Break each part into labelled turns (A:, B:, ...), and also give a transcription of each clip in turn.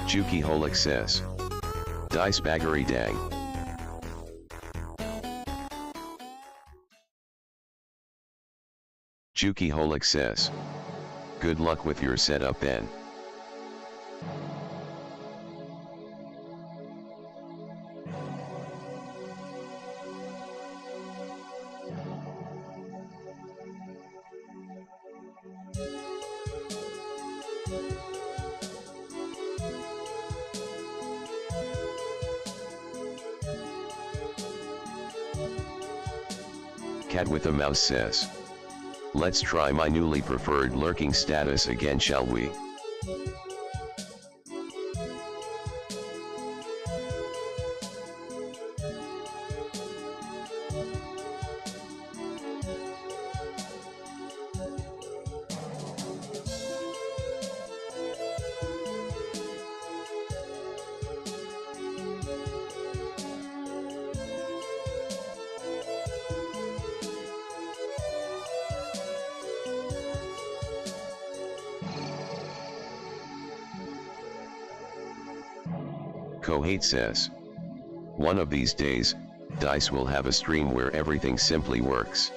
A: Juki Holic says. Dice baggery dang. Juki Holic says. Good luck with your setup then. Cat with a mouse says. Let's try my newly preferred lurking status again, shall we? Kohate says. One of these days, DICE will have a stream where everything simply works.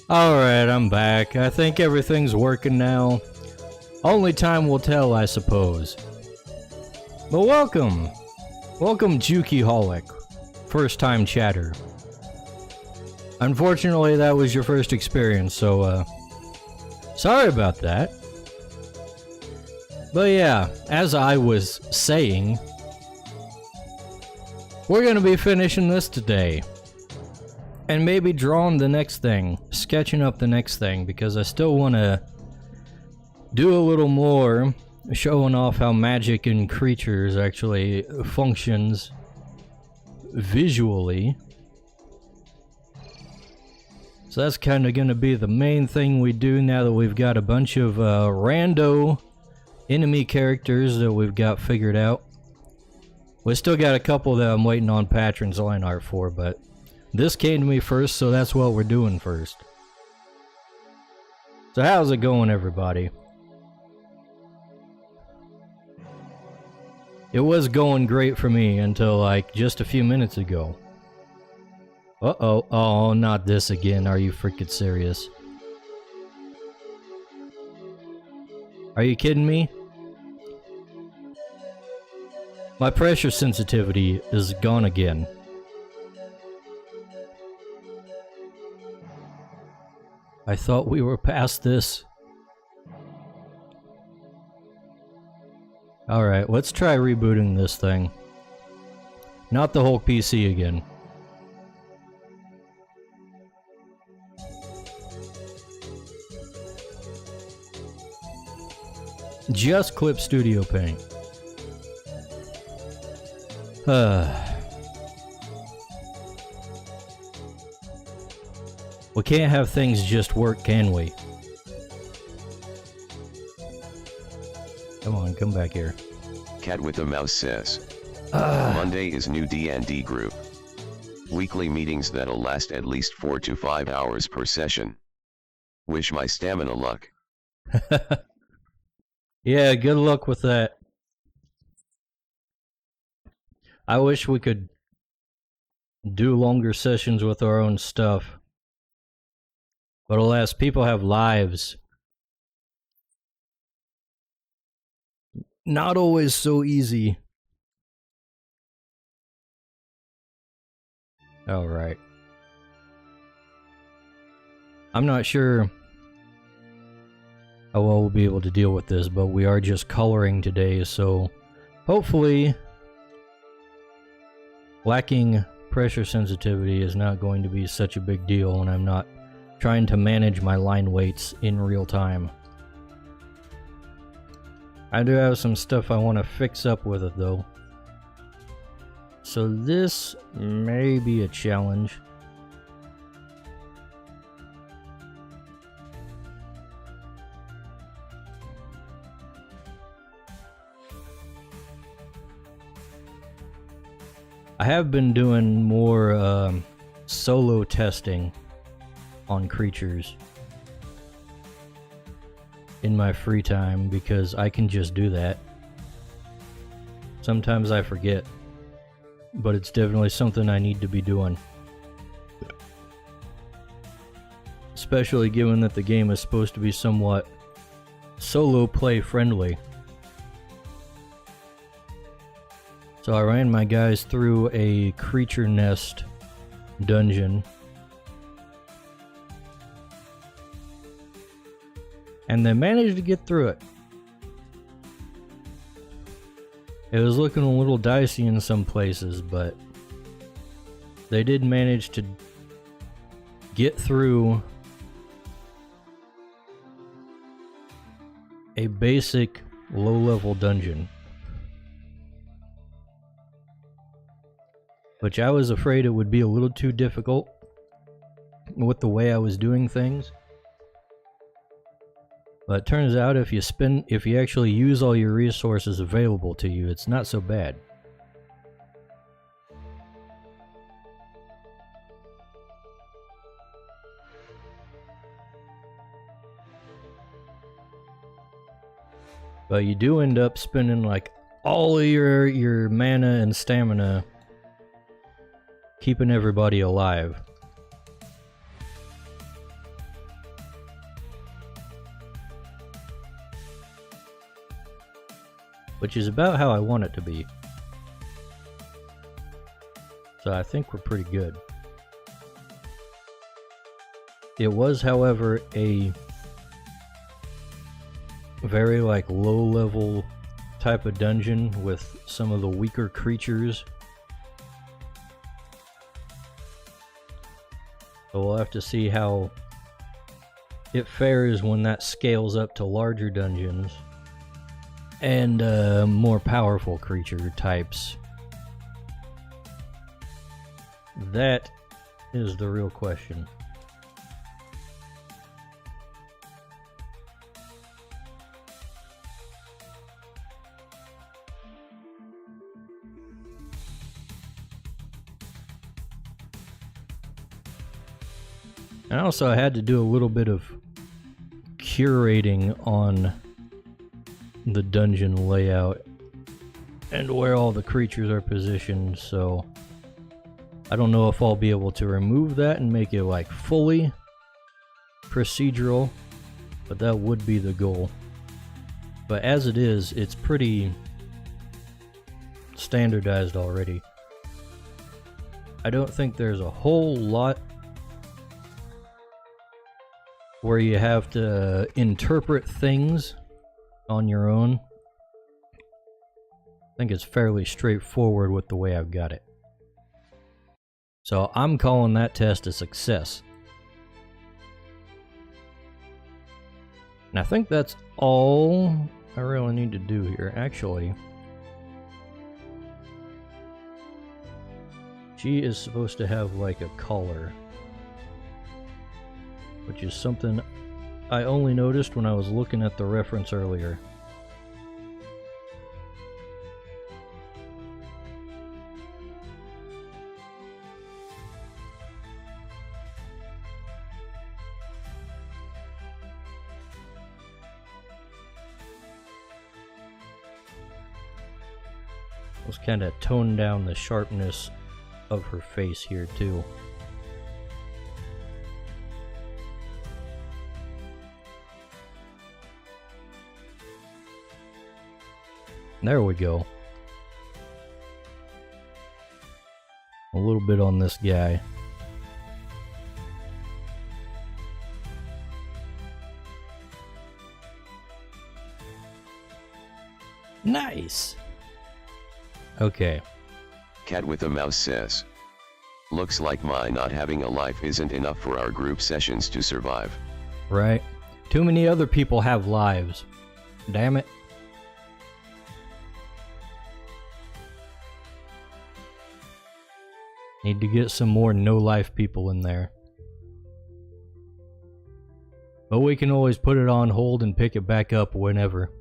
B: Alright, I'm back. I think everything's working now. Only time will tell, I suppose. But welcome! Welcome, Juki Holic. First time chatter. Unfortunately, that was your first experience, so, sorry about that. But yeah, as I was saying, we're gonna be finishing this today. And maybe drawing the next thing, sketching up the next thing, because I still want to do a little more showing off how magic and creatures actually functions visually. So that's kind of going to be the main thing we do now that we've got a bunch of rando enemy characters that we've got figured out. We still got a couple that I'm waiting on Patron's line art for, but this came to me first, so that's what we're doing first. So how's it going, everybody? It was going great for me until like just a few minutes ago. Uh-oh. Oh, not this again. Are you freaking serious? Are you kidding me? My pressure sensitivity is gone again. I thought we were past this. Alright, let's try rebooting this thing. Not the whole PC again. Just Clip Studio Paint. We can't have things just work, can we? Come on, come back here.
A: Cat with a mouse says. Monday is new D&D group. Weekly meetings that'll last at least 4 to 5 hours per session. Wish my stamina luck.
B: Yeah, good luck with that. I wish we could do longer sessions with our own stuff. But alas, people have lives. Not always so easy. Alright. I'm not sure how well we'll be able to deal with this, but we are just coloring today, so hopefully lacking pressure sensitivity is not going to be such a big deal when I'm not trying to manage my line weights in real time. I do have some stuff I want to fix up with it though. So this may be a challenge. I have been doing more solo testing on Crytures in my free time because I can just do that. Sometimes I forget, but it's definitely something I need to be doing. Especially given that the game is supposed to be somewhat solo play friendly. So I ran my guys through a creature nest dungeon. And they managed to get through it. It was looking a little dicey in some places, but they did manage to get through a basic low-level dungeon. Which I was afraid it would be a little too difficult with the way I was doing things. But it turns out if you actually use all your resources available to you, it's not so bad. But you do end up spending like all of your mana and stamina keeping everybody alive. Which is about how I want it to be. So I think we're pretty good. It was, however, a very like low level type of dungeon with some of the weaker creatures. So we'll have to see how it fares when that scales up to larger dungeons and more powerful creature types. That is the real question. And also I had to do a little bit of curating on the dungeon layout and where all the creatures are positioned, so I don't know if I'll be able to remove that and make it like fully procedural, but that would be the goal. But as it is, it's pretty standardized already. I don't think there's a whole lot where you have to interpret things on your own. I think it's fairly straightforward with the way I've got it. So I'm calling that test a success. And I think that's all I really need to do here. Actually, she is supposed to have like a collar, which is something I only noticed when I was looking at the reference earlier. Let's kind of tone down the sharpness of her face here too. There we go. A little bit on this guy. Nice. Okay.
A: Cat with a mouse says, looks like my not having a life isn't enough for our group sessions to survive.
B: Right. Too many other people have lives. Damn it. Need to get some more no-life people in there. But we can always put it on hold and pick it back up whenever.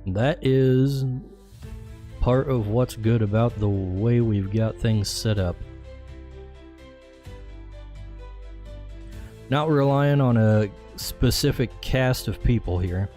B: That is part of what's good about the way we've got things set up. Not relying on a specific cast of people here.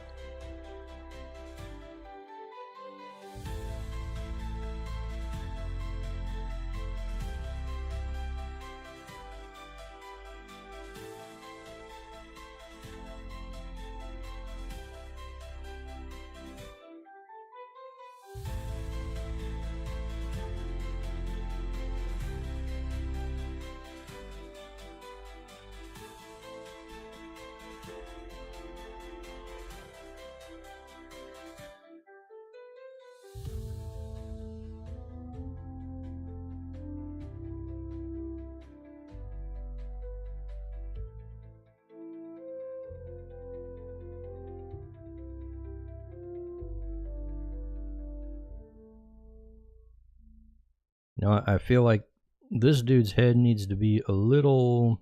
B: Now, I feel like this dude's head needs to be a little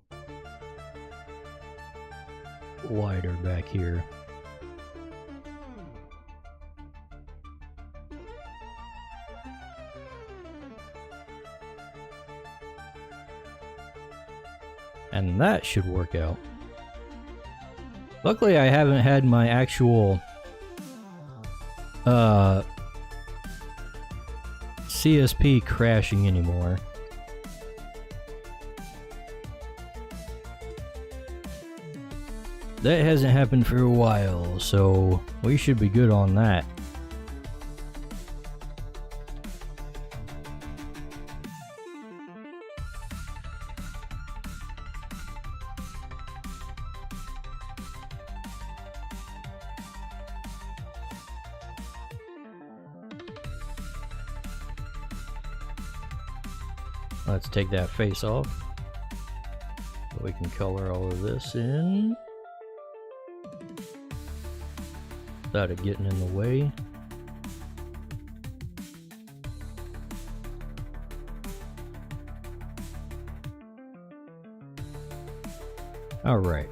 B: wider back here. And that should work out. Luckily, I haven't had my actual CSP crashing anymore. That hasn't happened for a while, so we should be good on that. Let's take that face off. We can color all of this in without it getting in the way. All right.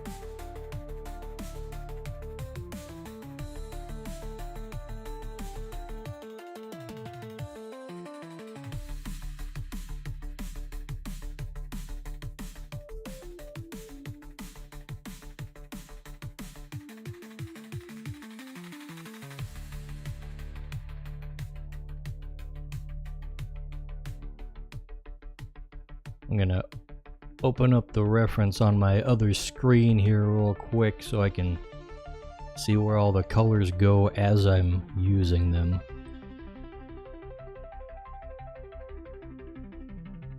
B: I'm gonna open up the reference on my other screen here real quick so I can see where all the colors go as I'm using them.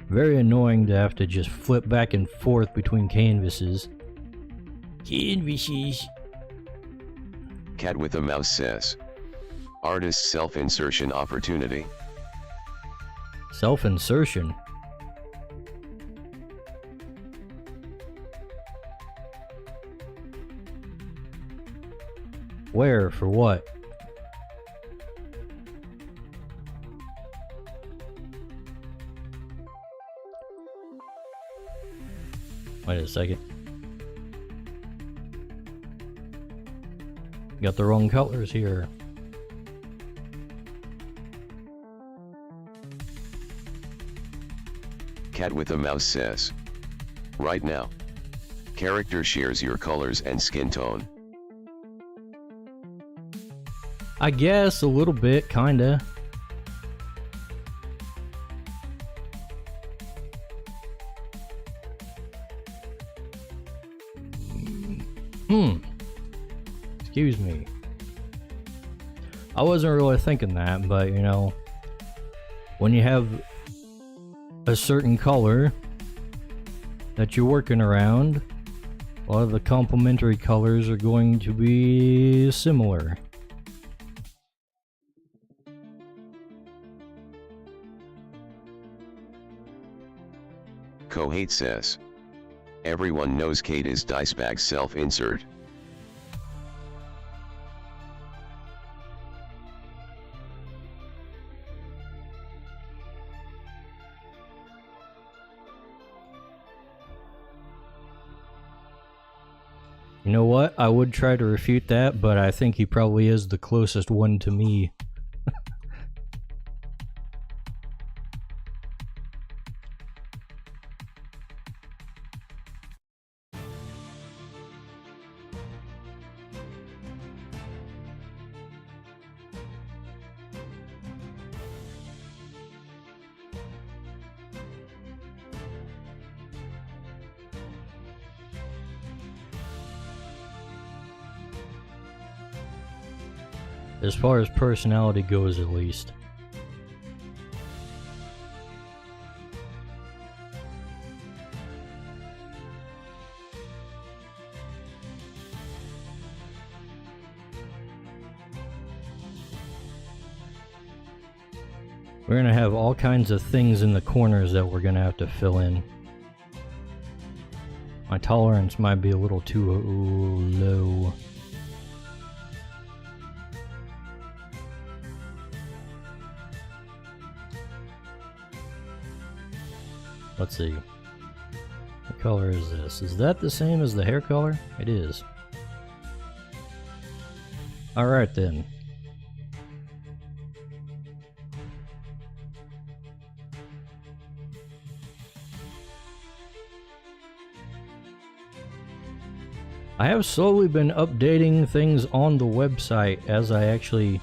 B: Very annoying to have to just flip back and forth between canvases.
A: Cat with a mouse says, artist self-insertion opportunity.
B: Self-insertion? Where? For what? Wait a second. Got the wrong colors here.
A: Cat with a mouse says, right now, character shares your colors and skin tone.
B: I guess a little bit, kinda. Excuse me. I wasn't really thinking that, but you know, when you have a certain color that you're working around, A lot of the complementary colors are going to be similar.
A: Kohate says, everyone knows Kate is Dicebag's self-insert.
B: You know what? I would try to refute that, but I think he probably is the closest one to me. As far as personality goes, at least. We're gonna have all kinds of things in the corners that we're gonna have to fill in. My tolerance might be a little too low. Let's see. What color is this? Is that the same as the hair color? It is. Alright then. I have slowly been updating things on the website as I actually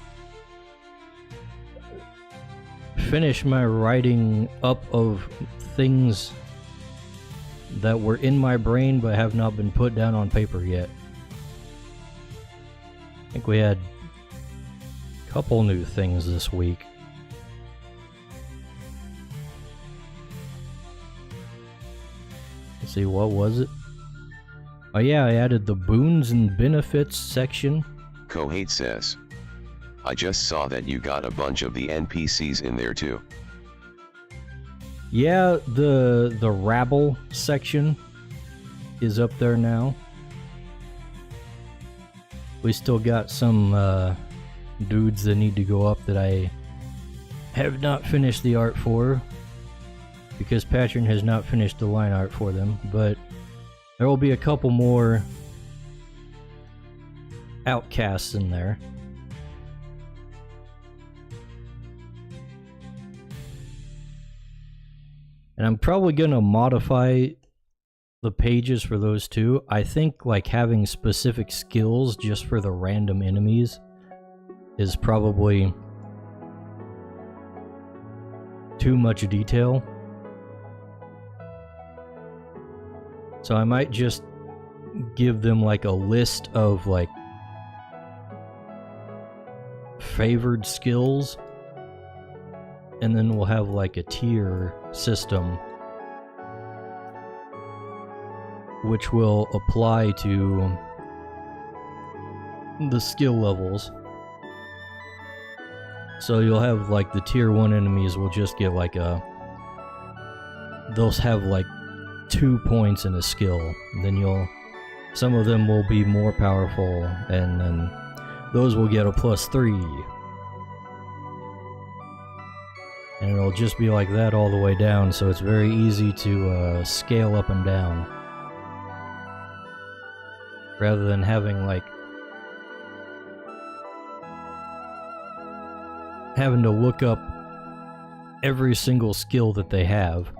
B: finish my writing up of things that were in my brain but have not been put down on paper yet. I think we had a couple new things this week. Let's see, what was it? Oh yeah, I added the boons and benefits section.
A: Kohate says, I just saw that you got a bunch of the NPCs in there too.
B: Yeah, the rabble section is up there now. We still got some dudes that need to go up that I have not finished the art for, because Patron has not finished the line art for them, but there will be a couple more outcasts in there. And I'm probably gonna modify the pages for those two. I think like having specific skills just for the random enemies is probably too much detail. So I might just give them like a list of like favored skills, and then we'll have like a tier system which will apply to the skill levels. So you'll have like the tier 1 enemies will just get like a, they'll have like 2 points in a skill. Then some of them will be more powerful, and then those will get a +3. And it'll just be like that all the way down, so it's very easy to scale up and down. Rather than having like having to look up every single skill that they have.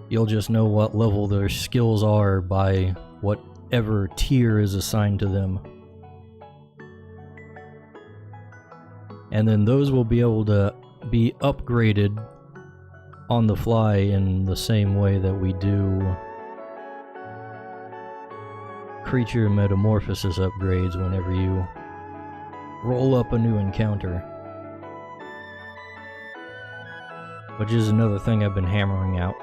B: You'll just know what level their skills are by whatever tier is assigned to them. And then those will be able to be upgraded on the fly in the same way that we do creature metamorphosis upgrades whenever you roll up a new encounter. Which is another thing I've been hammering out.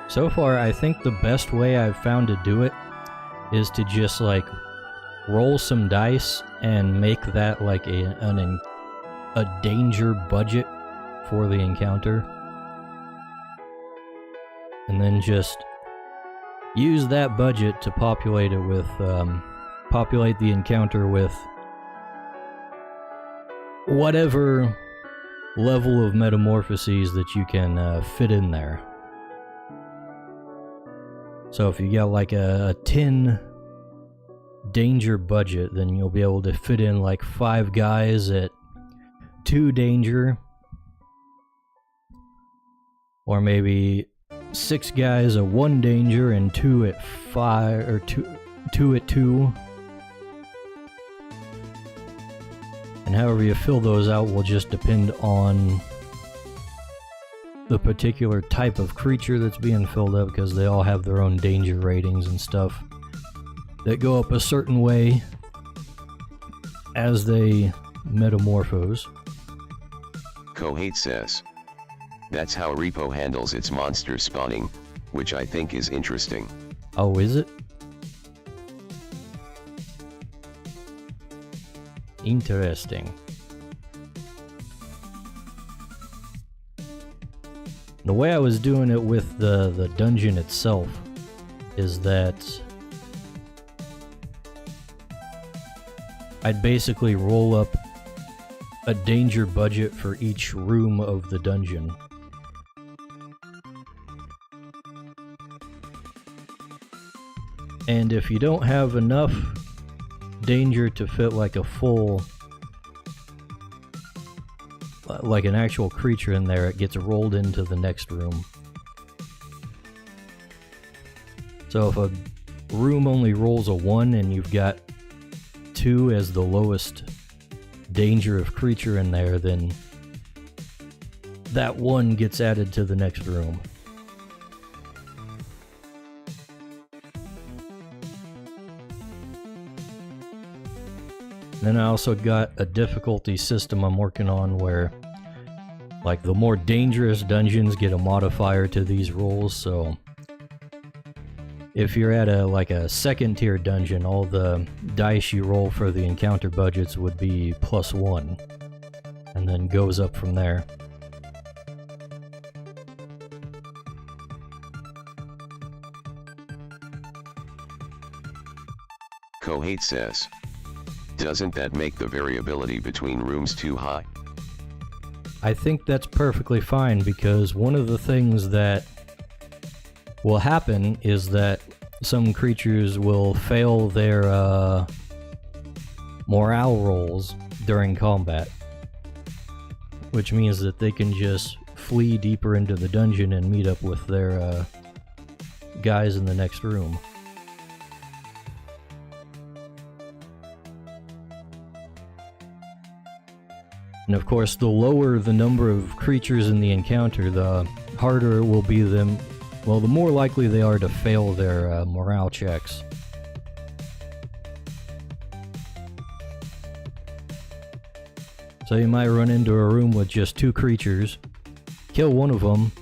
B: So far, I think the best way I've found to do it is to just like roll some dice and make that like a danger budget for the encounter, and then just use that budget to populate it with populate the encounter with whatever level of metamorphoses that you can fit in there. So if you got like a 10 danger budget, then you'll be able to fit in like 5 guys at 2 danger, or maybe 6 guys at 1 danger and 2 at 5, or 2 at 2. And however you fill those out will just depend on the particular type of creature that's being filled up, because they all have their own danger ratings and stuff that go up a certain way as they metamorphose.
A: Kohate says, that's how Repo handles its monster spawning, which I think is interesting.
B: Oh, is it? Interesting. The way I was doing it with the dungeon itself is that I'd basically roll up a danger budget for each room of the dungeon. And if you don't have enough danger to fit like a full, like an actual creature in there, it gets rolled into the next room. So if a room only rolls a 1 and you've got 2 as the lowest danger of creature in there, then that 1 gets added to the next room. Then I also got a difficulty system I'm working on where, like, the more dangerous dungeons get a modifier to these rolls. So if you're at a 2nd tier dungeon, all the dice you roll for the encounter budgets would be +1, and then goes up from there.
A: Kohate says, doesn't that make the variability between rooms too high?
B: I think that's perfectly fine, because one of the things that will happen is that some creatures will fail their morale rolls during combat, which means that they can just flee deeper into the dungeon and meet up with their guys in the next room. And of course, the lower the number of creatures in the encounter, the harder it will be them. Well, the more likely they are to fail their morale checks. So you might run into a room with just 2 creatures, kill one of them,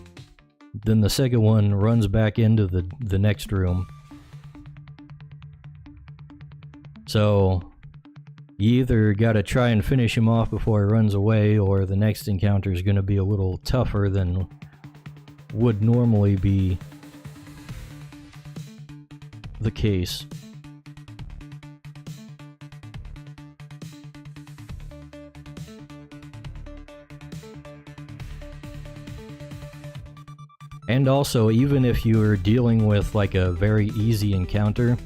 B: then the second one runs back into the next room. So you either gotta try and finish him off before he runs away, or the next encounter is gonna be a little tougher than would normally be the case. And also, even if you're dealing with like a very easy encounter,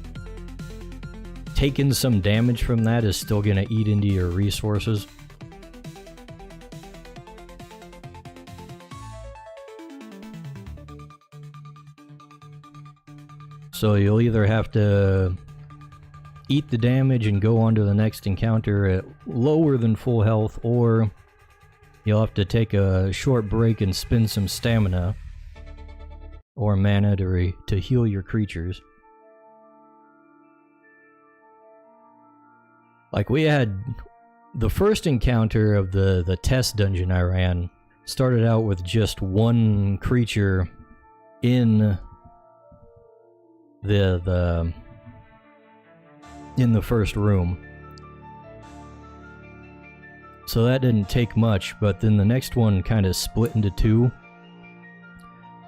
B: taking some damage from that is still gonna eat into your resources. So you'll either have to eat the damage and go on to the next encounter at lower than full health, or you'll have to take a short break and spend some stamina or mana to heal your creatures. Like, we had the first encounter of the test dungeon I ran started out with just 1 creature in in the first room. So that didn't take much, but then the next one kind of split into two,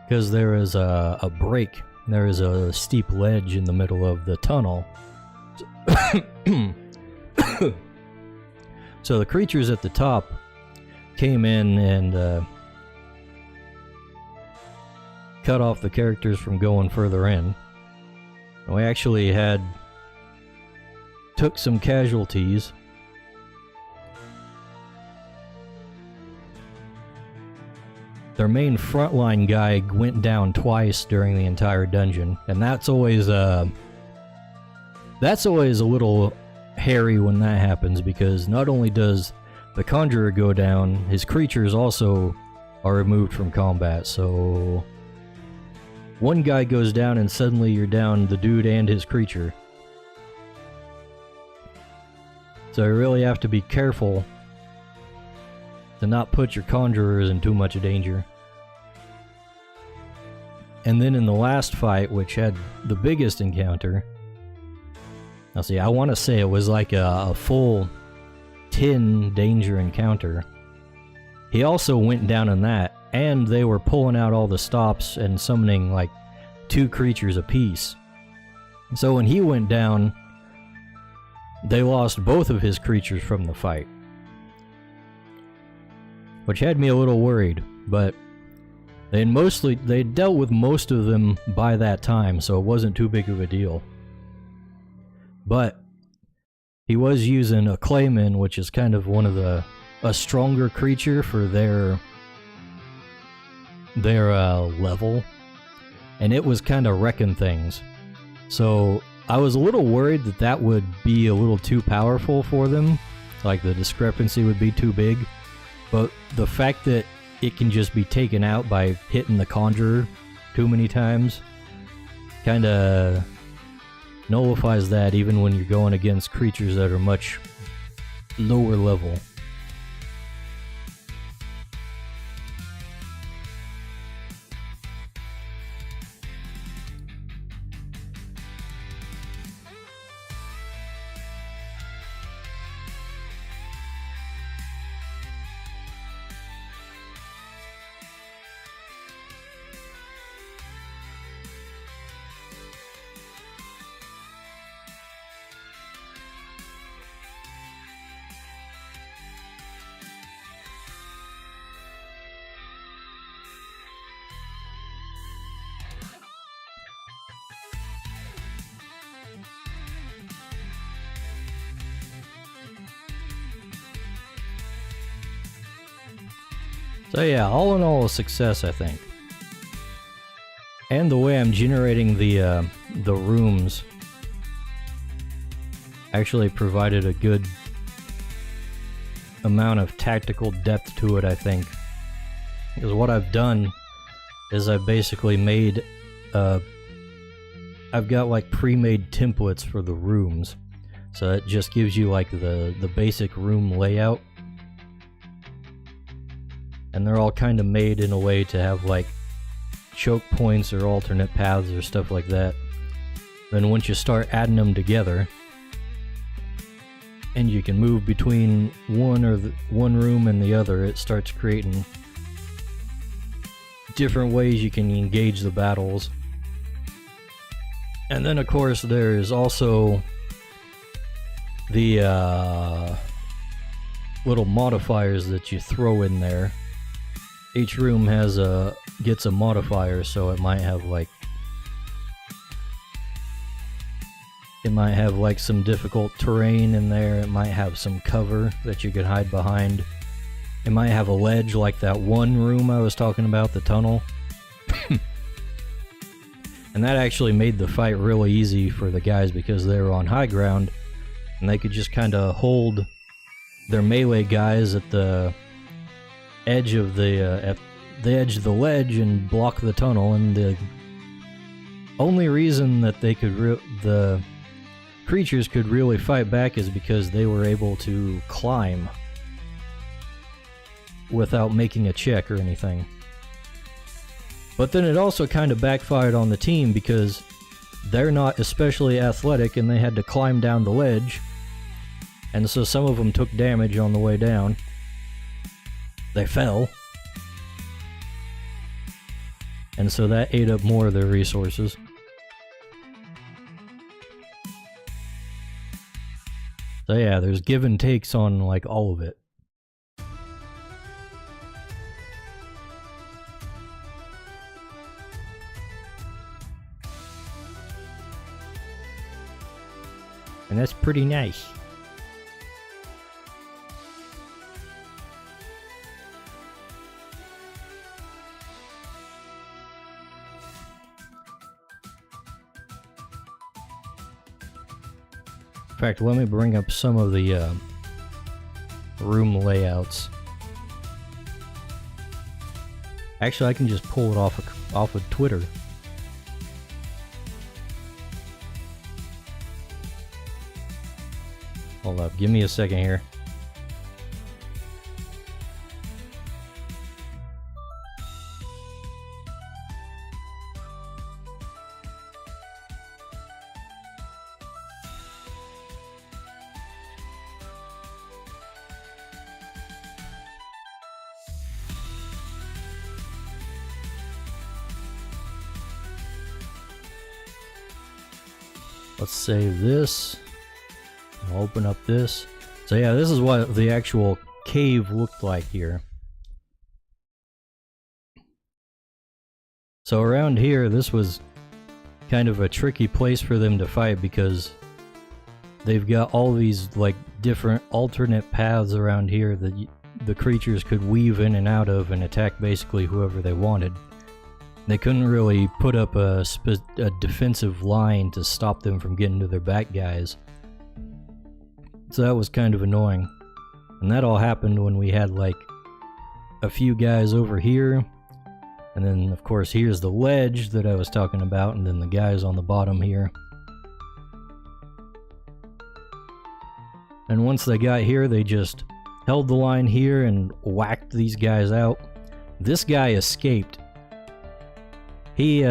B: because there is a break. There is a steep ledge in the middle of the tunnel. So the creatures at the top came in and cut off the characters from going further in. And we actually took some casualties. Their main frontline guy went down twice during the entire dungeon, and that's always a little hairy when that happens, because not only does the conjurer go down, his creatures also are removed from combat. So one guy goes down and suddenly you're down the dude and his creature. So you really have to be careful to not put your conjurers in too much danger. And then in the last fight, which had the biggest encounter, now see, I want to say it was like a full 10 danger encounter. He also went down in that, and they were pulling out all the stops and summoning like 2 creatures apiece. So when he went down, they lost both of his creatures from the fight, which had me a little worried, but they dealt with most of them by that time, so it wasn't too big of a deal. But he was using a Clayman, which is kind of one of a stronger creature for their level, and it was kind of wrecking things. So I was a little worried that would be a little too powerful for them, like the discrepancy would be too big. But the fact that it can just be taken out by hitting the conjurer too many times kind of nullifies that, even when you're going against creatures that are much lower level. So yeah, all in all, a success, I think. And the way I'm generating the rooms actually provided a good amount of tactical depth to it, I think. Because what I've done is I've basically made, I've got like pre-made templates for the rooms. So it just gives you like the basic room layout. And they're all kind of made in a way to have like choke points or alternate paths or stuff like that. Then once you start adding them together, and you can move between one room and the other, it starts creating different ways you can engage the battles. And then of course there's also the little modifiers that you throw in there. Each room gets a modifier, so it might have like some difficult terrain in there. It might have some cover that you could hide behind. It might have a ledge like that one room I was talking about, the tunnel. And that actually made the fight really easy for the guys because they were on high ground and they could just kind of hold their melee guys at the edge of the ledge and block the tunnel. And the only reason that they could the creatures could really fight back is because they were able to climb without making a check or anything. But then it also kind of backfired on the team because they're not especially athletic and they had to climb down the ledge. And so some of them took damage on the way down. They fell. And so that ate up more of their resources. So yeah, there's give and takes on like all of it. And that's pretty nice. In fact, let me bring up some of the room layouts. Actually, I can just pull it off of Twitter. Hold up, give me a second here. Let's save this. I'll open up this. So yeah, this is what the actual cave looked like here. So around here, this was kind of a tricky place for them to fight because they've got all these like different alternate paths around here that the creatures could weave in and out of and attack basically whoever they wanted. They couldn't really put up a defensive line to stop them from getting to their back guys. So that was kind of annoying. And that all happened when we had like a few guys over here. And then of course here's the ledge that I was talking about, and then the guys on the bottom here. And once they got here, they just held the line here and whacked these guys out. This guy escaped. He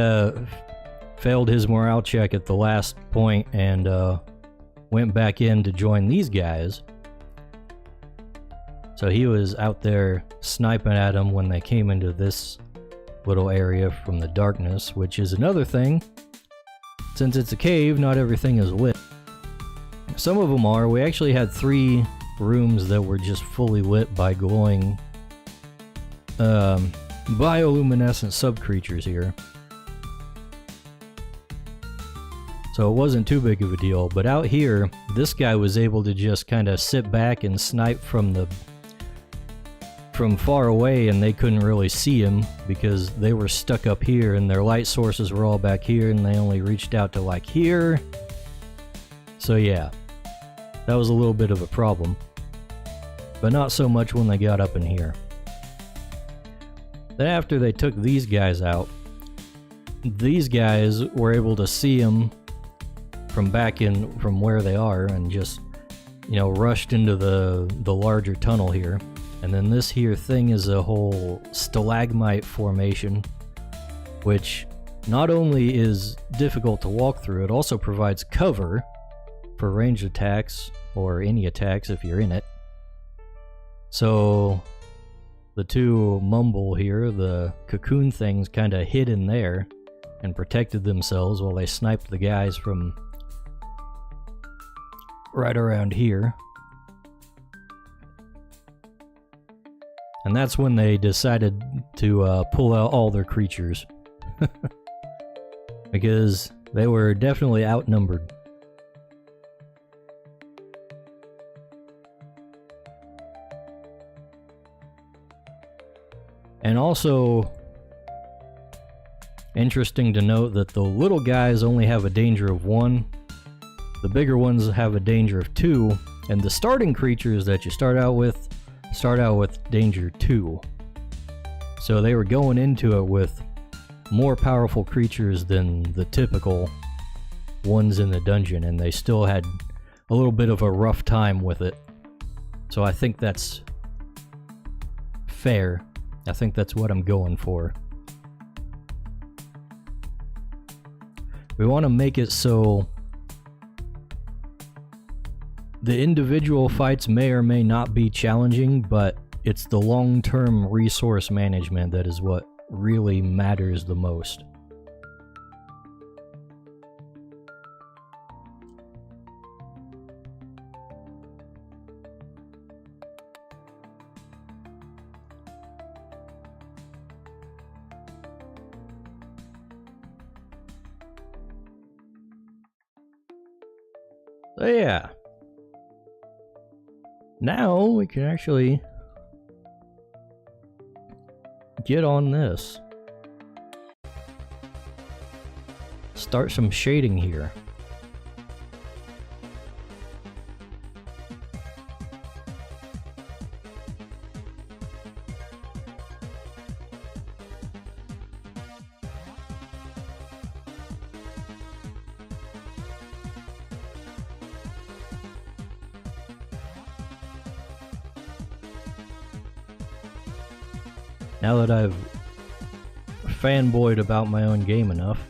B: failed his morale check at the last point and went back in to join these guys. So he was out there sniping at them when they came into this little area from the darkness, which is another thing. Since it's a cave, not everything is lit. Some of them are. We actually had 3 rooms that were just fully lit by glowing bioluminescent sub-creatures here. So it wasn't too big of a deal, but out here, this guy was able to just kind of sit back and snipe from far away, and they couldn't really see him because they were stuck up here and their light sources were all back here and they only reached out to like here. So yeah, that was a little bit of a problem, but not so much when they got up in here. Then after they took these guys out, these guys were able to see him from back in from where they are and just, you know, rushed into the larger tunnel here. And then this here thing is a whole stalagmite formation, which not only is difficult to walk through, it also provides cover for ranged attacks or any attacks if you're in it. So the 2 mumble here, the cocoon things, kind of hid in there and protected themselves while they sniped the guys from right around here. And that's when they decided to pull out all their creatures. Because they were definitely outnumbered. And also, interesting to note that the little guys only have a danger of 1. The bigger ones have a danger of 2, and the starting creatures that you start out with danger 2. So they were going into it with more powerful creatures than the typical ones in the dungeon, and they still had a little bit of a rough time with it. So I think that's fair. I think that's what I'm going for. We want to make it so the individual fights may or may not be challenging, but it's the long-term resource management that is what really matters the most. So yeah. Now we can actually get on this. Start some shading here. Now that I've fanboyed about my own game enough,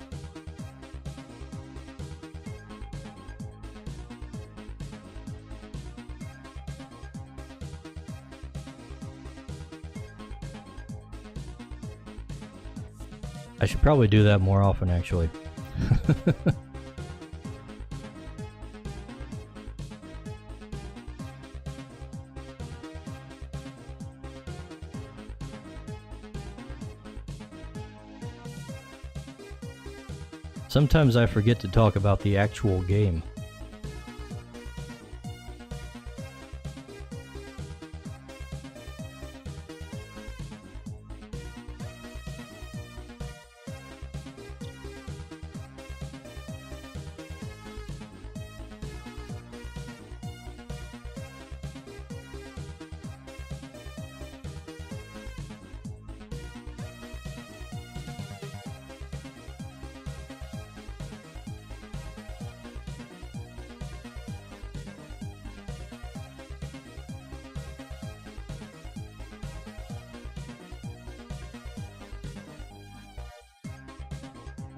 B: I should probably do that more often, actually. Sometimes I forget to talk about the actual game.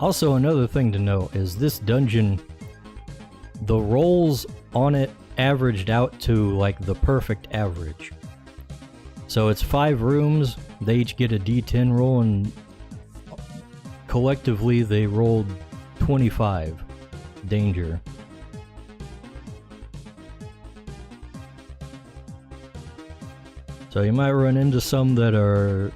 B: Also, another thing to note is this dungeon, the rolls on it averaged out to like the perfect average. So it's 5 rooms, they each get a D10 roll, and collectively they rolled 25 danger. So you might run into some that are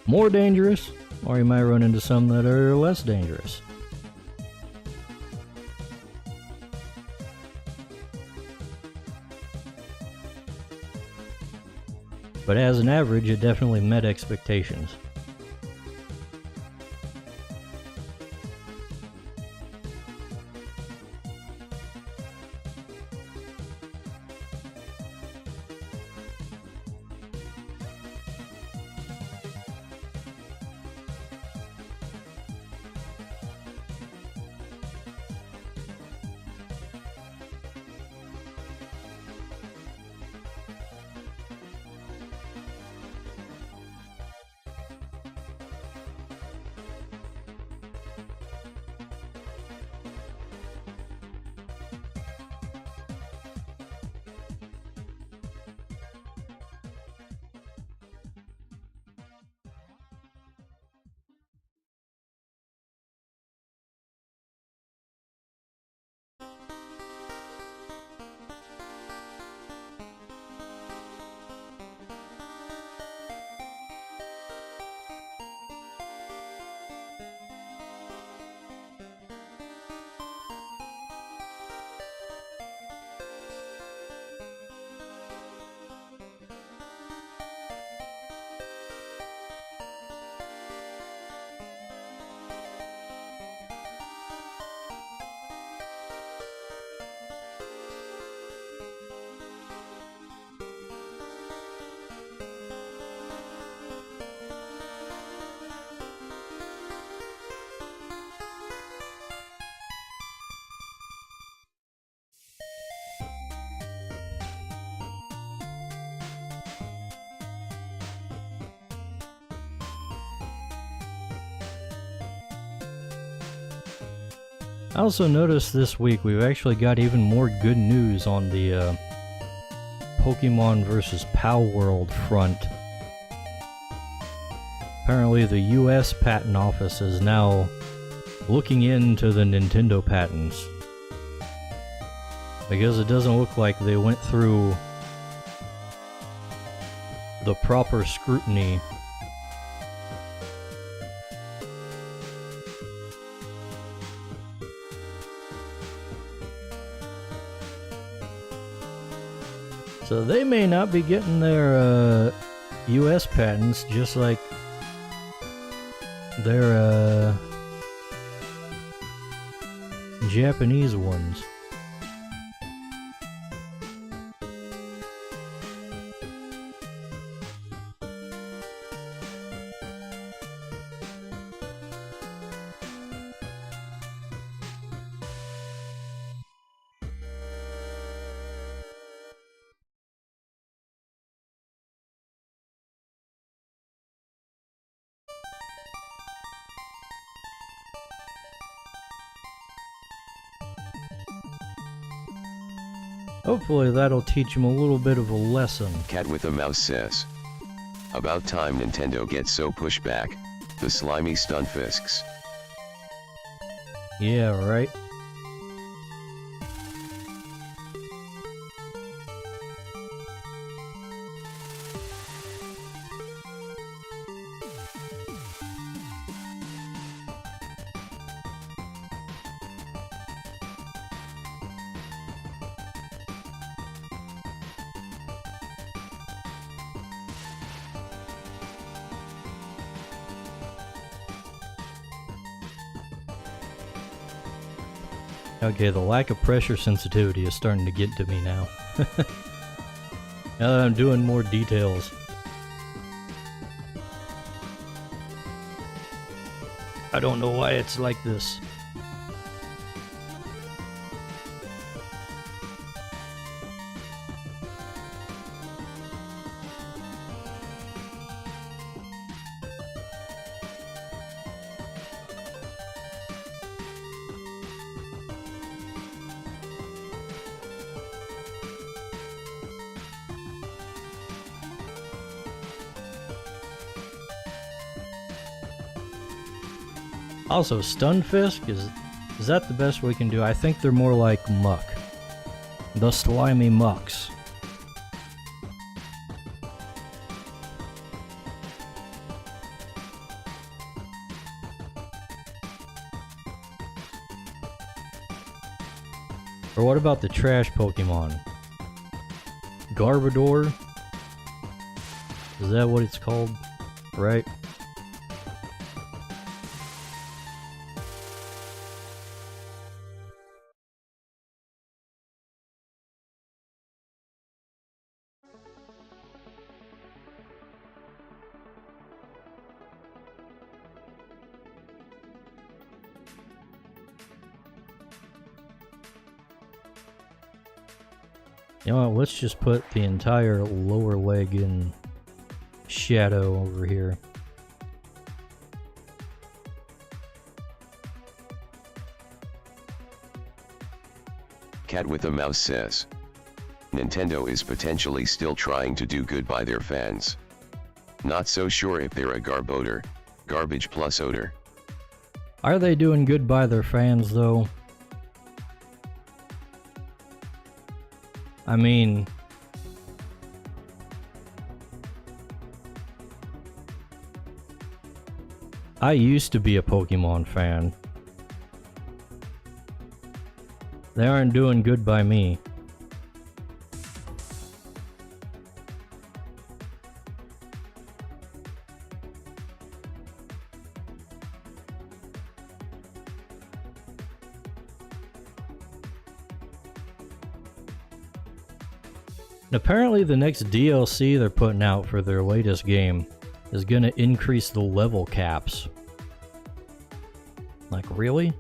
B: more dangerous, or you might run into some that are less dangerous. But as an average, it definitely met expectations. I also noticed this week we've actually got even more good news on the Pokemon vs. Pal World front. Apparently the US Patent Office is now looking into the Nintendo patents. Because it doesn't look like they went through the proper scrutiny. So they may not be getting their US patents just like their Japanese ones. Hopefully that'll teach him a little bit of a lesson.
A: Cat with a Mouse says. About time Nintendo gets so pushed back, the slimy Stunfisks.
B: Yeah, right? Okay, the lack of pressure sensitivity is starting to get to me now. Now that I'm doing more details. I don't know why it's like this. Also, Stunfisk, is that the best we can do? I think they're more like muck. The slimy mucks. Or what about the trash Pokemon? Garbodor? Is that what it's called? Right? You know what, let's just put the entire lower leg in shadow over here.
A: Cat with a Mouse says. Nintendo is potentially still trying to do good by their fans. Not so sure if they're a garboder, garbage plus odor.
B: Are they doing good by their fans though? I mean, I used to be a Pokemon fan. They aren't doing good by me. Apparently the next DLC they're putting out for their latest game is gonna increase the level caps. Like, really?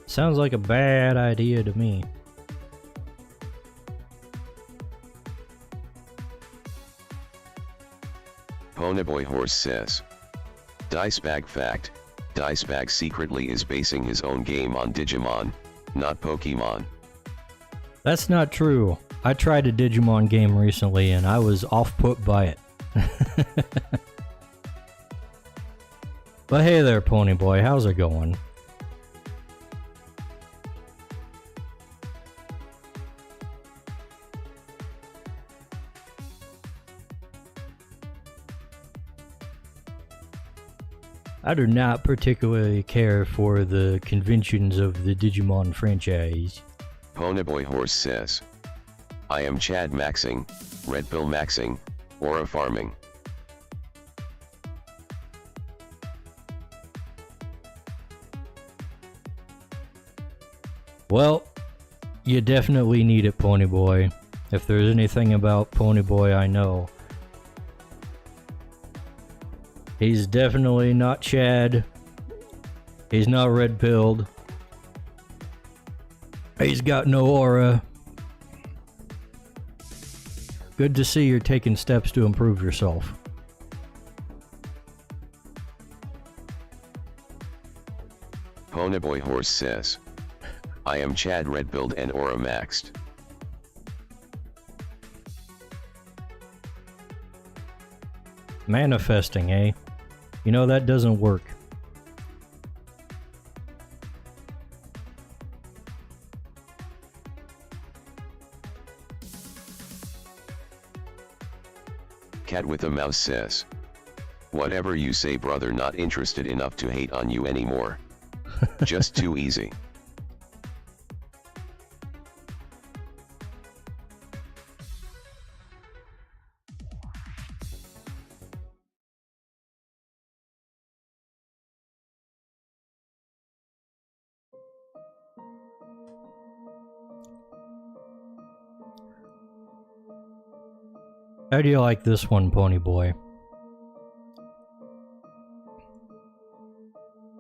B: Sounds like a bad idea to me.
A: Ponyboy Horse says. Dicebag fact, Dicebag secretly is basing his own game on Digimon, not Pokemon.
B: That's not true. I tried a Digimon game recently and I was off-put by it. But hey there, Ponyboy, how's it going? I do not particularly care for the conventions of the Digimon franchise.
A: Ponyboy Horse says. I am Chad maxing, Red Pill maxing, Aura farming.
B: Well, you definitely need it, Ponyboy. If there's anything about Ponyboy I know. He's definitely not Chad. He's not red-pilled. He's got no aura. Good to see you're taking steps to improve yourself.
A: Ponyboy Horse says. I am Chad red-pilled and aura maxed.
B: Manifesting, eh? You know, that doesn't work.
A: Cat with a mouse says. Whatever you say, brother, not interested enough to hate on you anymore. Just too easy.
B: How do you like this one, Ponyboy?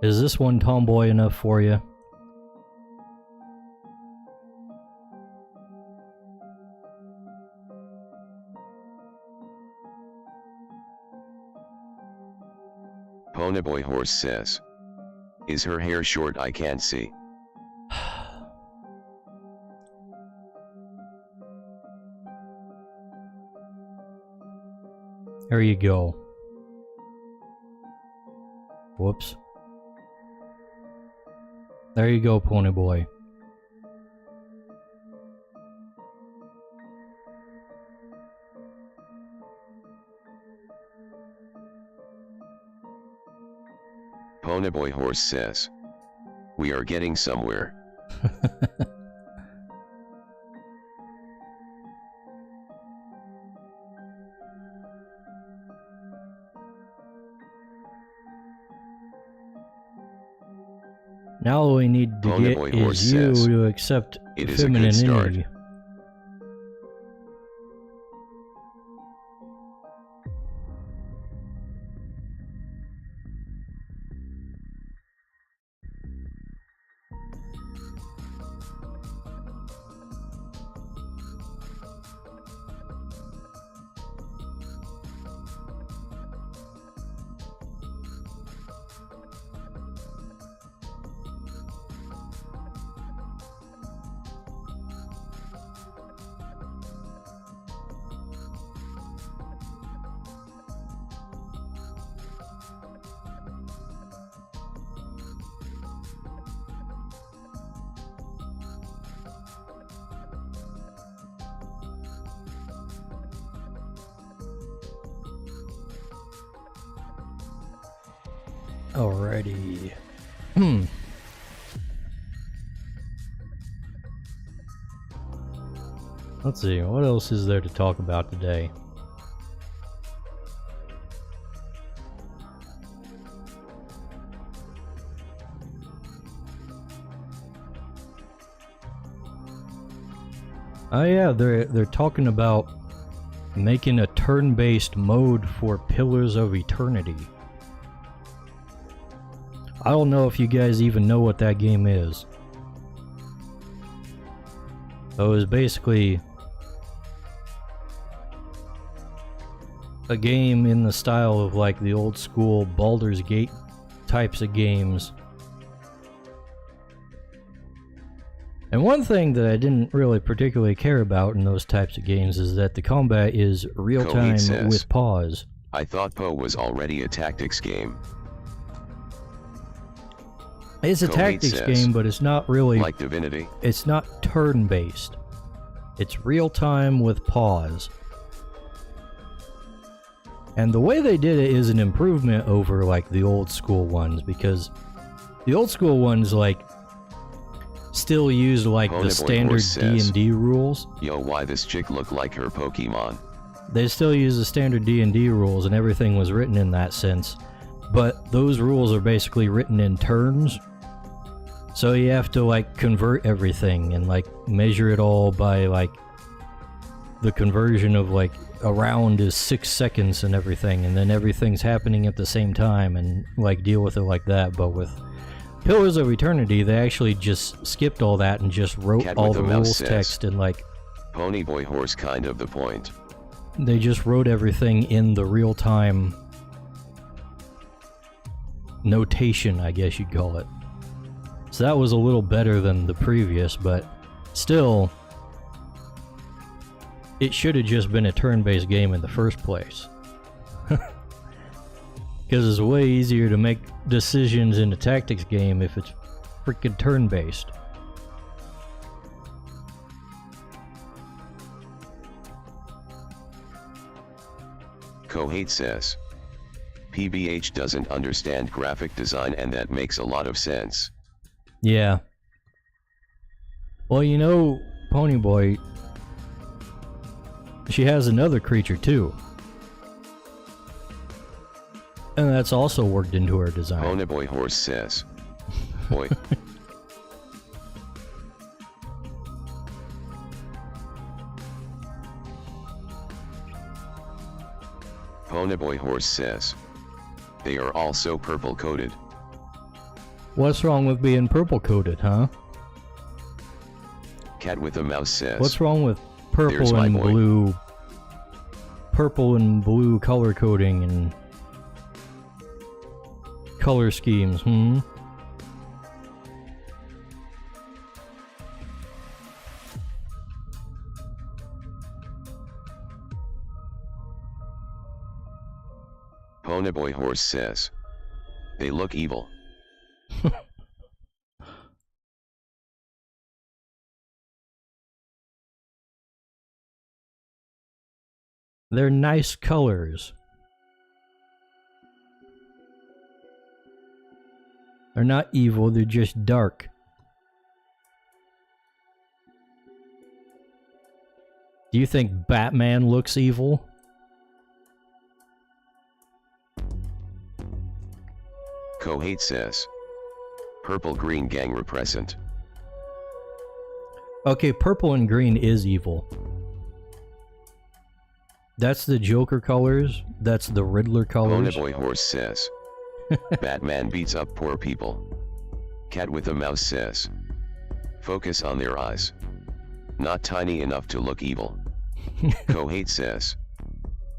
B: Is this one tomboy enough for you?
A: Ponyboy Horse says. Is her hair short? I can't see.
B: There you go. Whoops. There you go, Ponyboy.
A: Ponyboy Horse says. We are getting somewhere.
B: Now all we need to
A: Ponyboy
B: get
A: Horse
B: is you
A: says,
B: to accept
A: it is a good start.
B: femininity. Alrighty. Let's see, what else is there to talk about today? Oh yeah, they're talking about making a turn-based mode for Pillars of Eternity. I don't know if you guys even know what that game is. So it was basically a game in the style of like the old school Baldur's Gate types of games. And one thing that I didn't really particularly care about in those types of games is that the combat is real-time with pause.
A: I thought Poe was already a tactics game.
B: It's a tactics game, but it's not really...
A: Like Divinity?
B: It's not turn-based. It's real-time with pause. And the way they did it is an improvement over, like, the old-school ones, because the old-school ones, like, still use, like, the standard D&D rules.
A: Yo, why this chick look like her Pokemon?
B: They still use the standard D&D rules, and everything was written in that sense. But those rules are basically written in turns. So you have to, like, convert everything and, like, measure it all by, like, the conversion of, like, a round is 6 seconds and everything, and then everything's happening at the same time, and, like, deal with it like that. But with Pillars of Eternity, they actually just skipped all that and just wrote all the rules text and, like...
A: Ponyboy horse kind of the point.
B: They just wrote everything in the real-time notation, I guess you'd call it. So that was a little better than the previous, but still, it should have just been a turn-based game in the first place. Because it's way easier to make decisions in a tactics game if it's freaking turn-based.
A: Kohate says, PBH doesn't understand graphic design, and that makes a lot of sense.
B: Yeah. Well, you know, Ponyboy, she has another creature too. And that's also worked into her design.
A: Ponyboy horse says, boy. Ponyboy horse says, they are also purple coated.
B: What's wrong with being purple coated, huh?
A: Cat with a mouse says,
B: what's wrong with purple and blue? Purple and blue color coding and color schemes,
A: Ponyboy horse says, they look evil.
B: They're nice colors. They're not evil, they're just dark. Do you think Batman looks evil?
A: Kohate says, purple green gang represent.
B: Okay, purple and green is evil. That's the Joker colors, that's the Riddler colors.
A: Ponyboy horse says, Batman beats up poor people. Cat with a mouse says, focus on their eyes. Not tiny enough to look evil. Kohate says,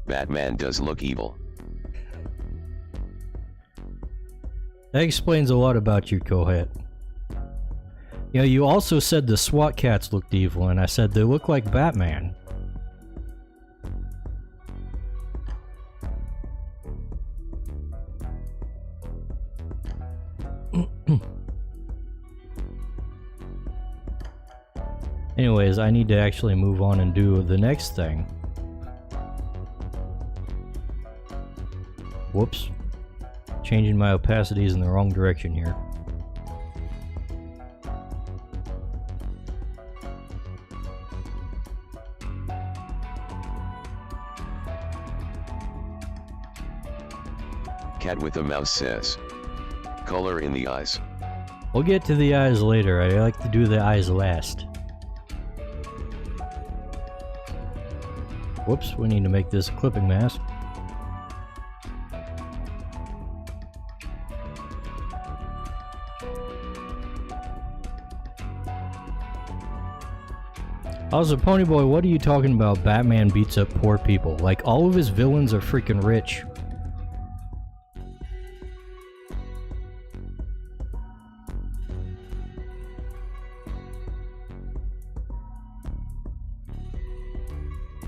A: Batman does look evil.
B: That explains a lot about you, Kohate. You know, you also said the SWAT cats looked evil, and I said they look like Batman. Anyways, I need to actually move on and do the next thing. Whoops. Changing my opacities in the wrong direction here.
A: Cat with a mouse says, color in the eyes.
B: We'll get to the eyes later. I like to do the eyes last. Whoops, we need to make this a clipping mask. Also, Ponyboy, what are you talking about? Batman beats up poor people. Like, all of his villains are freaking rich.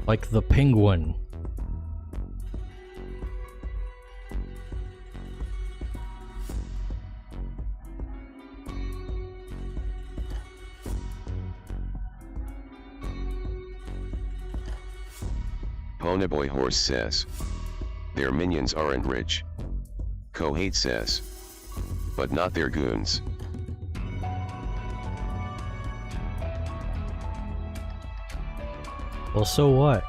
B: Like the Penguin.
A: Ponyboy Horse says, their minions aren't rich. Kohate says, but not their goons.
B: Well, so what?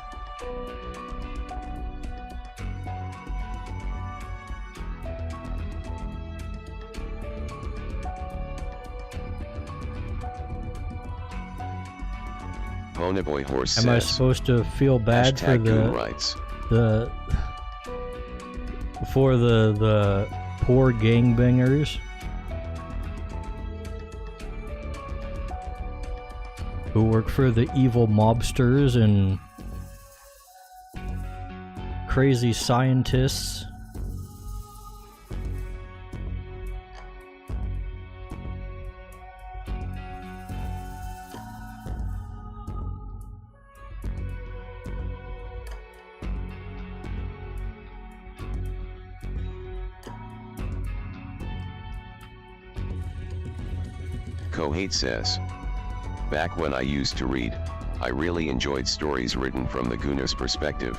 A: Ponyboy Horse says,
B: Am I supposed to feel bad for the poor gangbangers who work for the evil mobsters and crazy scientists?
A: Kohate says, back when I used to read, I really enjoyed stories written from the Gooner's perspective.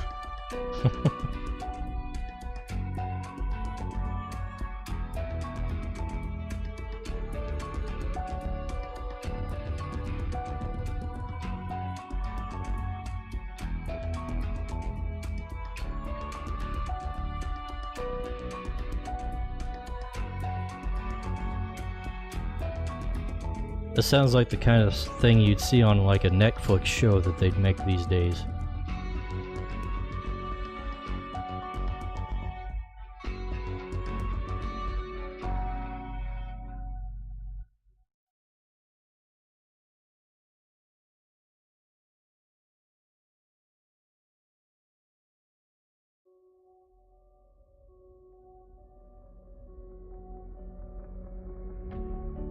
B: This sounds like the kind of thing you'd see on like a Netflix show that they'd make these days.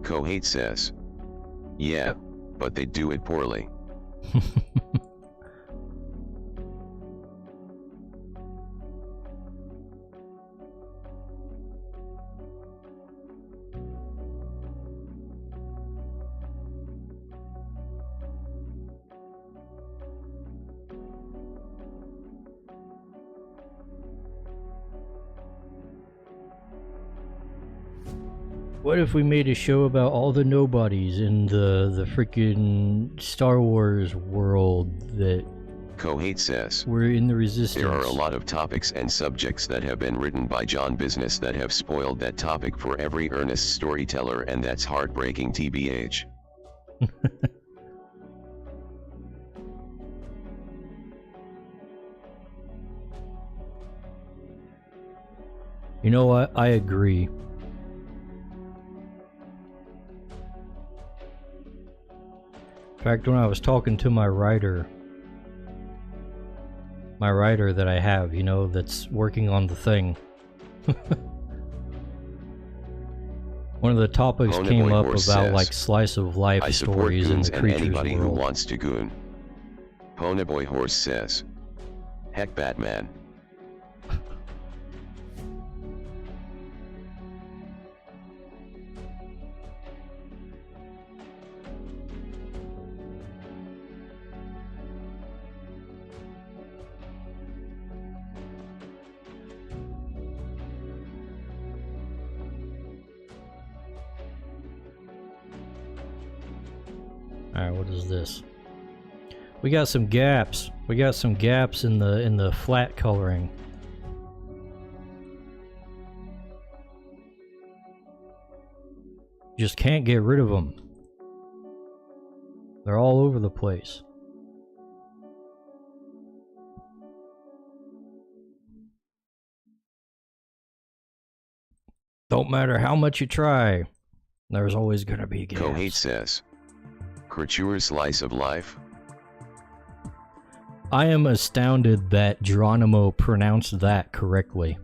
A: Kohate says, yeah, but they do it poorly.
B: What if we made a show about all the nobodies in the freaking Star Wars world that
A: Kohate says,
B: were in the Resistance?
A: there are a lot of topics and subjects that have been written by John Business that have spoiled that topic for every earnest storyteller, and that's heartbreaking TBH.
B: You know what? I agree. In fact, when I was talking to my writer that I have, you know, that's working on the thing, one of the topics came up about like slice of life stories in the Crytures
A: anybody
B: world.
A: Who wants to goon. Ponyboy Horse says, heck Batman.
B: Alright, what is this? We got some gaps. We got some gaps in the flat coloring. Just can't get rid of them. They're all over the place. Don't matter how much you try, there's always gonna be gaps.
A: Kohate says, Crytures slice of life?
B: I am astounded that Geronimo pronounced that correctly.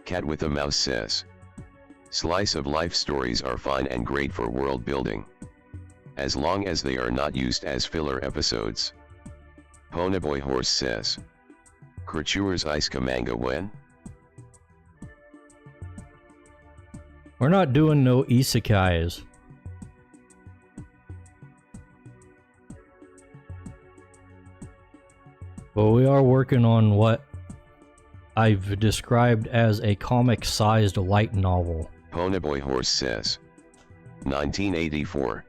A: Cat with a Mouse says, slice of life stories are fine and great for world building, as long as they are not used as filler episodes. Ponyboy Horse says, Crytures ice manga when?
B: We're not doing no isekais. But we are working on what I've described as a comic-sized light novel.
A: Ponyboy Horse says, 1984.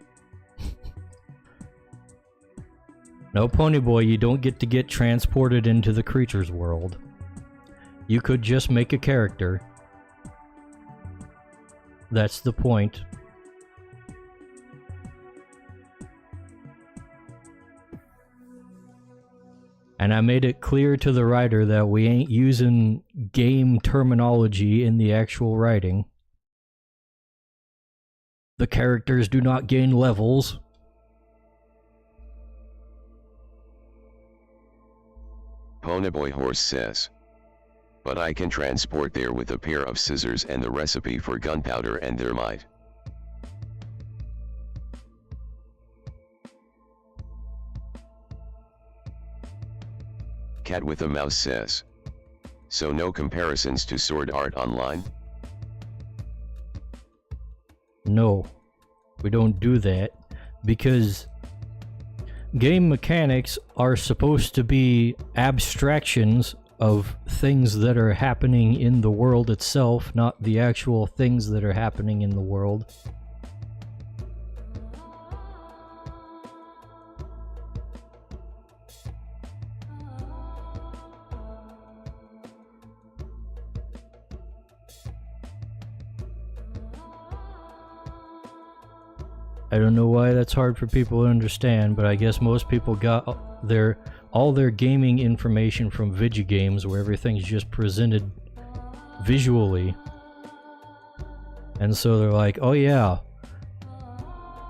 B: No, Ponyboy, you don't get to get transported into the Crytures world. You could just make a character. That's the point. And I made it clear to the writer that we ain't using game terminology in the actual writing. The characters do not gain levels.
A: Ponyboy Horse says, but I can transport there with a pair of scissors and the recipe for gunpowder and thermite. Cat with a Mouse says, so no comparisons to Sword Art Online?
B: No, we don't do that, because game mechanics are supposed to be abstractions of things that are happening in the world itself, not the actual things that are happening in the world. I don't know why that's hard for people to understand, but I guess most people got all their gaming information from video games where everything's just presented visually. And so they're like, oh yeah,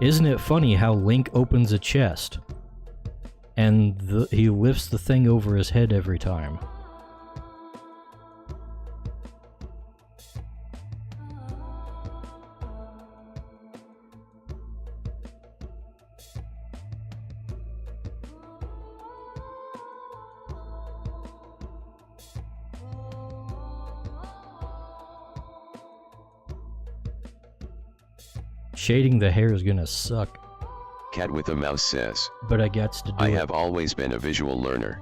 B: isn't it funny how Link opens a chest and he lifts the thing over his head every time? Shading the hair is gonna suck.
A: Cat with a Mouse says,
B: but I got to do
A: I
B: it.
A: have always been a visual learner.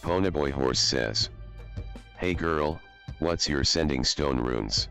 A: Ponyboy Horse says, hey girl, what's your sending stone runes?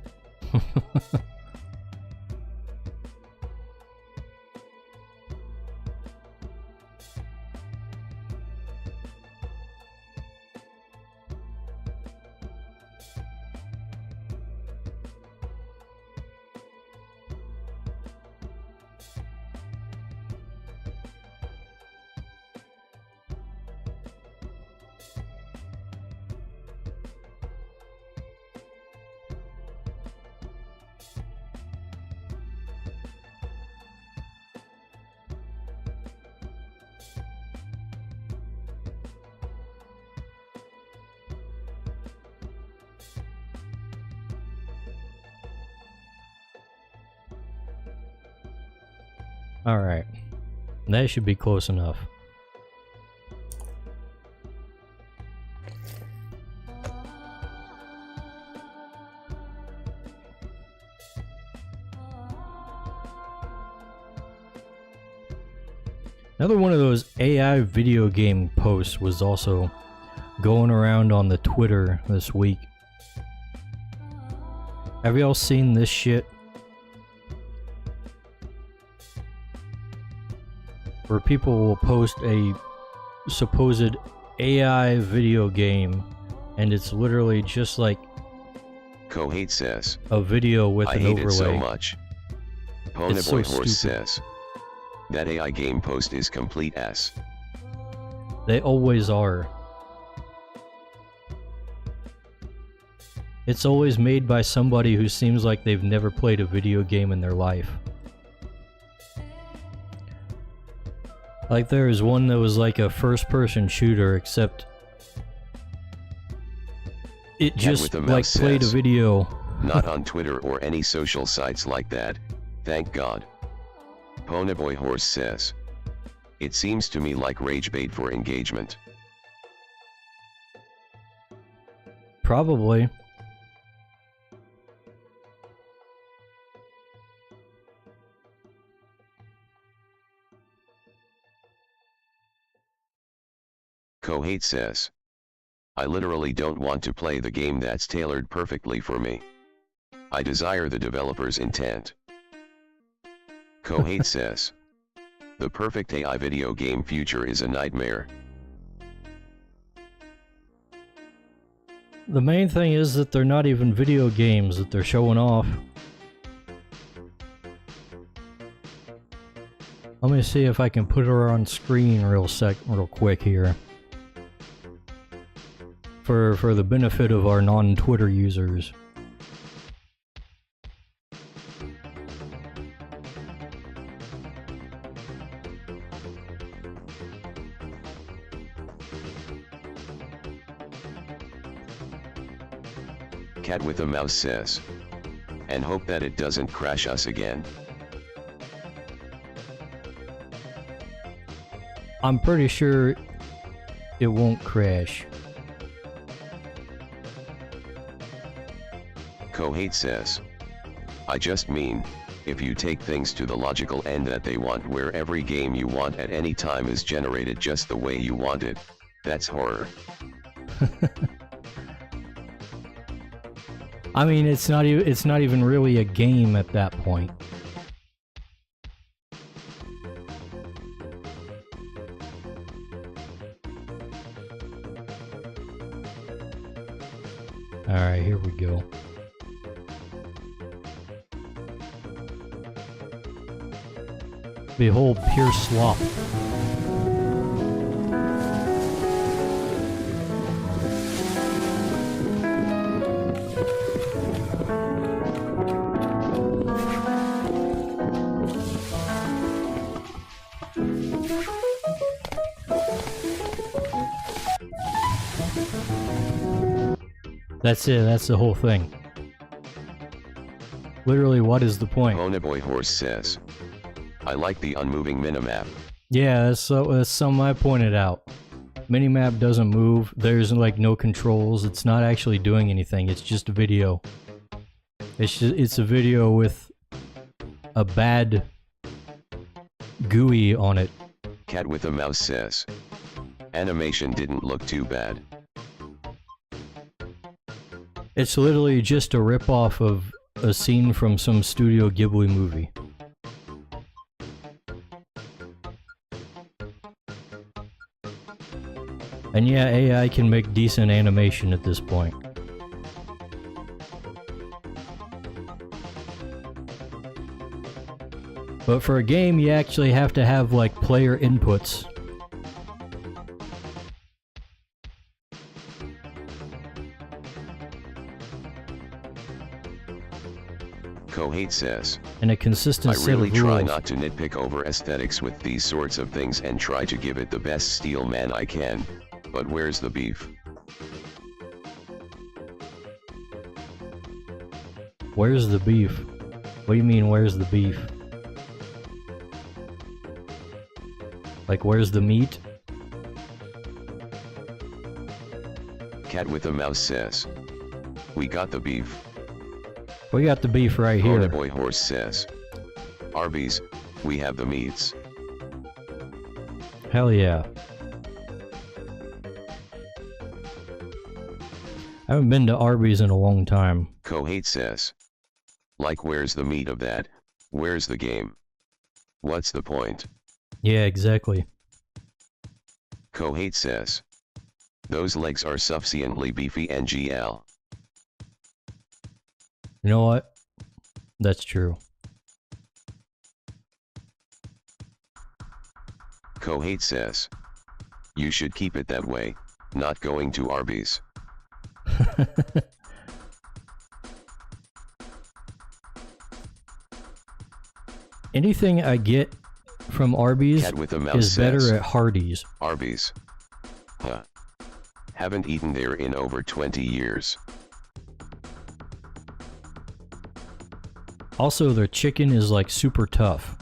B: Alright. That should be close enough. Another one of those AI video game posts was also going around on the Twitter this week. Have y'all seen this shit? Where people will post a supposed AI video game, and it's literally just like
A: Kohate says,
B: a video with
A: I
B: an
A: hate
B: overlay.
A: it so much.
B: It's so
A: Ponyboy Horse
B: stupid.
A: says, that AI game post is complete S.
B: They always are. It's always made by somebody who seems like they've never played a video game in their life. Like there is one that was like a first-person shooter, except it just like played a video.
A: Not on Twitter or any social sites like that, thank God. Ponyboy Horse says, it seems to me like rage bait for engagement.
B: Probably.
A: Kohate says, I literally don't want to play the game that's tailored perfectly for me. I desire the developer's intent. Kohate says, the perfect AI video game future is a nightmare.
B: The main thing is that they're not even video games that they're showing off. Let me see if I can put her on screen real quick here. For the benefit of our non-Twitter users.
A: Cat with a mouse says, and hope that it doesn't crash us again.
B: I'm pretty sure it won't crash.
A: Kohate says, I just mean, if you take things to the logical end that they want where every game you want at any time is generated just the way you want it, that's horror.
B: I mean, it's not even really a game at that point. Alright, here we go. Behold, pure slop. That's it, that's the whole thing. Literally, what is the point?
A: Ponyboy Horse says, I like the unmoving minimap.
B: Yeah, that's something I pointed out. Minimap doesn't move, there's like no controls, it's not actually doing anything, it's just a video. It's a video with a bad GUI on it.
A: Cat with a mouse says, animation didn't look too bad.
B: It's literally just a ripoff of a scene from some Studio Ghibli movie. And yeah, AI can make decent animation at this point. But for a game, you actually have to have like player inputs.
A: Kohate says,
B: And a consistent set of rules.
A: I really try not to nitpick over aesthetics with these sorts of things and try to give it the best steel man I can, but where's the beef?
B: Where's the beef? What do you mean, where's the beef? Like, where's the meat?
A: Cat with a mouse says, we got the beef.
B: We got the beef right here.
A: Ponyboy Horse says, Arby's, we have the meats.
B: Hell yeah. I haven't been to Arby's in a long time.
A: Kohate says, Like, where's the meat of that? Where's the game? What's the point?
B: Yeah, exactly.
A: Kohate says. Those legs are sufficiently beefy NGL.
B: You know what? That's true.
A: Kohate says. You should keep it that way, not going to Arby's.
B: Anything I get from Arby's
A: Cat with a mouse
B: is better
A: says.
B: at Hardee's.
A: Arby's. Huh. Haven't eaten there in over 20 years.
B: Also, their chicken is like super tough.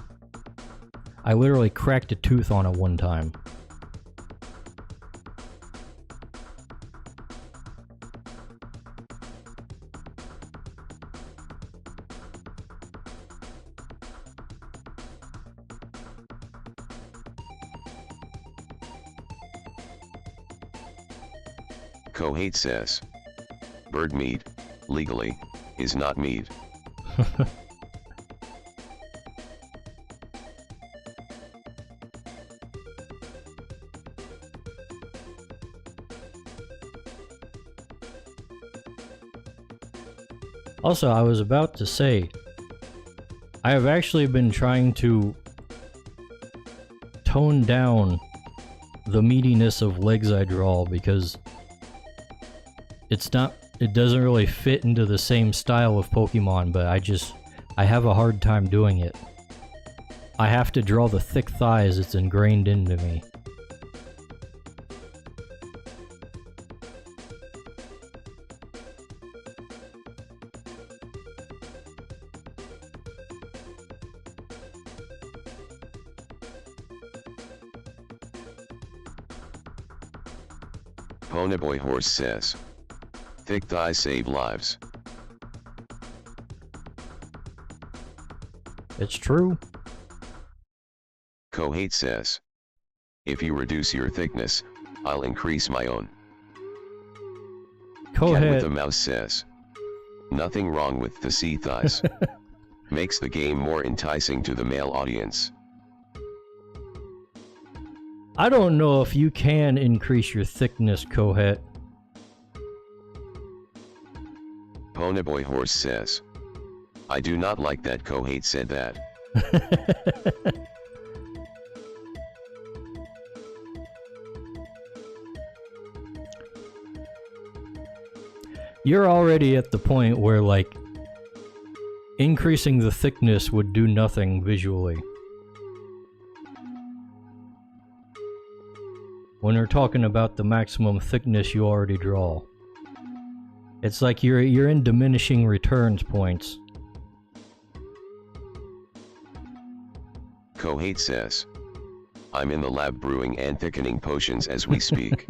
B: I literally cracked a tooth on it one time.
A: Kohate says. Bird meat, legally, is not meat.
B: Also, I was about to say, I have actually been trying to tone down the meatiness of legs I draw because it doesn't really fit into the same style of Pokemon, but I have a hard time doing it. I have to draw the thick thighs, it's ingrained into me.
A: Ponyboy Horse says. Thick thighs save lives.
B: It's true.
A: Kohate says. If you reduce your thickness, I'll increase my own. Cat with a mouse says. Nothing wrong with the C thighs. Makes the game more enticing to the male audience.
B: I don't know if you can increase your thickness, Kohet.
A: Ponyboy Horse says. I do not like that Kohate said that.
B: You're already at the point where, like, increasing the thickness would do nothing visually. When we're talking about the maximum thickness you already draw. It's like you're in diminishing returns points.
A: Kohate says. I'm in the lab brewing and thickening potions as we speak.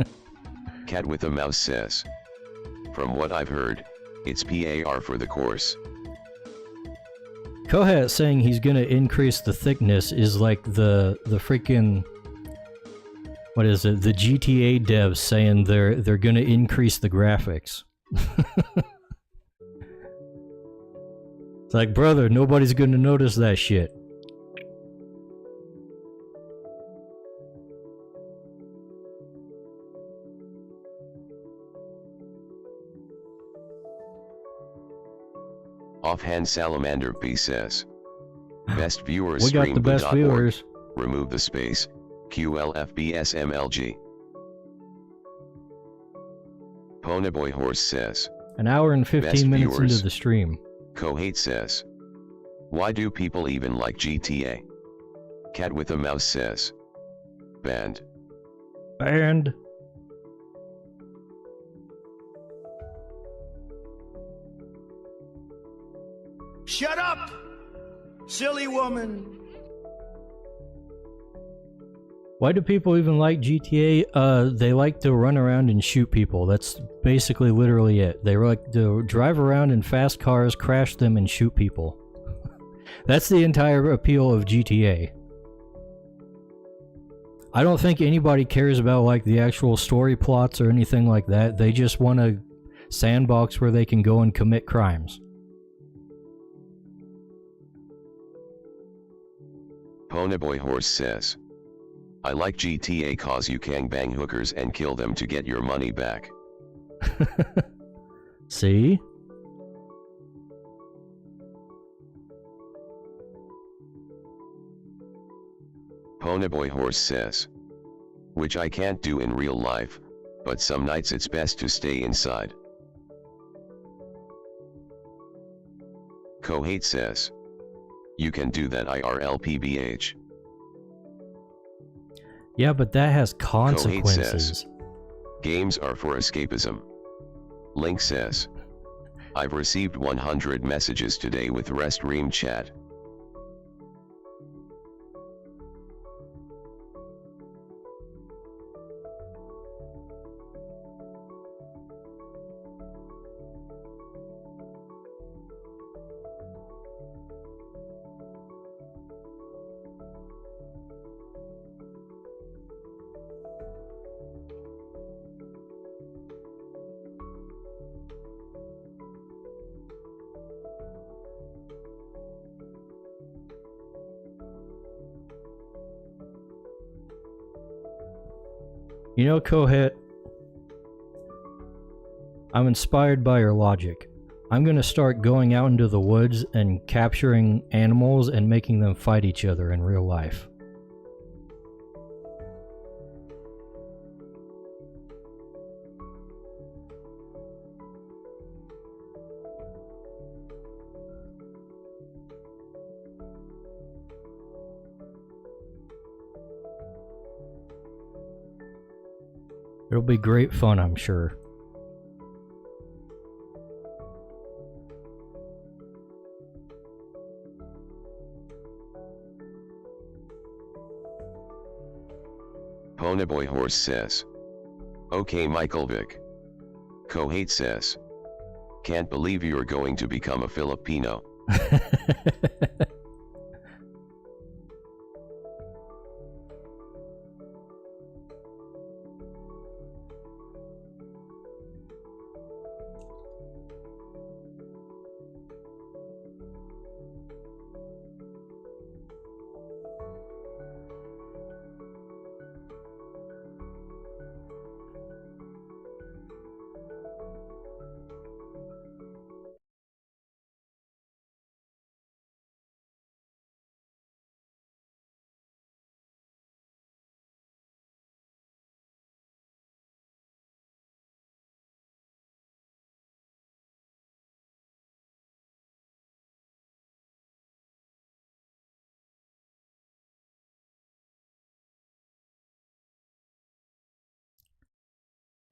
A: Cat with a mouse says. From what I've heard, it's PAR for the course.
B: Kohet saying he's gonna increase the thickness is like the freaking... What is it? The GTA devs saying they're gonna increase the graphics. It's like, brother, nobody's gonna notice that shit.
A: Offhand Salamander B says. Best viewers
B: We got the best viewers.
A: Remove the space. QLFBSMLG. Ponyboy Horse says.
B: An hour and 15 minutes
A: viewers.
B: into the stream.
A: Kohate says. Why do people even like GTA? Cat with a mouse says. Banned.
B: Banned.
C: Shut up, silly woman.
B: Why do people even like GTA? They like to run around and shoot people. That's basically literally it. They like to drive around in fast cars, crash them, and shoot people. That's the entire appeal of GTA. I don't think anybody cares about like the actual story plots or anything like that. They just want a sandbox where they can go and commit crimes.
A: Ponyboy Horse says, I like GTA cause you can bang hookers and kill them to get your money back.
B: See?
A: Ponyboy Horse says, which I can't do in real life, but some nights it's best to stay inside. Kohate says, you can do that IRL PBH.
B: Yeah, but that has
A: Kohate
B: consequences.
A: says, games are for escapism. Link says, I've received 100 messages today with Restream chat.
B: You know, Kohit, I'm inspired by your logic. I'm gonna start going out into the woods and capturing animals and making them fight each other in real life. It'll be great fun, I'm sure.
A: Ponyboy Horse says, okay Michael Vick. Kohate says, can't believe you're going to become a Filipino.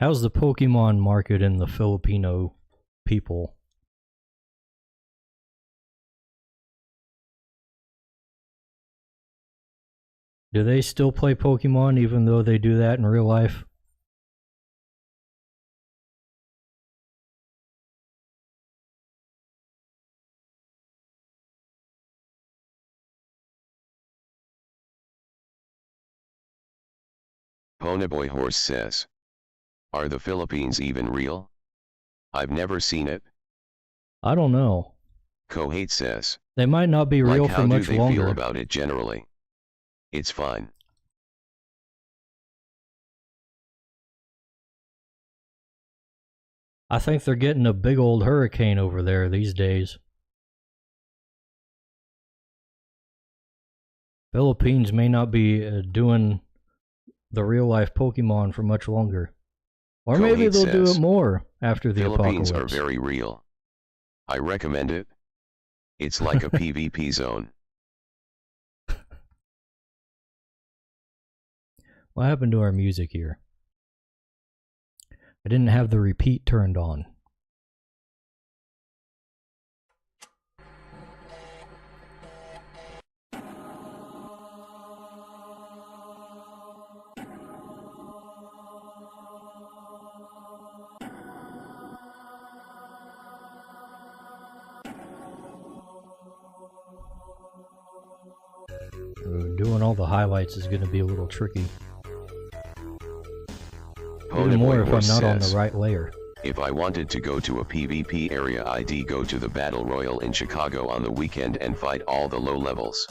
B: How's the Pokemon market in the Filipino people? Do they still play Pokemon even though they do that in real life?
A: Ponyboy Horse says, are the Philippines even real? I've never seen it.
B: I don't know.
A: Kohate says,
B: They might not be real
A: like
B: for
A: how
B: much
A: do they
B: longer.
A: feel about it generally? It's fine.
B: I think they're getting a big old hurricane over there these days. Philippines may not be doing the real life Pokemon for much longer. Or maybe
A: Kohate
B: they'll do
A: says,
B: it more after the
A: Philippines
B: apocalypse.
A: are very real. I recommend it. It's like a PvP zone.
B: What happened to our music here? I didn't have the repeat turned on. Doing all the highlights is going to be a little tricky. Even more if I'm not on the right layer.
A: If I wanted to go to a PvP area, I'd go to the Battle Royal in Chicago on the weekend and fight all the low levels.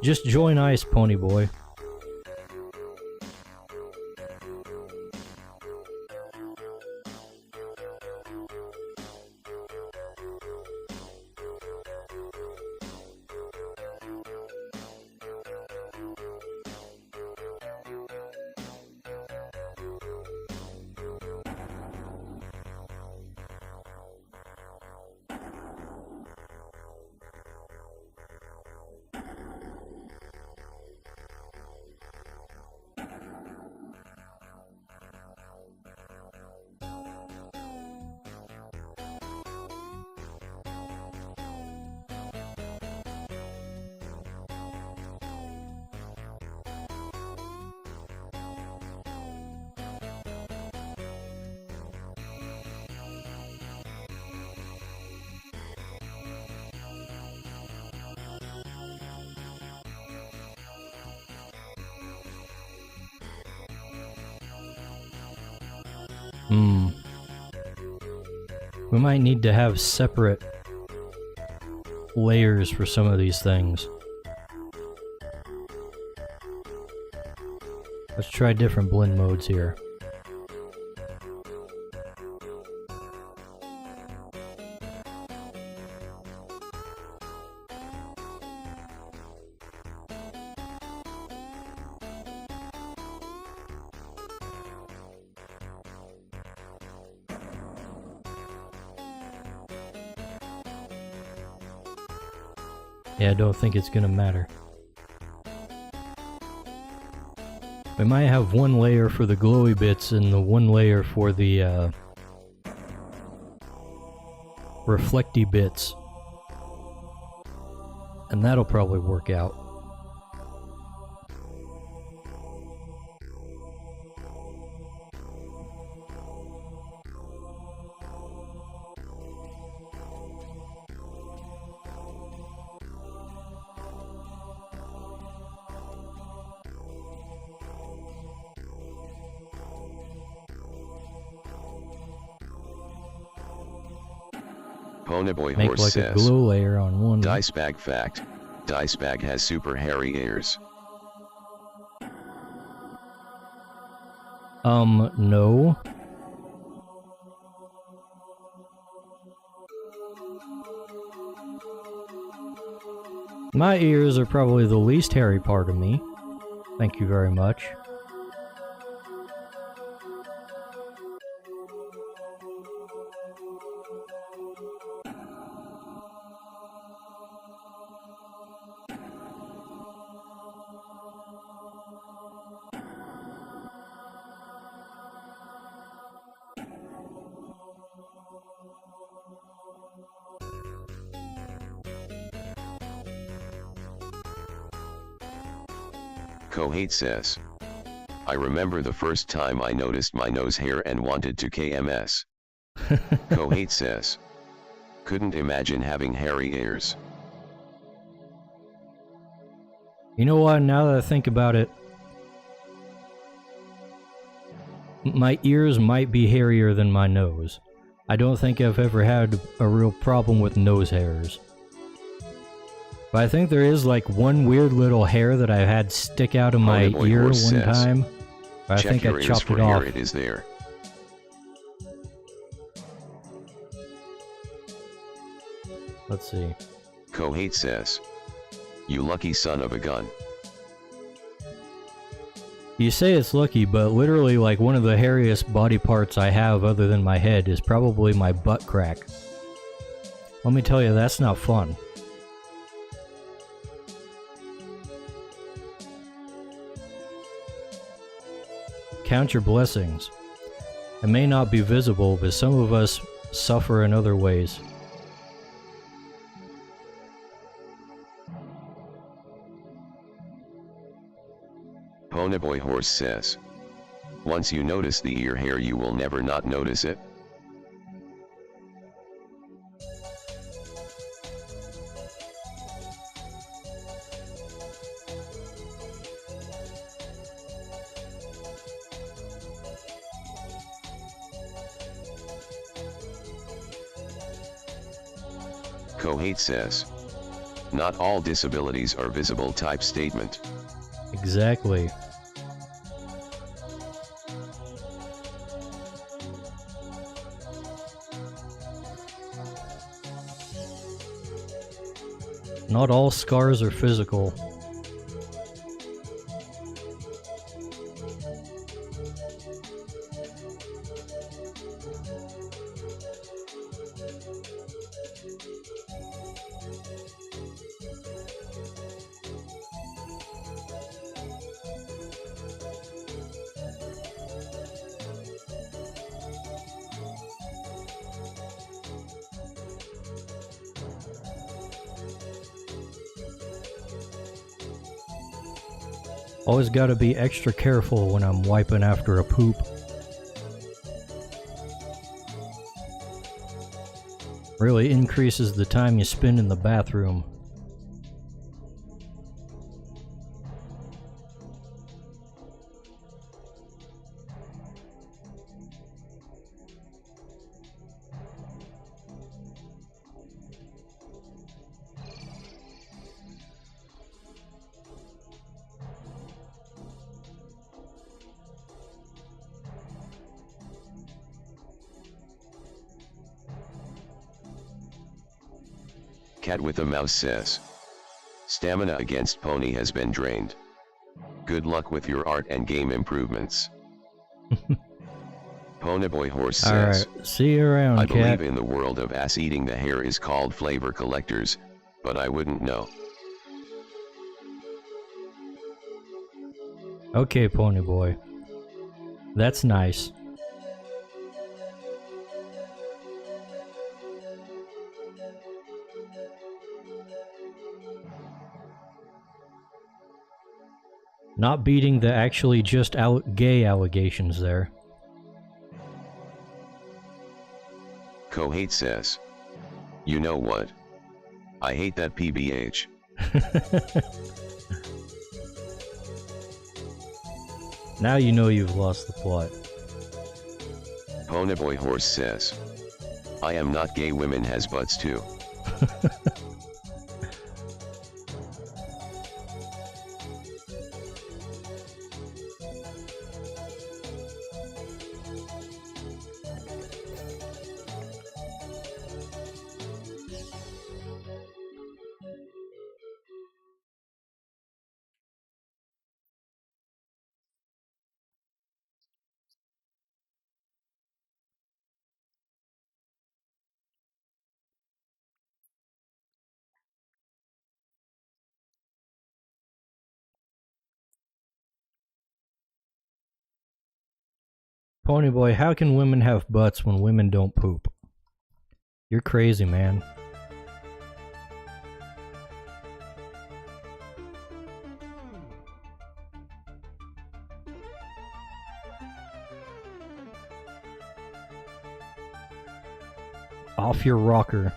B: Just join ice, pony boy. We might need to have separate layers for some of these things. Let's try different blend modes here. Yeah, I don't think it's gonna matter. We might have one layer for the glowy bits and the one layer for the reflecty bits. And that'll probably work out.
A: Ponyboy
B: Make
A: Horse
B: like
A: says,
B: a glow layer on one.
A: Dice bag fact. Dice bag has super hairy ears.
B: No. My ears are probably the least hairy part of me. Thank you very much.
A: Kohate says, I remember the first time I noticed my nose hair and wanted to KMS. Kohate says, couldn't imagine having hairy ears.
B: You know what, now that I think about it, my ears might be hairier than my nose. I don't think I've ever had a real problem with nose hairs. But I think there is like one weird little hair that I had stick out of my ear one time. But I think I chopped it off.
A: It is there.
B: Let's see.
A: Kohate says, you lucky son of a gun.
B: You say it's lucky, but literally like one of the hairiest body parts I have other than my head is probably my butt crack. Let me tell you, that's not fun. Count your blessings. It may not be visible, but some of us suffer in other ways.
A: Ponyboy Horse says, once you notice the ear hair you will never not notice it. Kohate says, Not all disabilities are visible type statement.
B: Exactly. Not all scars are physical. Always gotta be extra careful when I'm wiping after a poop. Really increases the time you spend in the bathroom.
A: Cat with a mouse says, stamina against pony has been drained. Good luck with your art and game improvements. Ponyboy Horse says,
B: Alright, see you around,
A: I
B: cat.
A: believe in the world of ass eating the hair is called flavor collectors, but I wouldn't know.
B: Okay, pony boy. That's nice. Not beating the actually just gay allegations there.
A: Kohate says, you know what? I hate that PBH.
B: Now you know you've lost the plot.
A: Ponyboy Horse says, I am not gay, women has butts too.
B: Ponyboy, how can women have butts when women don't poop? You're crazy, man. Off your rocker.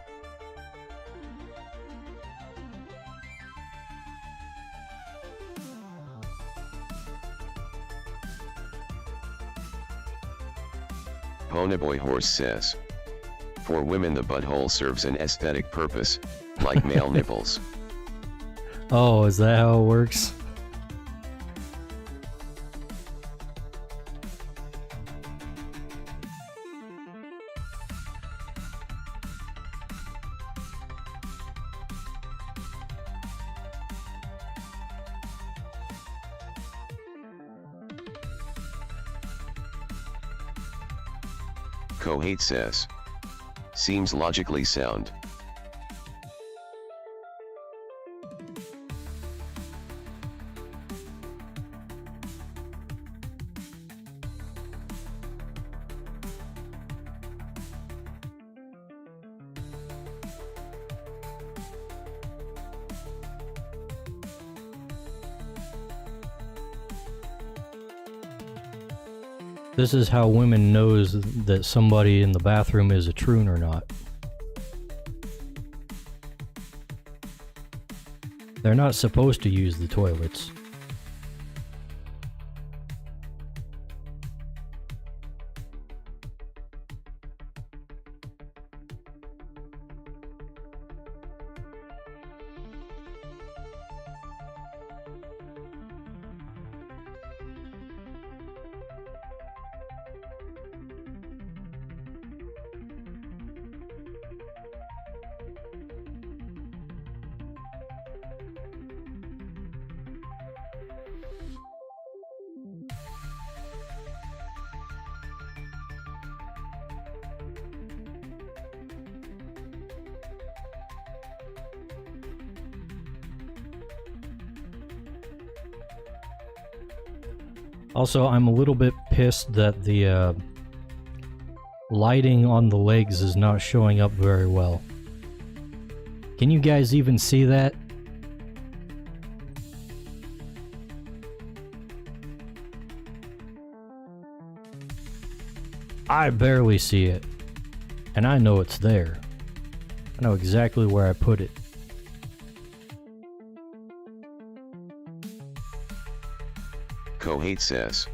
A: Ponyboy Horse says, for women the butthole serves an aesthetic purpose, like male nipples.
B: Oh, is that how it works?
A: Kohate says, seems logically sound.
B: This is how women knows that somebody in the bathroom is a troon or not. They're not supposed to use the toilets. Also, I'm a little bit pissed that the lighting on the legs is not showing up very well. Can you guys even see that? I barely see it. And I know it's there. I know exactly where I put it.
A: Kohate says.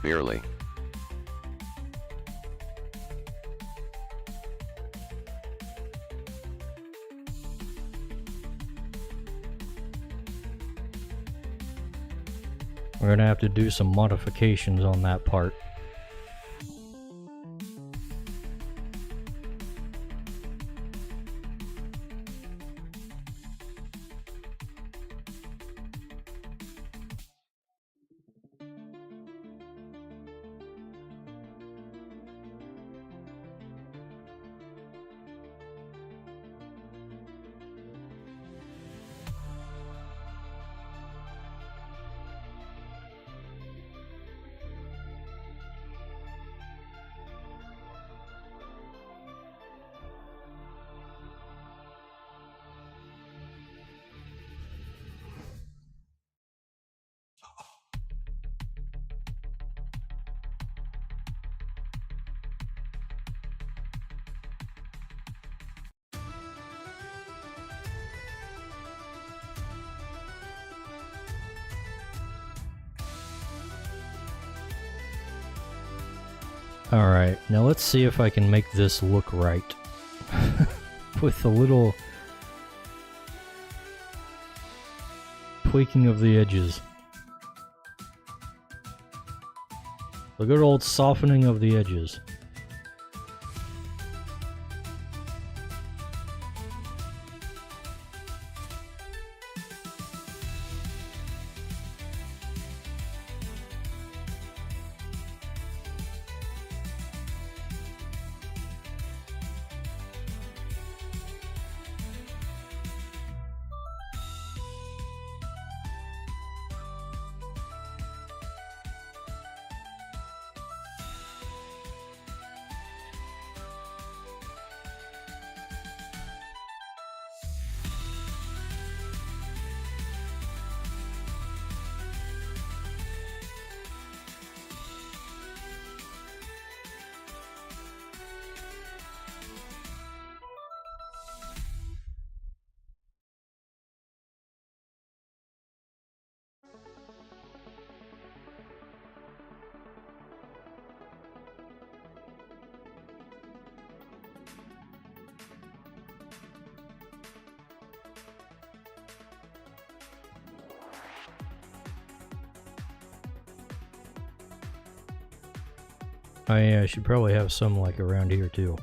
A: Barely.
B: We're gonna have to do some modifications on that part. Alright, now let's see if I can make this look right. With a little tweaking of the edges. A good old softening of the edges. I should probably have some like around here too.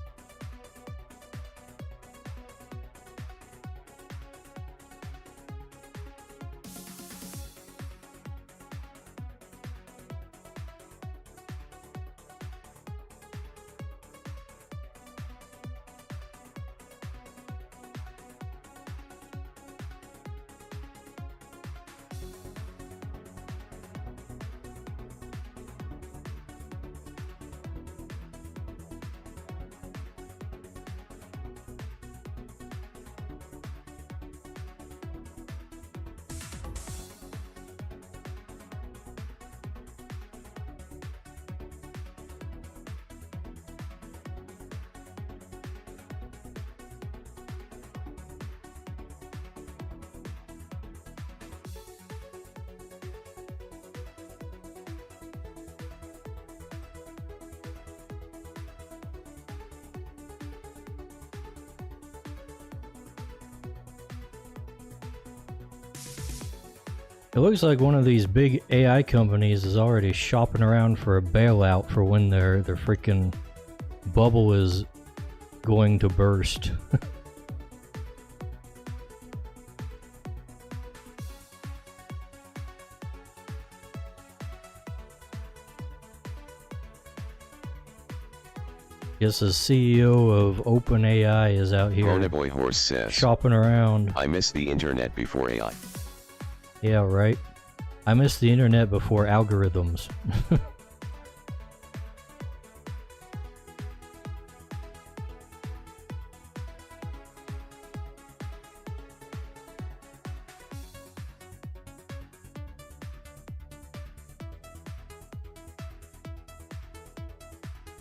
B: It looks like one of these big AI companies is already shopping around for a bailout for when their freaking bubble is going to burst. Guess the CEO of OpenAI is out here
A: Bonaboy Horse says.
B: shopping around.
A: I miss the internet before AI.
B: Yeah, right. I miss the internet before algorithms.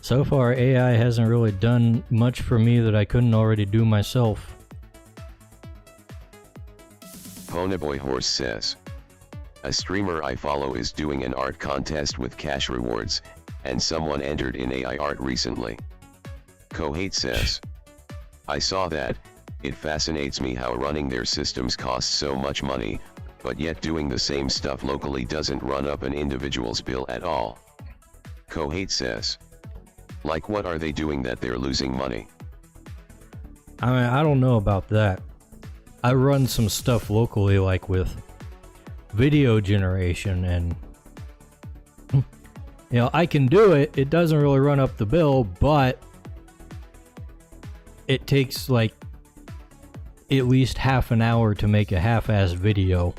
B: So far, AI hasn't really done much for me that I couldn't already do myself.
A: Ponyboy Horse says, a streamer I follow is doing an art contest with cash rewards, and someone entered in AI art recently. Kohate says, I saw that. It fascinates me how running their systems costs so much money, but yet doing the same stuff locally doesn't run up an individual's bill at all. Kohate says, like what are they doing that they're losing money?
B: I mean, I don't know about that. I run some stuff locally, like with video generation, and you know, I can do it. It doesn't really run up the bill, but it takes like at least half an hour to make a half-assed video,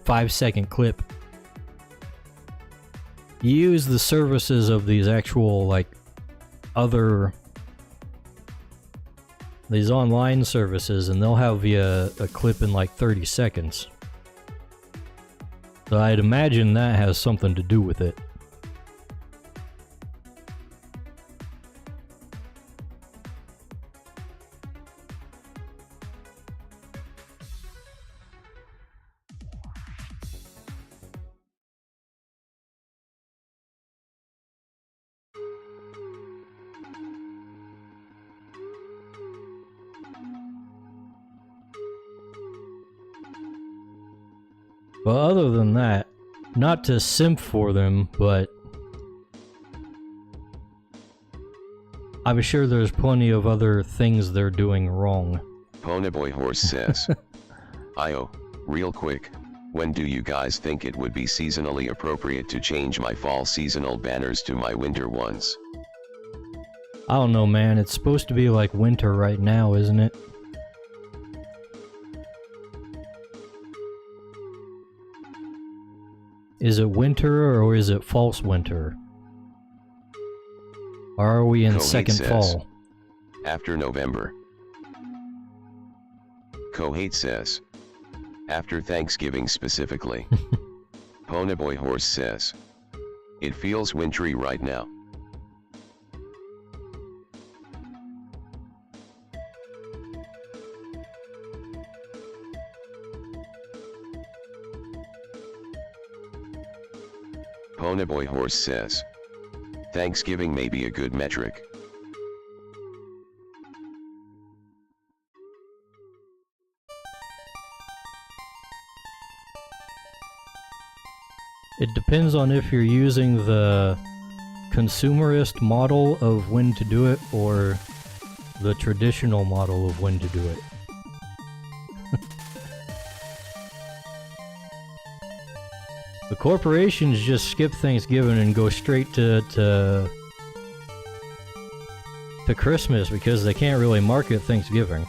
B: 5-second clip. You use the services of these actual like these online services, and they'll have you a clip in like 30 seconds. So I'd imagine that has something to do with it. But other than that, not to simp for them, but I'm sure there's plenty of other things they're doing wrong.
A: Ponyboy Horse says, Io, real quick, when do you guys think it would be seasonally appropriate to change my fall seasonal banners to my winter ones?
B: I don't know, man. It's supposed to be like winter right now, isn't it? Is it winter or is it false winter? Or are we in
A: Kohate
B: second
A: says,
B: fall?
A: after November. Kohate says, after Thanksgiving specifically. Ponyboy Horse says, it feels wintry right now. Ponyboy Horse says, Thanksgiving may be a good metric.
B: It depends on if you're using the consumerist model of when to do it or the traditional model of when to do it. The corporations just skip Thanksgiving and go straight to Christmas because they can't really market Thanksgiving.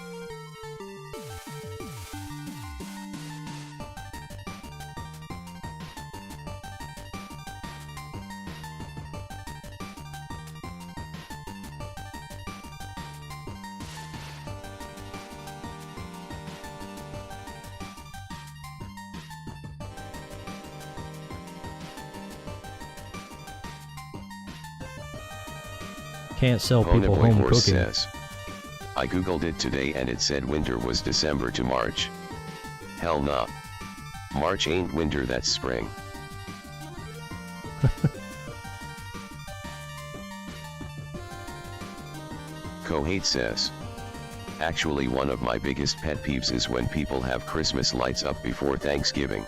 B: Can't sell people
A: Ponyboy
B: home
A: Horse
B: cooking.
A: says, I googled it today and it said winter was December to March. Hell nah. March ain't winter, that's spring. Kohate says, actually one of my biggest pet peeves is when people have Christmas lights up before Thanksgiving.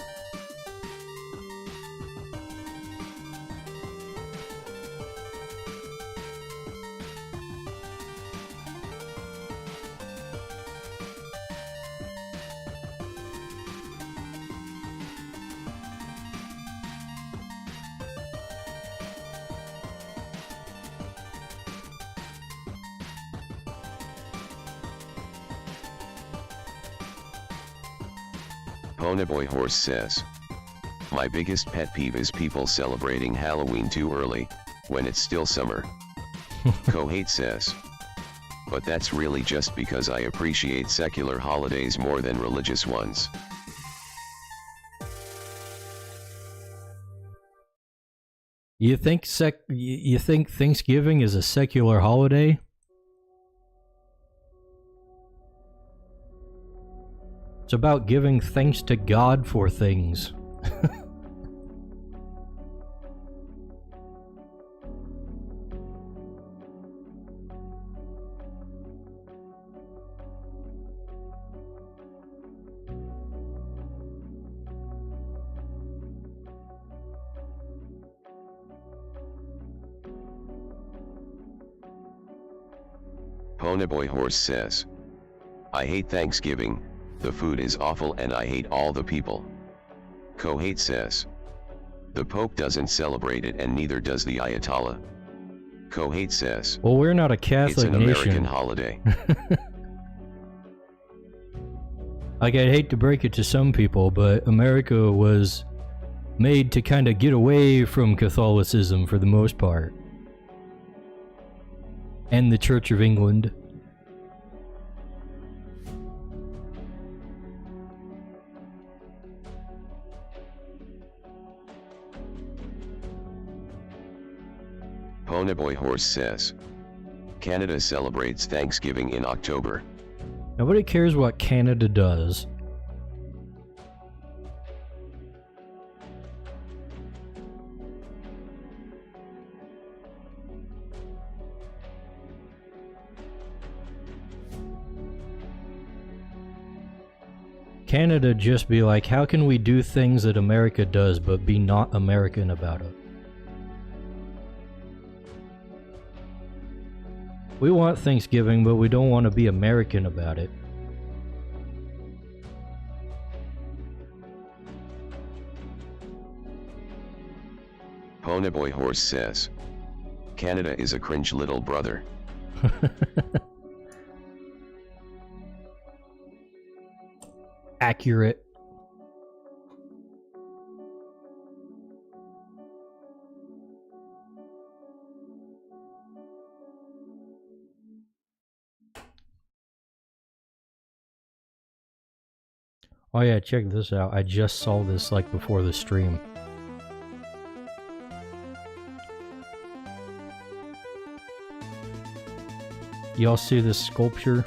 A: Ponyboy Horse says, My biggest pet peeve is people celebrating Halloween too early, when it's still summer. Kohate says. But that's really just because I appreciate secular holidays more than religious ones.
B: You think Thanksgiving is a secular holiday? It's about giving thanks to God for things.
A: Ponyboy Horse says. I hate Thanksgiving, the food is awful and I hate all the people. Kohate says. The Pope doesn't celebrate it and neither does the Ayatollah. Kohate says.
B: Well, we're not a Catholic
A: nation. It's an
B: nation.
A: American holiday.
B: Like, I'd hate to break it to some people, but America was made to kind of get away from Catholicism for the most part. And the Church of England.
A: Ponyboy Horse says. Canada celebrates Thanksgiving in October.
B: Nobody cares what Canada does. Canada just be like, how can we do things that America does but be not American about it? We want Thanksgiving, but we don't want to be American about it.
A: Ponyboy Horse says. Canada is a cringe little brother.
B: Accurate. Oh yeah, check this out. I just saw this like before the stream. Y'all see this sculpture?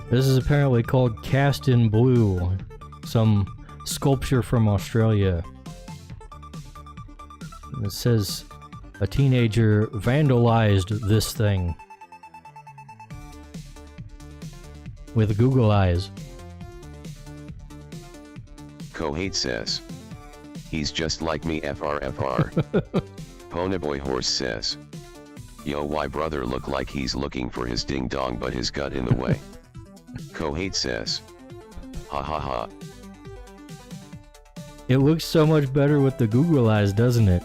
B: This is apparently called Cast in Blue, some sculpture from Australia. And it says a teenager vandalized this thing with Google eyes.
A: Kohate says. He's just like me FRFR. Ponyboy Horse says. Yo, why brother look like he's looking for his ding dong but his gut in the way. Kohate says. Ha ha ha.
B: It looks so much better with the Google eyes, doesn't it?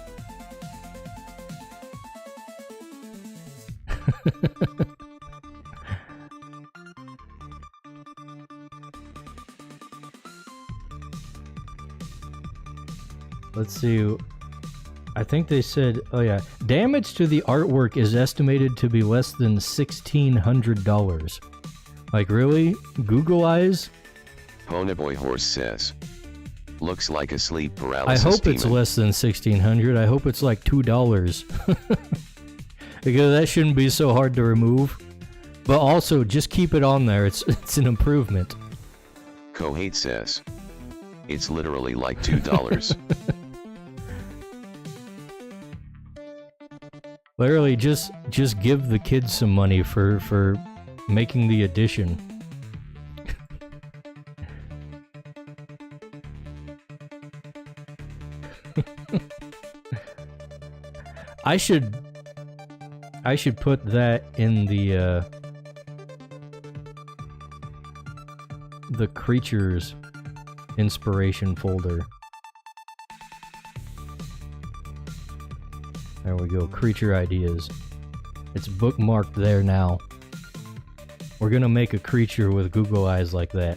B: Let's see. I think they said, oh yeah, damage to the artwork is estimated to be less than $1,600. Like, really? Google eyes?
A: Ponyboy Horse says. Looks like a sleep paralysis
B: I hope
A: demon.
B: it's less than $1,600. I hope it's like $2. Because that shouldn't be so hard to remove. But also, just keep it on there. It's an improvement.
A: Kohate says. It's literally like $2.
B: Literally, just give the kids some money for making the addition. I should put that in the Crytures inspiration folder. There we go, creature ideas. It's bookmarked there now. We're gonna make a creature with Google eyes like that.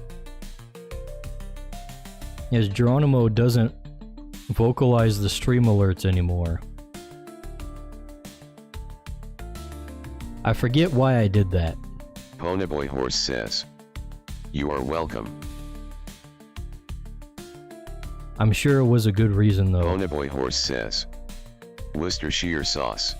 B: Yes, Geronimo doesn't vocalize the stream alerts anymore. I forget why I did that.
A: Ponyboy Horse says, "You are welcome."
B: I'm sure it was a good reason though.
A: Ponyboy Horse says, "Worcestershire sauce."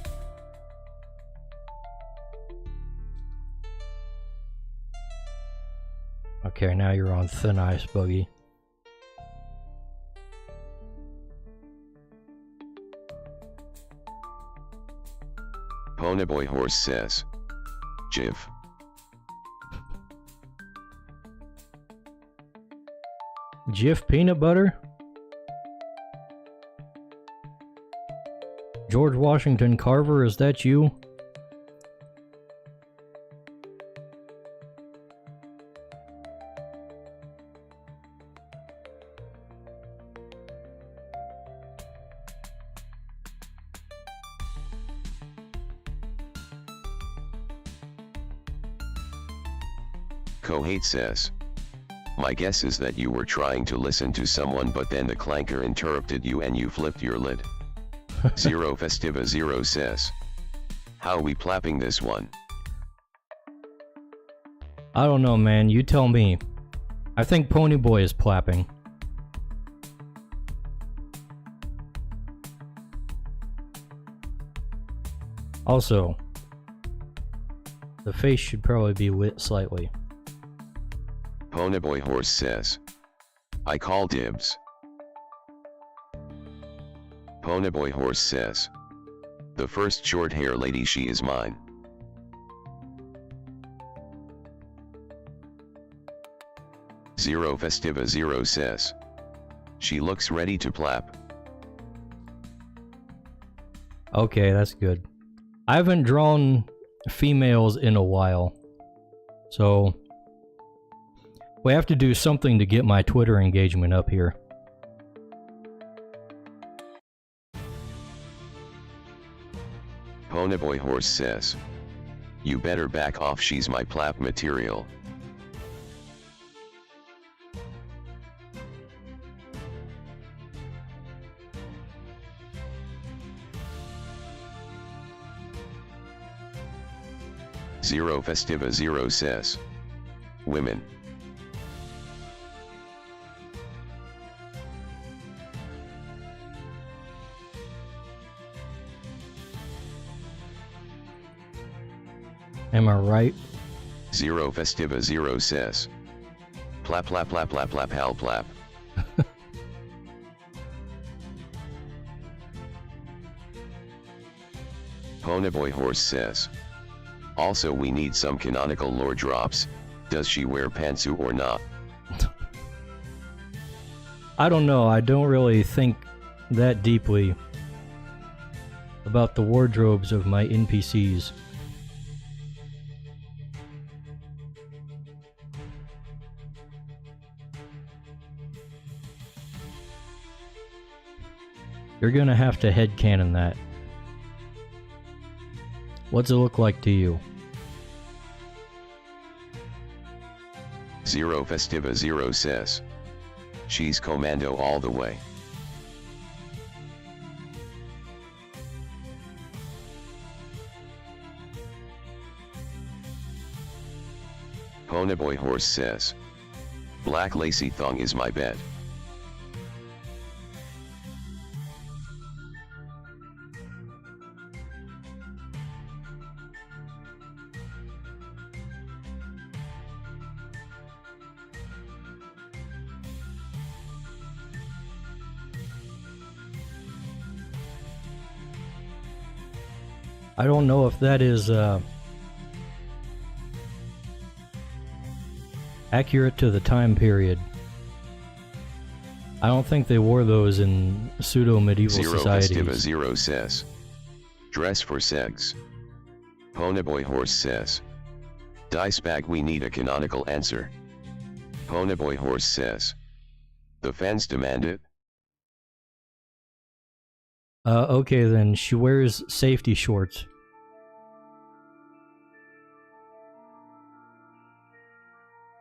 B: Okay, now you're on thin ice, Buggy.
A: Ponyboy Horse says, "Jiv."
B: Jif peanut butter? George Washington Carver, is that you?
A: Kohate says, "My guess is that you were trying to listen to someone but then the clanker interrupted you and you flipped your lid." Zero Festiva Zero says, "How we plapping this one?"
B: I don't know, man. You tell me. I think Ponyboy is plapping. Also, The face should probably be lit slightly.
A: Ponyboy Horse says, I call dibs. Ponyboy Horse says, the first short hair lady, she is mine. Zero Festiva Zero says, she looks ready to plap.
B: Okay, that's good. I haven't drawn females in a while, so we have to do something to get my Twitter engagement up here.
A: Ponyboy Horse says, you better back off, she's my plap material. Zero Festiva Zero says, women.
B: Am I right?
A: Zero Festiva Zero says, plap plap plap plap plap hal plap. Ponyboy Horse says, also we need some canonical lore drops, does she wear pantsu or not?
B: I don't know, I don't really think that deeply about the wardrobes of my NPCs. You're gonna have to headcanon that. What's it look like to you?
A: Zero Festiva Zero says, she's commando all the way. Ponyboy Horse says, black lacy thong is my bed.
B: I don't know if that is accurate to the time period. I don't think they wore those in pseudo-medieval societies.
A: Zero Festiva Zero says, dress for sex. Ponyboy Horse says, dice bag, we need a canonical answer. Ponyboy Horse says, the fans demand it.
B: Okay then, she wears safety shorts.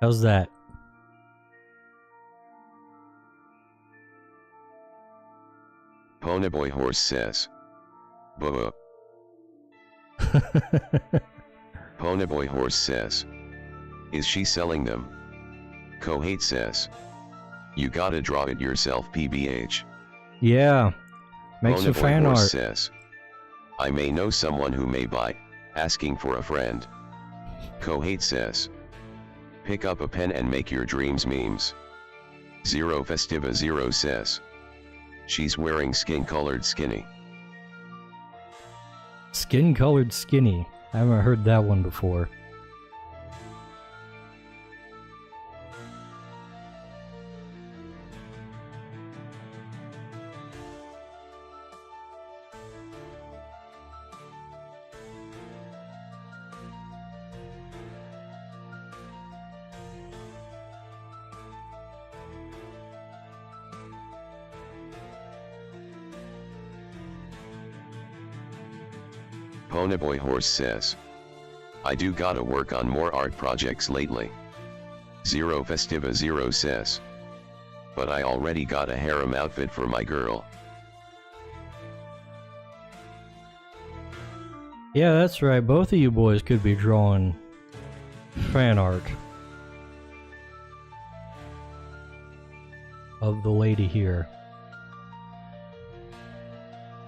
B: How's that?
A: Ponyboy Horse says, buh. Ponyboy Horse says, is she selling them? Kohate says, you gotta draw it yourself, PBH.
B: Yeah, make some fan art.
A: Says, I may know someone who may buy, asking for a friend. Kohate says, pick up a pen and make your dreams memes. Zero Festiva Zero says, she's wearing skin-colored skinny.
B: Skin-colored skinny. I haven't heard that one before.
A: Ponyboy Horse says, I do gotta work on more art projects lately. Zero Festiva Zero says, but I already got a harem outfit for my girl.
B: Yeah, that's right. Both of you boys could be drawing fan art of the lady here.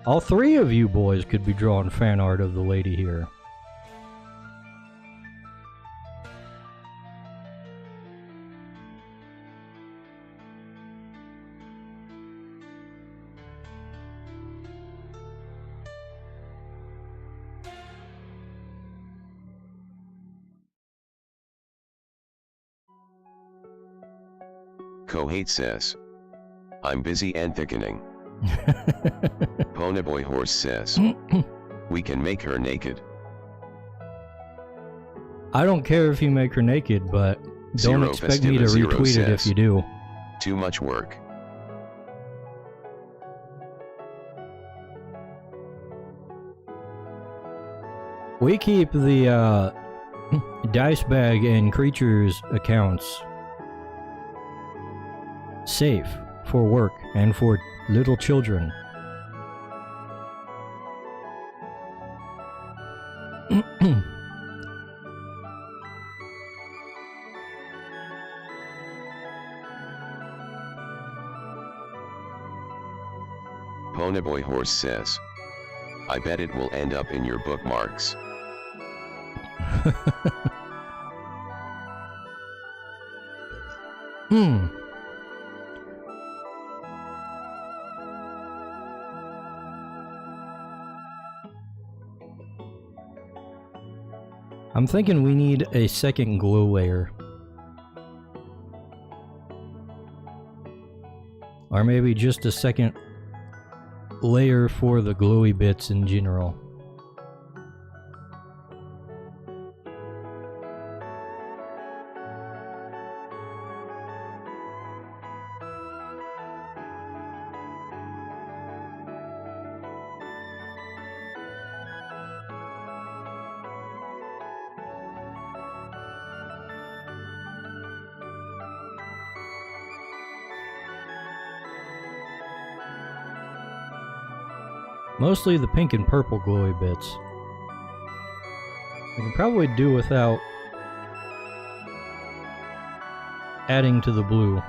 B: All three of you boys could be drawing fan art of the lady here.
A: Kohate says, I'm busy and thickening. Ponyboy Horse says, we can make her naked.
B: I don't care if you make her naked, but don't
A: Zero
B: expect me to
A: Festiva Zero
B: retweet it if
A: says,
B: you do.
A: too much work.
B: We keep the Dice Bag and Crytures accounts safe for work and for little children.
A: Ponyboy Horse says, I bet it will end up in your bookmarks.
B: I'm thinking we need a second glow layer. Or maybe just a second layer for the glowy bits in general. Mostly the pink and purple glowy bits. I can probably do without adding to the blue.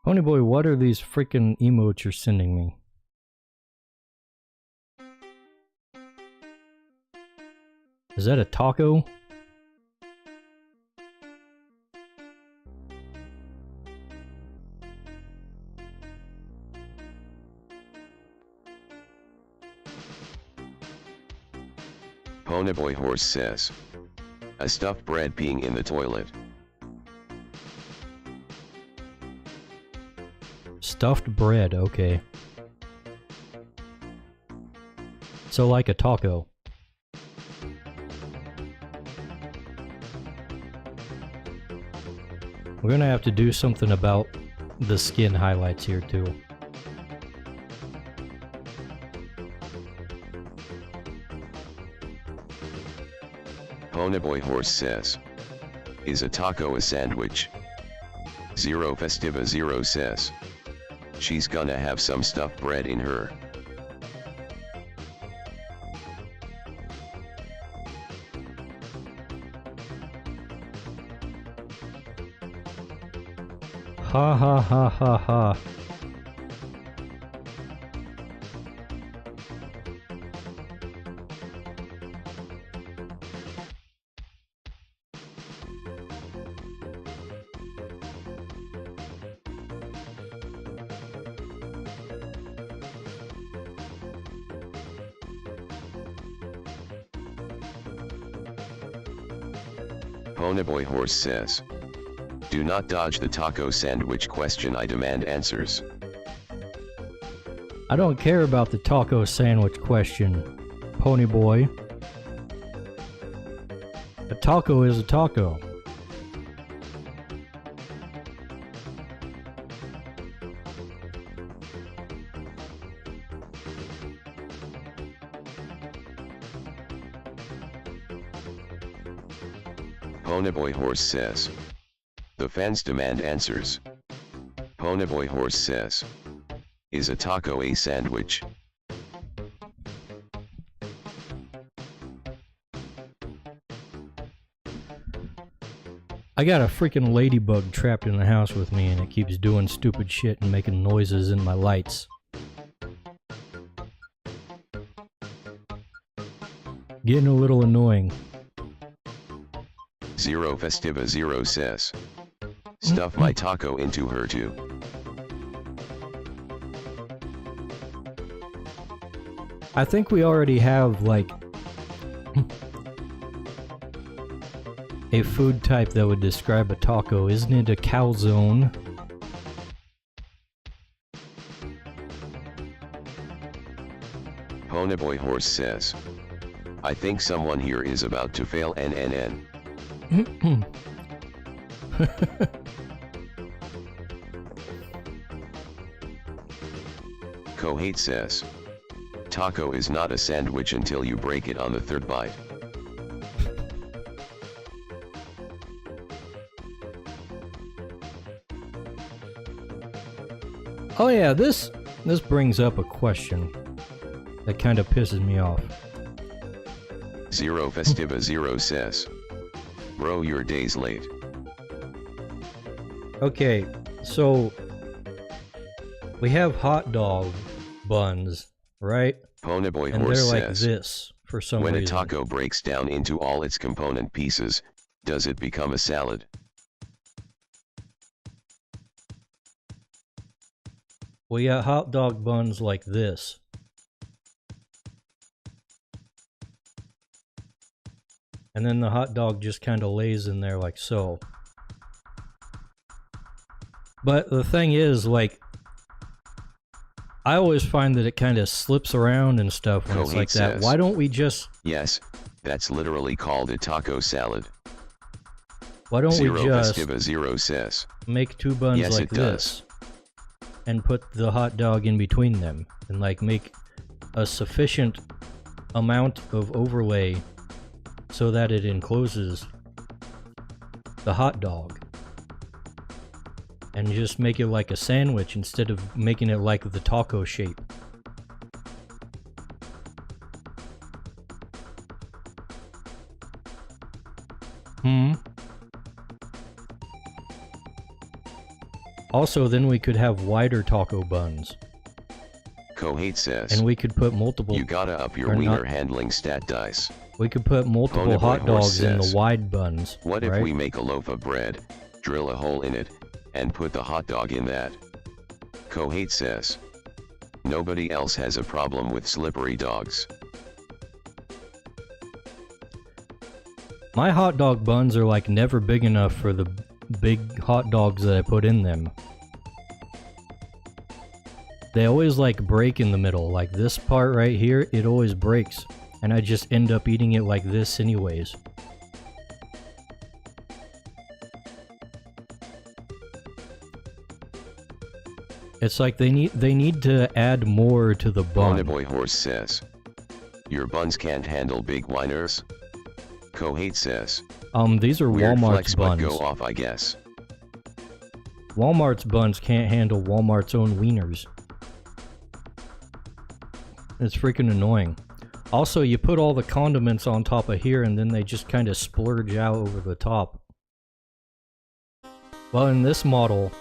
B: Ponyboy, what are these freaking emotes you're sending me? Is that a taco?
A: Ponyboy Horse says, a stuffed bread peeing in the toilet.
B: Stuffed bread, okay. So like a taco. We're gonna have to do something about the skin highlights here too.
A: Ponyboy Horse says, is a taco a sandwich? Zero Festiva Zero says, she's gonna have some stuffed bread in her.
B: Ha ha ha ha ha.
A: Ponyboy Horse says, do not dodge the taco sandwich question, I demand answers.
B: I don't care about the taco sandwich question, Ponyboy. A taco is a taco.
A: Ponyboy Horse says, the fans demand answers. Ponyboy Horse says, is a taco a sandwich?
B: I got a freaking ladybug trapped in the house with me and it keeps doing stupid shit and making noises in my lights. Getting a little annoying.
A: Zero Festiva Zero says. Stuff my taco into her too.
B: I think we already have, like, a food type that would describe a taco. Isn't it a calzone?
A: Ponyboy Horse says. I think someone here is about to fail NNN. Kohate says. Taco is not a sandwich until you break it on the third bite.
B: Oh yeah, this brings up a question that kind of pisses me off.
A: Zero Festiva Zero says. Bro, your day's late.
B: Okay, so we have hot dog buns, right?
A: Ponyboy
B: And
A: Horse
B: they're like
A: says.
B: this for some
A: When
B: reason.
A: a taco breaks down into all its component pieces, does it become a salad?
B: We got hot dog buns like this. And then the hot dog just kind of lays in there like so. But the thing is, like, I always find that it kind of slips around and stuff when it's
A: Kohate
B: like that.
A: says.
B: Why don't we just...
A: Yes, that's literally called a taco salad.
B: Why don't
A: Zero
B: we just
A: Festiva Zero says.
B: make two buns
A: Yes,
B: like
A: it does.
B: this? And put the hot dog in between them. And, like, make a sufficient amount of overlay so that it encloses the hot dog. And just make it like a sandwich instead of making it like the taco shape. Also, then we could have wider taco buns.
A: Kohate says.
B: And we could put multiple...
A: You gotta up your
B: or
A: wiener
B: not-
A: handling stat dice.
B: We could put multiple
A: Ponyboy
B: hot
A: Horse
B: dogs in the
A: says.
B: wide buns.
A: What if
B: right?
A: we make a loaf of bread, drill a hole in it, and put the hot dog in that? Kohate says. Nobody else has a problem with slippery dogs.
B: My hot dog buns are like never big enough for the big hot dogs that I put in them. They always like break in the middle, like this part right here, it always breaks. And I just end up eating it like this anyways. It's like they need to add more to the bun.
A: Ponyboy Horse says. Your buns can't handle big whiners? Kohate says.
B: These are
A: Weird
B: Walmart's
A: flex, but
B: buns.
A: go off, I guess.
B: Walmart's buns can't handle Walmart's own wieners. It's freaking annoying. Also, you put all the condiments on top of here and then they just kind of splurge out over the top. Well, in this model,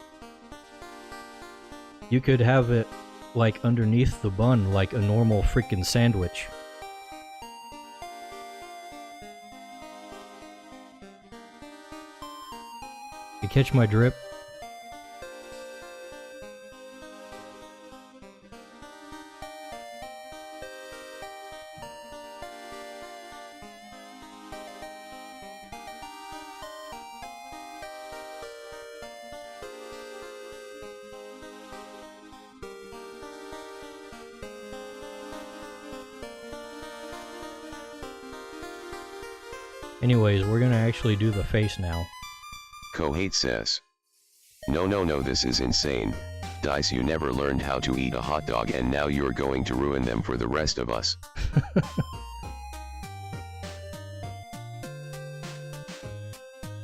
B: you could have it like underneath the bun like a normal freaking sandwich. You catch my drip? Anyways, we're gonna actually do the face now.
A: Kohate says. No, this is insane. Dice, you never learned how to eat a hot dog and now you're going to ruin them for the rest of us.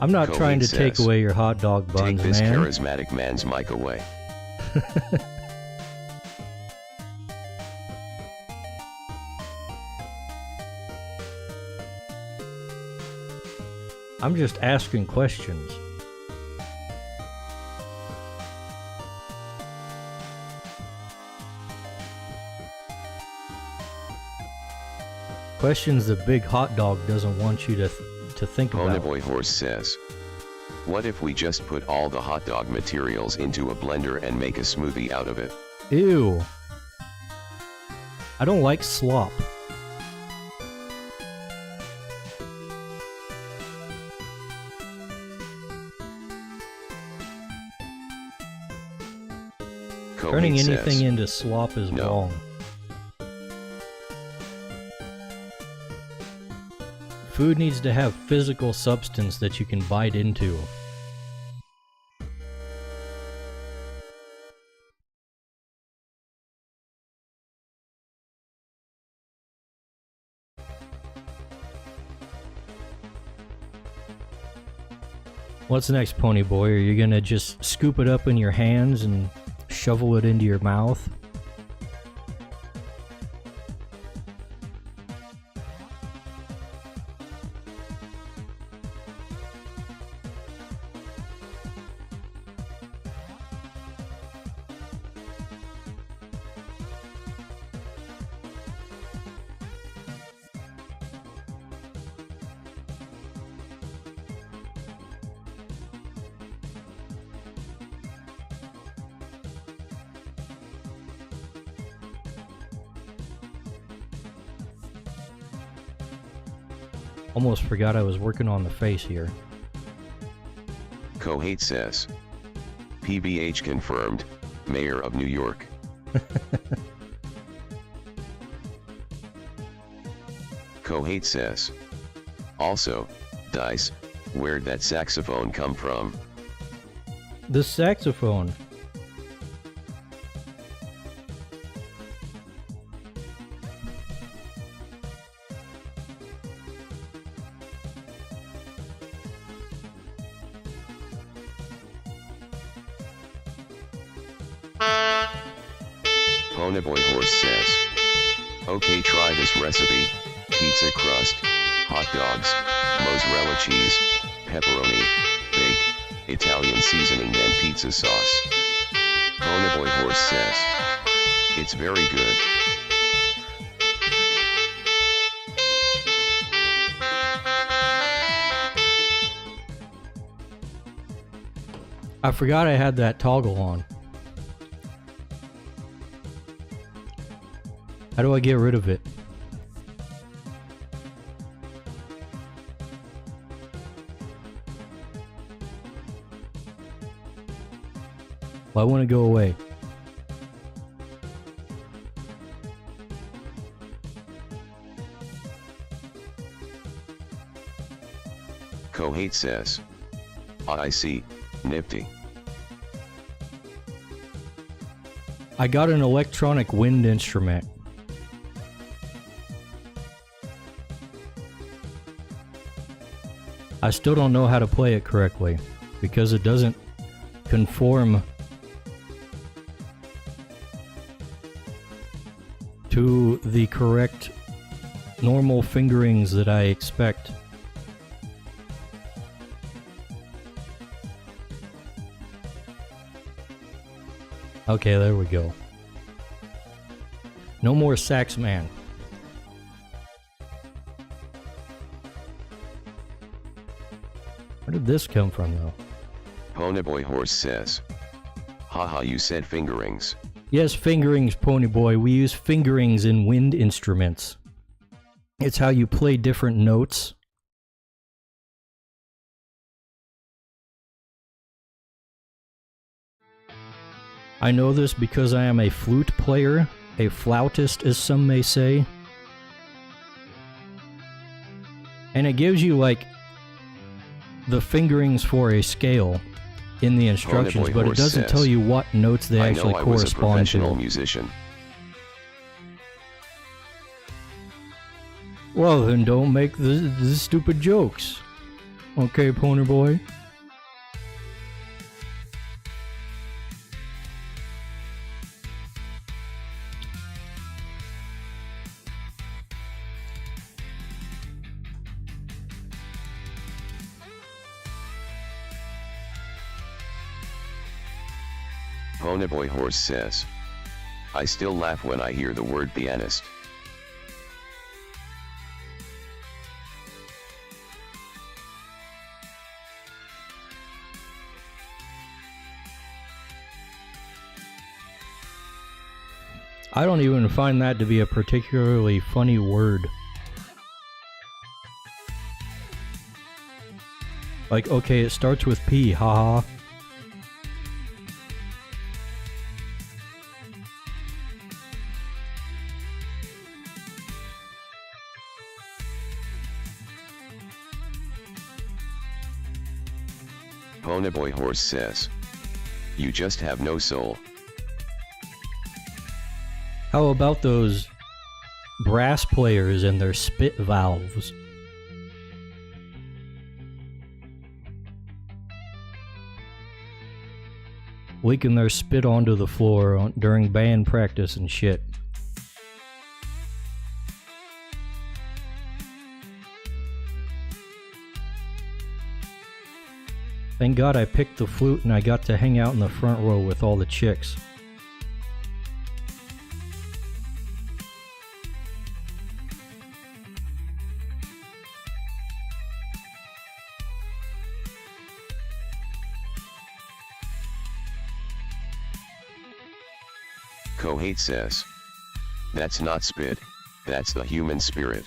B: I'm not
A: Kohate
B: trying to take
A: says,
B: away your hot dog buns,
A: Take this
B: man.
A: charismatic man's mic away.
B: I'm just asking questions. Questions the big hot dog doesn't want you to think about.
A: Ponyboy Horse says, what if we just put all the hot dog materials into a blender and make a smoothie out of it?
B: Ew. I don't like slop. Turning anything into slop is wrong. Food needs to have physical substance that you can bite into. What's next, Pony Boy? Are you gonna just scoop it up in your hands and shovel it into your mouth? Almost forgot I was working on the face here.
A: Kohate says, PBH confirmed, Mayor of New York. Kohate says, also, Dice, where'd that saxophone come from?
B: The saxophone.
A: Ponyboy Horse says, okay, try this recipe: pizza crust, hot dogs, mozzarella cheese, pepperoni, bake, Italian seasoning, then pizza sauce. Ponyboy Horse says, it's very good.
B: I forgot I had that toggle on. How do I get rid of it? Well, I want to go away.
A: Kohate says, I see, nifty.
B: I got an electronic wind instrument. I still don't know how to play it correctly because it doesn't conform to the correct normal fingerings that I expect. Okay, there we go. No more sax man. Where did this come from, though?
A: Ponyboy Horse says, haha, you said fingerings.
B: Yes, fingerings, Ponyboy. We use fingerings in wind instruments. It's how you play different notes. I know this because I am a flute player, a flautist as some may say. And it gives you like the fingerings for a scale in the instructions, but it doesn't tell you what notes they actually correspond to. I was a professional
A: musician.
B: Well, then don't make the stupid jokes. Okay, Ponyboy?
A: Ponyboy Horse says, I still laugh when I hear the word pianist.
B: I don't even find that to be a particularly funny word. Like, okay, it starts with P, haha.
A: Ponyboy Horse says, you just have no soul.
B: How about those brass players and their spit valves? Leaking their spit onto the floor during band practice and shit. Thank God I picked the flute and I got to hang out in the front row with all the chicks.
A: Kohate says, that's not spit, that's the human spirit.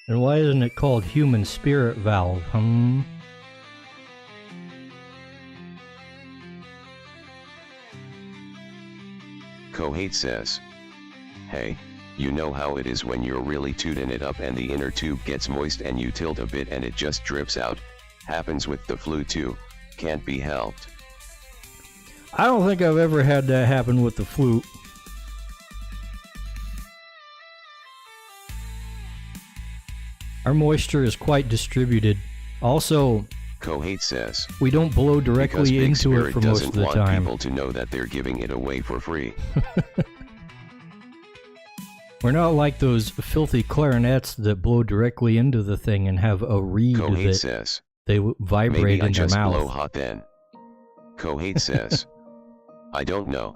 B: And why isn't it called human spirit valve,
A: Kohate says, hey, you know how it is when you're really tooting it up and the inner tube gets moist and you tilt a bit and it just drips out. Happens with the flu too, can't be helped.
B: I don't think I've ever had that happen with the flute. Our moisture is quite distributed. Also,
A: Kohate says,
B: we don't blow directly into it for most of the time.
A: Because Big Spirit doesn't want people to know that they're giving it away for free.
B: We're not like those filthy clarinets that blow directly into the thing and have a reed
A: Kohate
B: that
A: says,
B: they vibrate
A: maybe
B: in their
A: I just
B: mouth.
A: blow hot then. Kohate says, I don't know.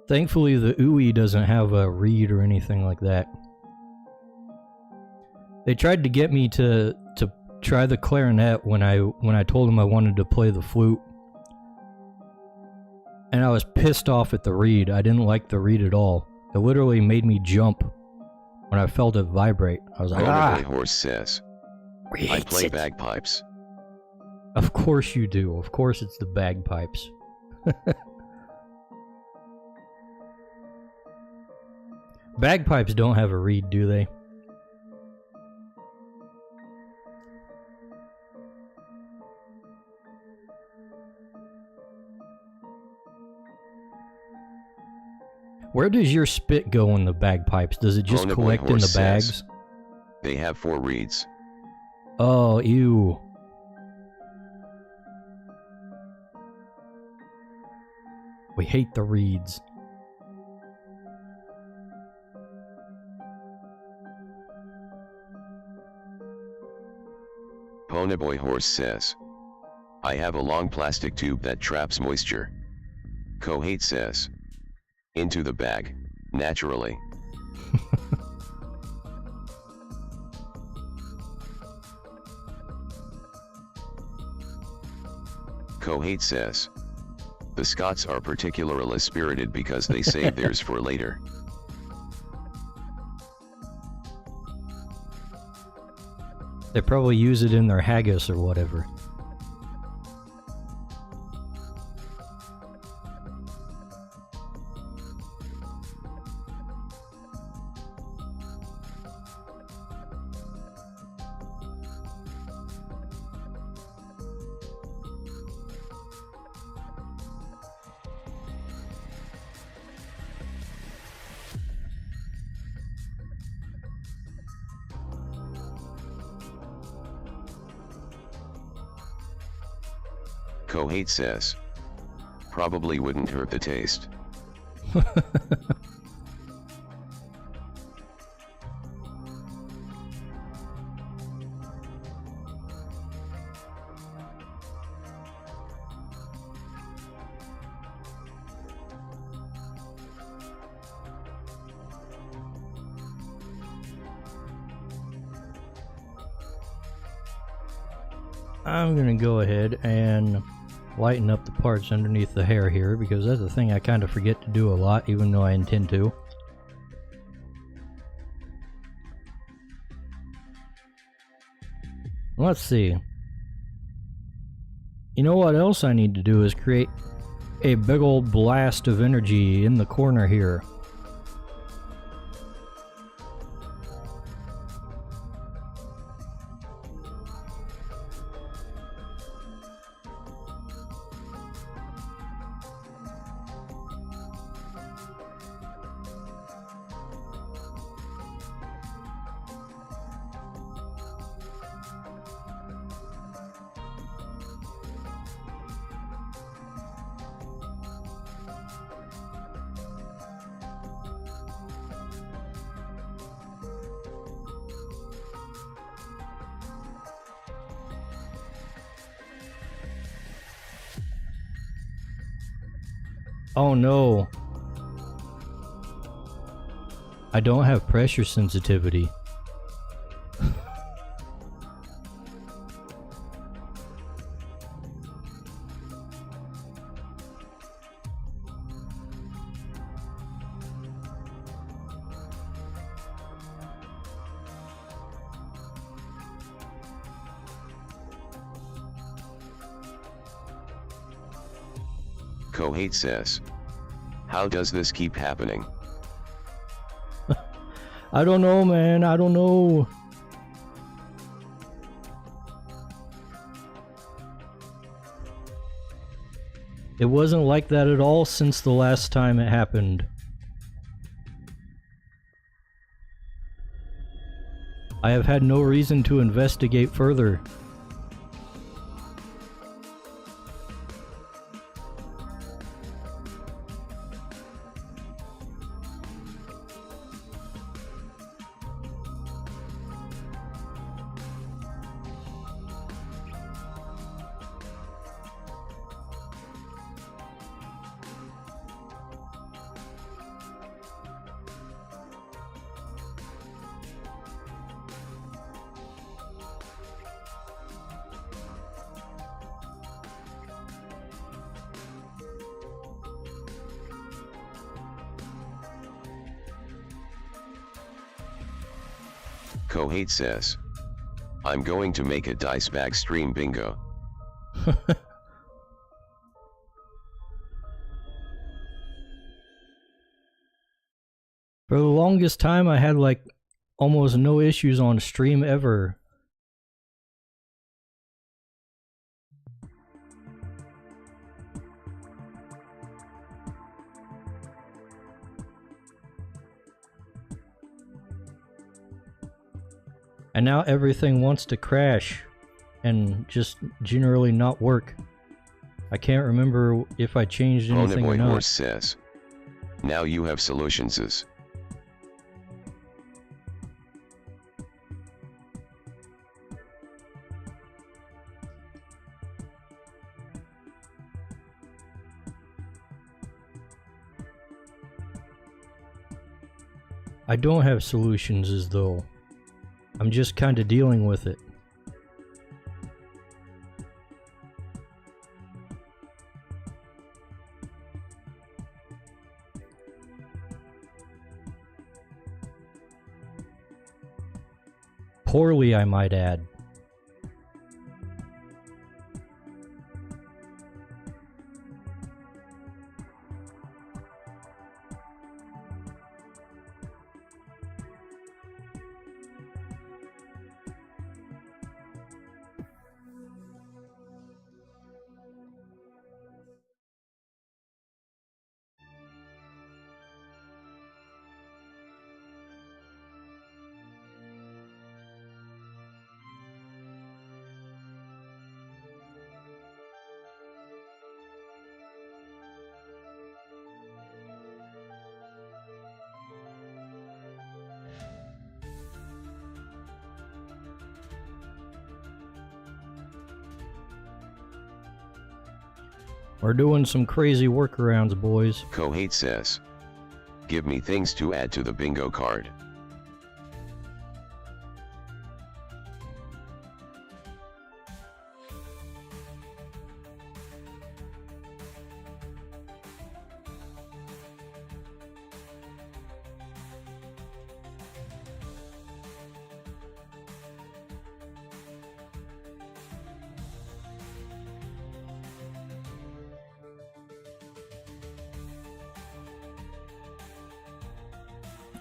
B: Thankfully, the OUI doesn't have a reed or anything like that. They tried to get me to try the clarinet when I told them I wanted to play the flute. And I was pissed off at the reed. I didn't like the reed at all. It literally made me jump when I felt it vibrate. I was like,
A: Ponyboy Horse says, I play bagpipes.
B: Of course you do. Of course it's the bagpipes. Bagpipes don't have a reed, do they? Where does your spit go in the bagpipes? Does it just
A: Ponyboy
B: collect in
A: Horse
B: the bags?
A: says, they have 4 reeds.
B: Oh, ew. We hate the reeds.
A: Ponyboy Horse says, I have a long plastic tube that traps moisture. Kohate says, into the bag, naturally. Kohate says, the Scots are particularly spirited because they save theirs for later.
B: They probably use it in their haggis or whatever.
A: Kohate says. Probably wouldn't hurt the taste.
B: I'm gonna go ahead and lighten up the parts underneath the hair here, because that's a thing I kind of forget to do a lot, even though I intend to. Let's see. You know what else I need to do is create a big old blast of energy in the corner here. Oh no. I don't have pressure sensitivity.
A: Kohate says. How does this keep happening?
B: I don't know, man. I don't know. It wasn't like that at all since the last time it happened. I have had no reason to investigate further.
A: Kohate says. I'm going to make a dice bag stream bingo.
B: For the longest time, I had like almost no issues on stream ever. And now everything wants to crash and just generally not work. I can't remember if I changed anything or
A: Bonaboy
B: not.
A: Horse says. Now you have solutions.
B: I don't have solutions as though. I'm just kind of dealing with it. Poorly, I might add. We're doing some crazy workarounds, boys.
A: Kohate says, give me things to add to the bingo card.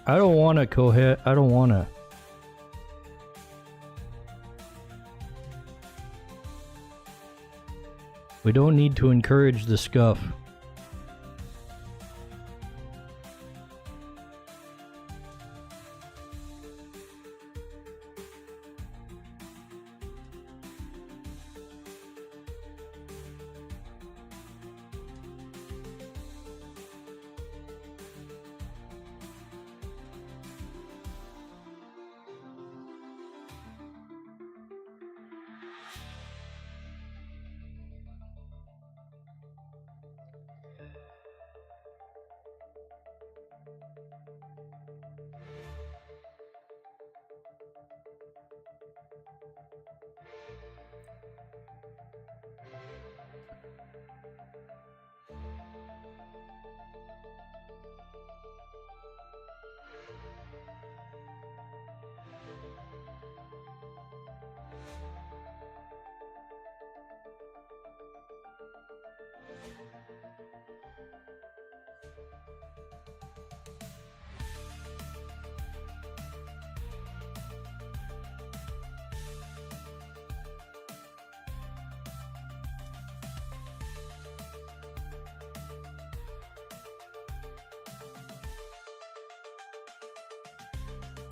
B: I don't want to cohit. I don't want to. We don't need to encourage the scuff.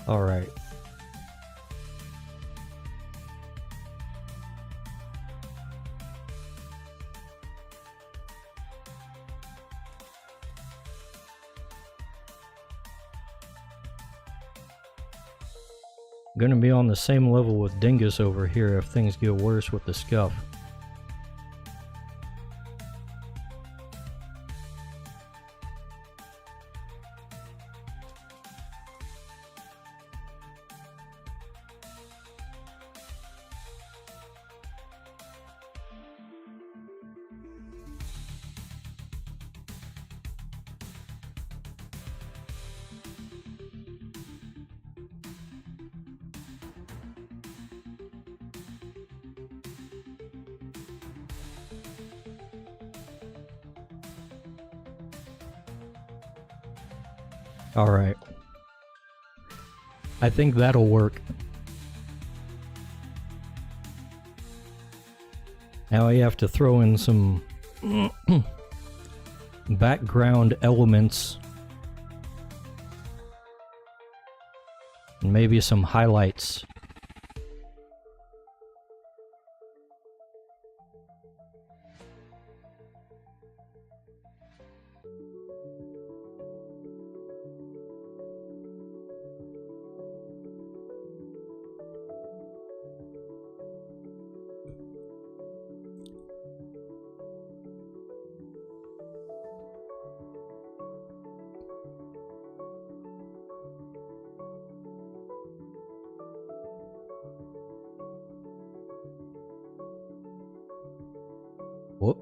B: All right. Gonna be on the same level with Dingus over here if things get worse with the scuff. Alright. I think that'll work. Now you have to throw in some background elements. And maybe some highlights. Whoop.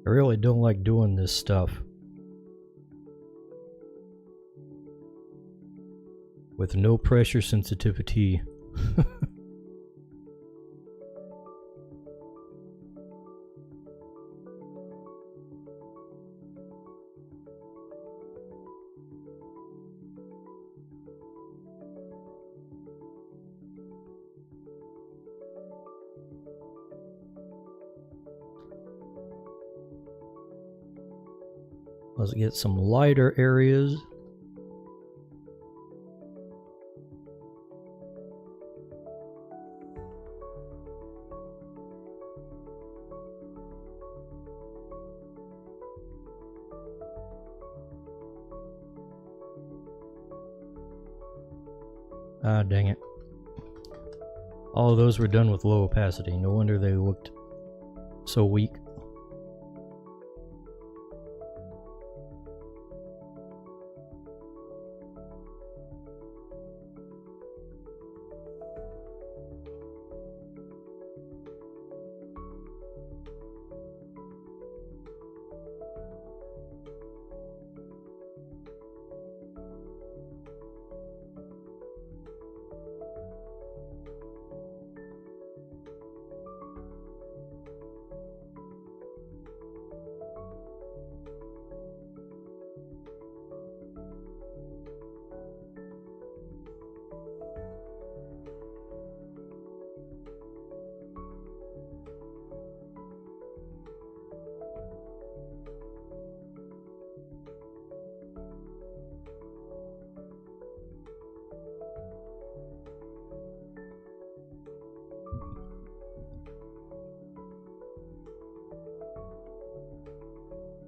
B: I really don't like doing this stuff with no pressure sensitivity. Let's get some lighter areas. Ah, dang it. All of those were done with low opacity. No wonder they looked so weak.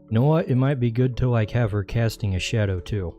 B: You know what? It might be good to like have her casting a shadow too.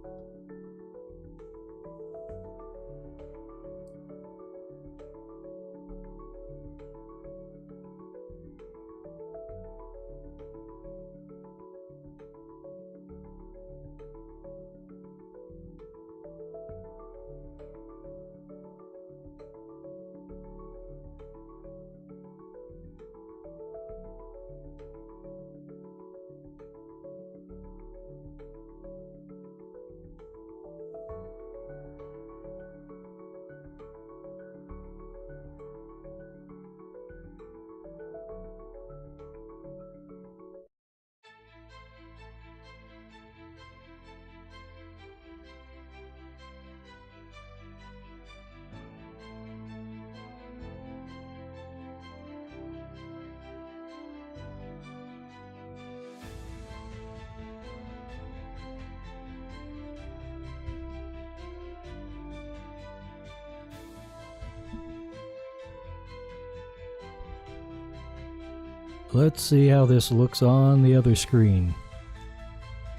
B: Let's see how this looks on the other screen.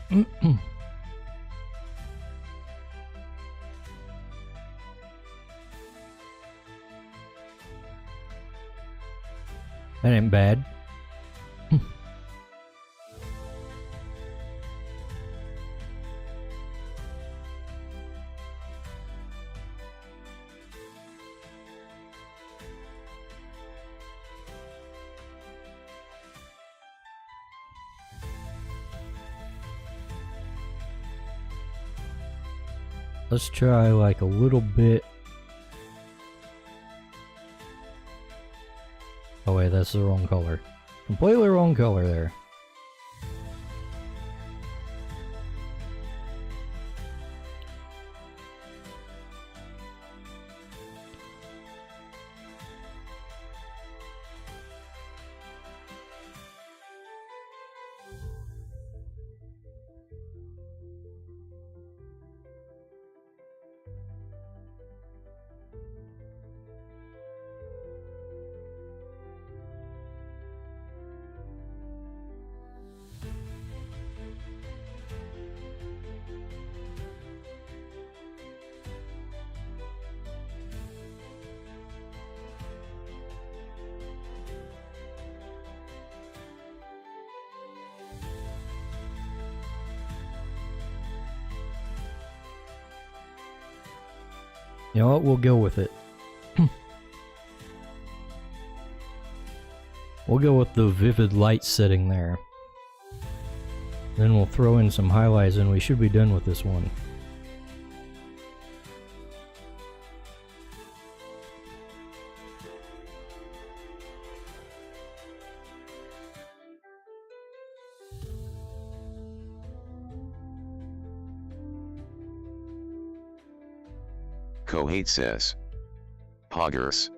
B: That ain't bad. Let's try like a little bit. Oh wait, that's the wrong color. Completely wrong color there. You know what? We'll go with it. We'll go with the vivid light setting there. Then we'll throw in some highlights and we should be done with this one.
A: Kohate says. Poggers.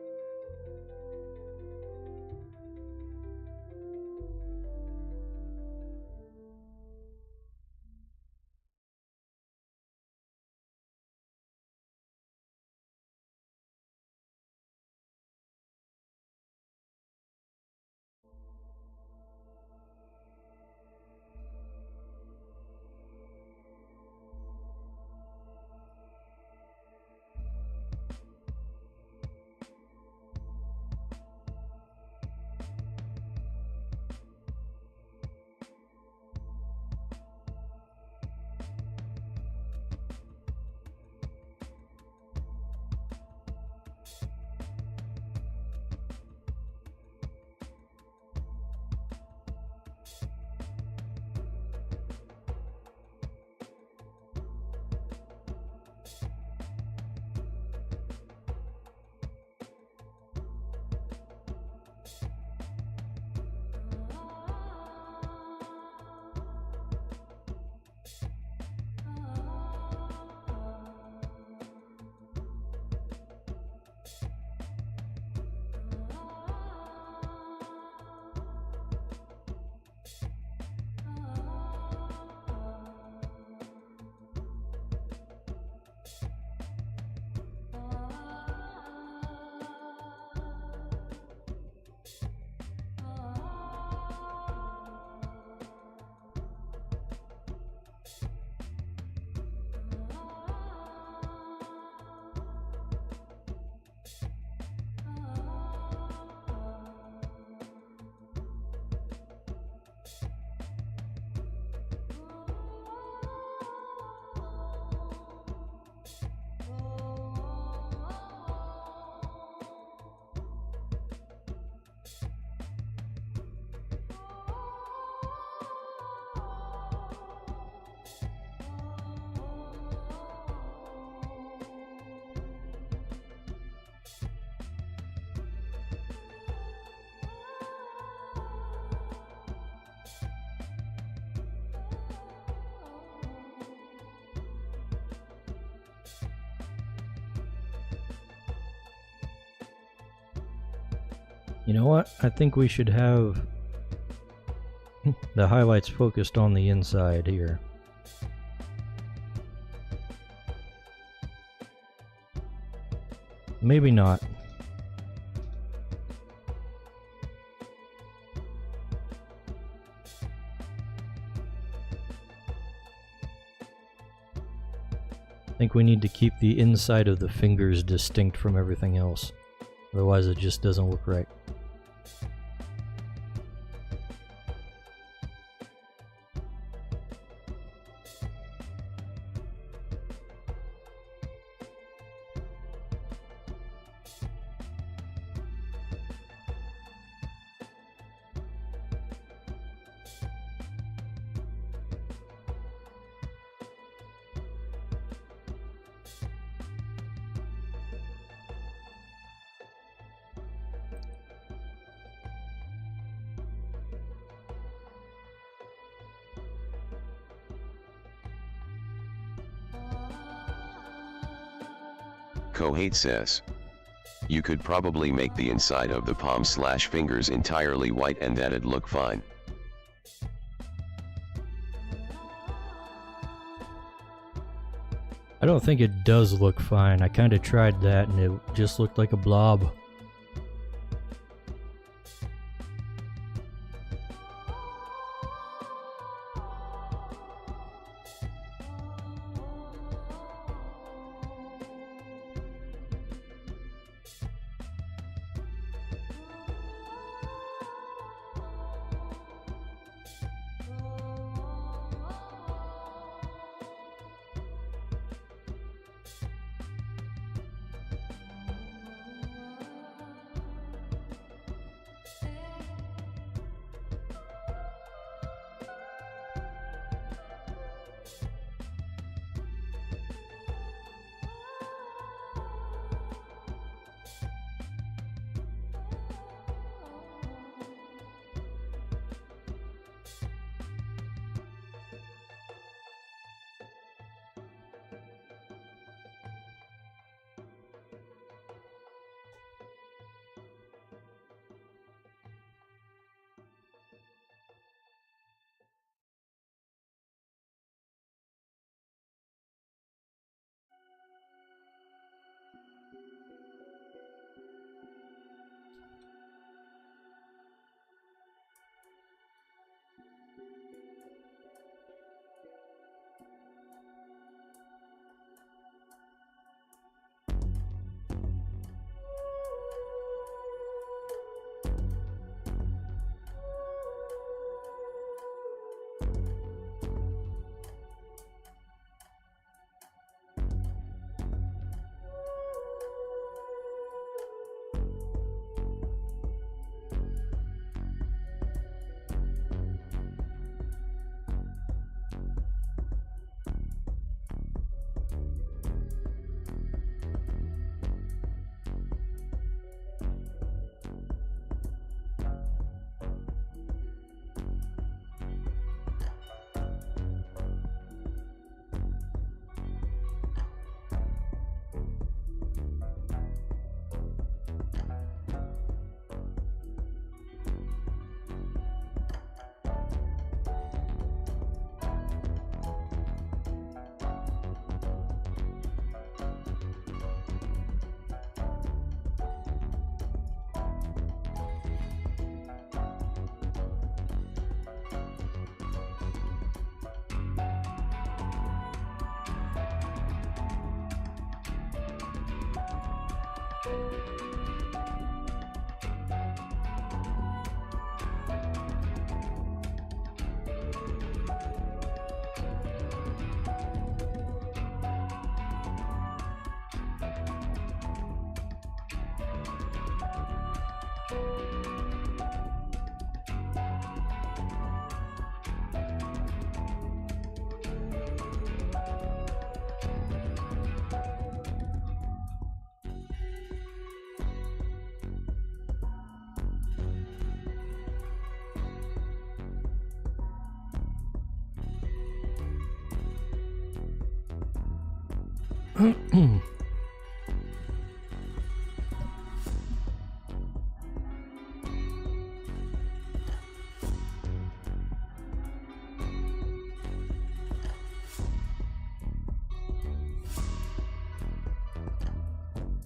B: You know what? I think we should have the highlights focused on the inside here. Maybe not. I think we need to keep the inside of the fingers distinct from everything else. Otherwise it just doesn't look right.
A: Kohate says, you could probably make the inside of the palm/fingers entirely white and that'd look fine.
B: I don't think it does look fine. I kind of tried that and it just looked like a blob.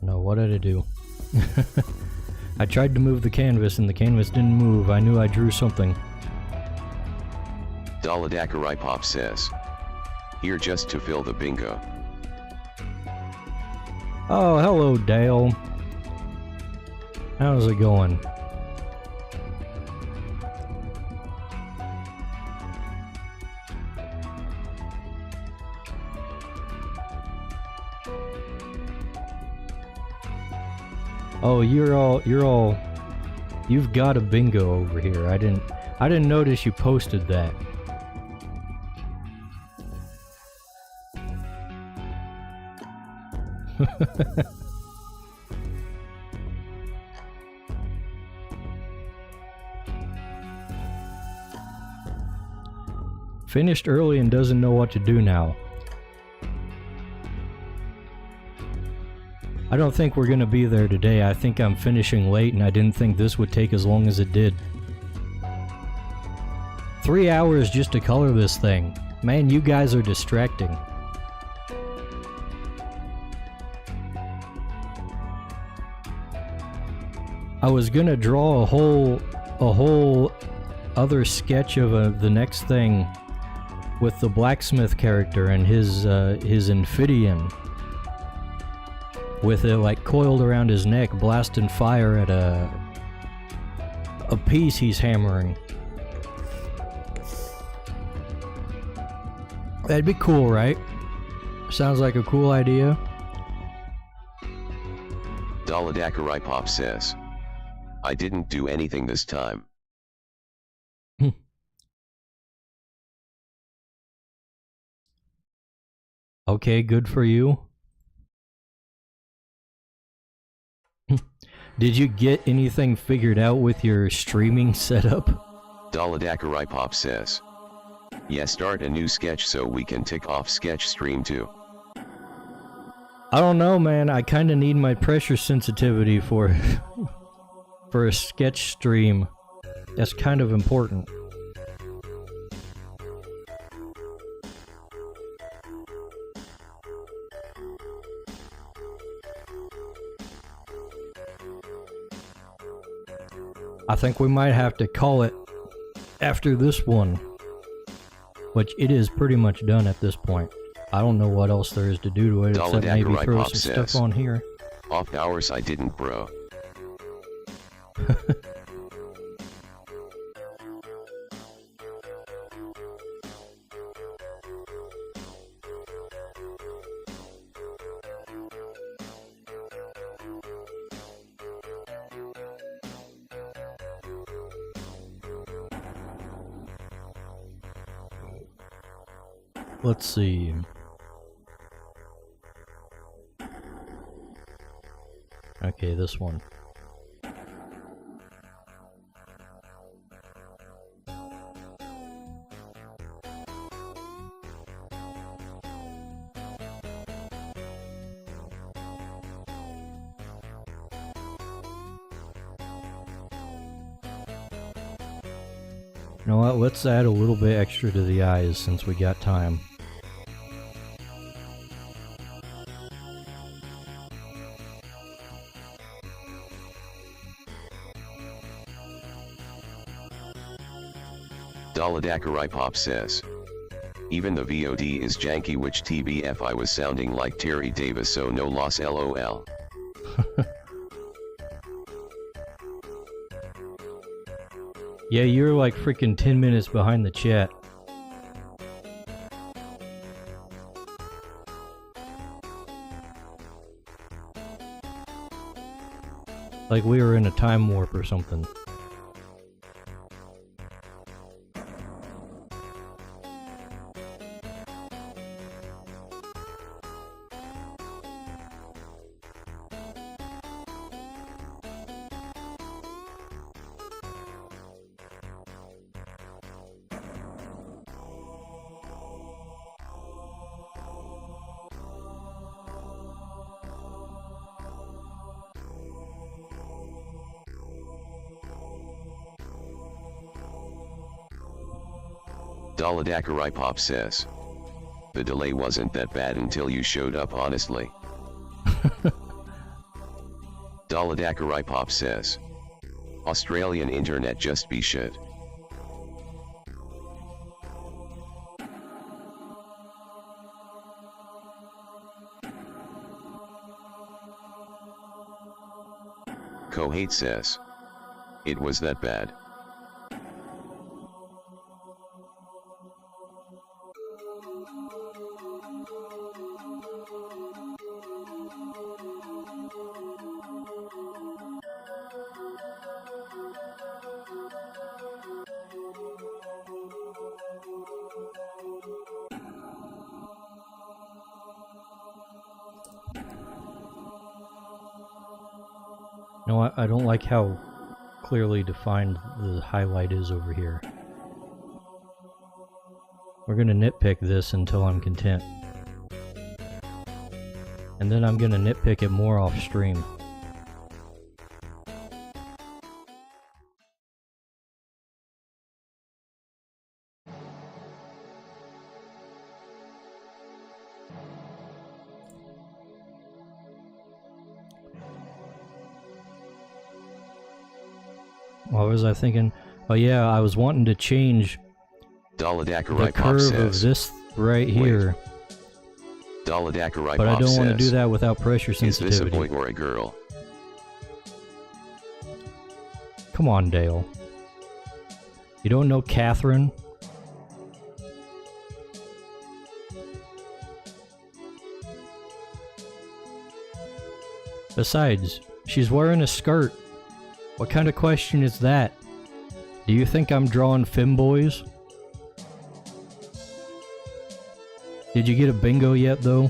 B: No, what did I do? I tried to move the canvas and the canvas didn't move. I knew I drew something.
A: Daladakarai Pop says. Here just to fill the bingo.
B: Oh, hello, Dale. How's it going? Oh, you've got a bingo over here. I didn't notice you posted that. Finished early and doesn't know what to do now. I don't think we're gonna be there today. I think I'm finishing late and I didn't think this would take as long as it did. 3 hours just to color this thing. Man, you guys are distracting. I was gonna draw a whole other sketch of the next thing with the blacksmith character and his Amphibian, with it like coiled around his neck, blasting fire at a piece he's hammering. That'd be cool, right? Sounds like a cool idea.
A: Daladakarai Pop says. I didn't do anything this time.
B: Okay, good for you. Did you get anything figured out with your streaming setup?
A: Daladakarai Pop says. Yeah, start a new sketch so we can tick off sketch stream too.
B: I don't know, man. I kinda need my pressure sensitivity for for a sketch stream. That's kind of important. I think we might have to call it after this one, which it is pretty much done at this point. I don't know what else there is to do to it except maybe throw some stuff on here.
A: Off hours I didn't, bro.
B: Let's see. Okay, this one. You know what, let's add a little bit extra to the eyes since we got time.
A: Daladakarai Pop says. Even the VOD is janky, which TBF I was sounding like Terry Davis, so no loss lol.
B: Yeah, you're like freaking 10 minutes behind the chat. Like we were in a time warp or something.
A: Daladakarai Pop says. The delay wasn't that bad until you showed up, honestly. Daladakarai Pop says. Australian internet just be shit. Kohate says. It was that bad.
B: No, I don't like how clearly defined the highlight is over here. We're gonna nitpick this until I'm content. And then I'm gonna nitpick it more off stream. What was I thinking? Oh yeah, I was wanting to change the curve of this right here.
A: Daladakarai
B: But I
A: Pop
B: don't want to
A: says,
B: do that without pressure
A: is this a
B: sensitivity.
A: boy or a girl?
B: Come on, Dale. You don't know Catherine? Besides, she's wearing a skirt. What kind of question is that? Do you think I'm drawing femboys? Did you get a bingo yet, though?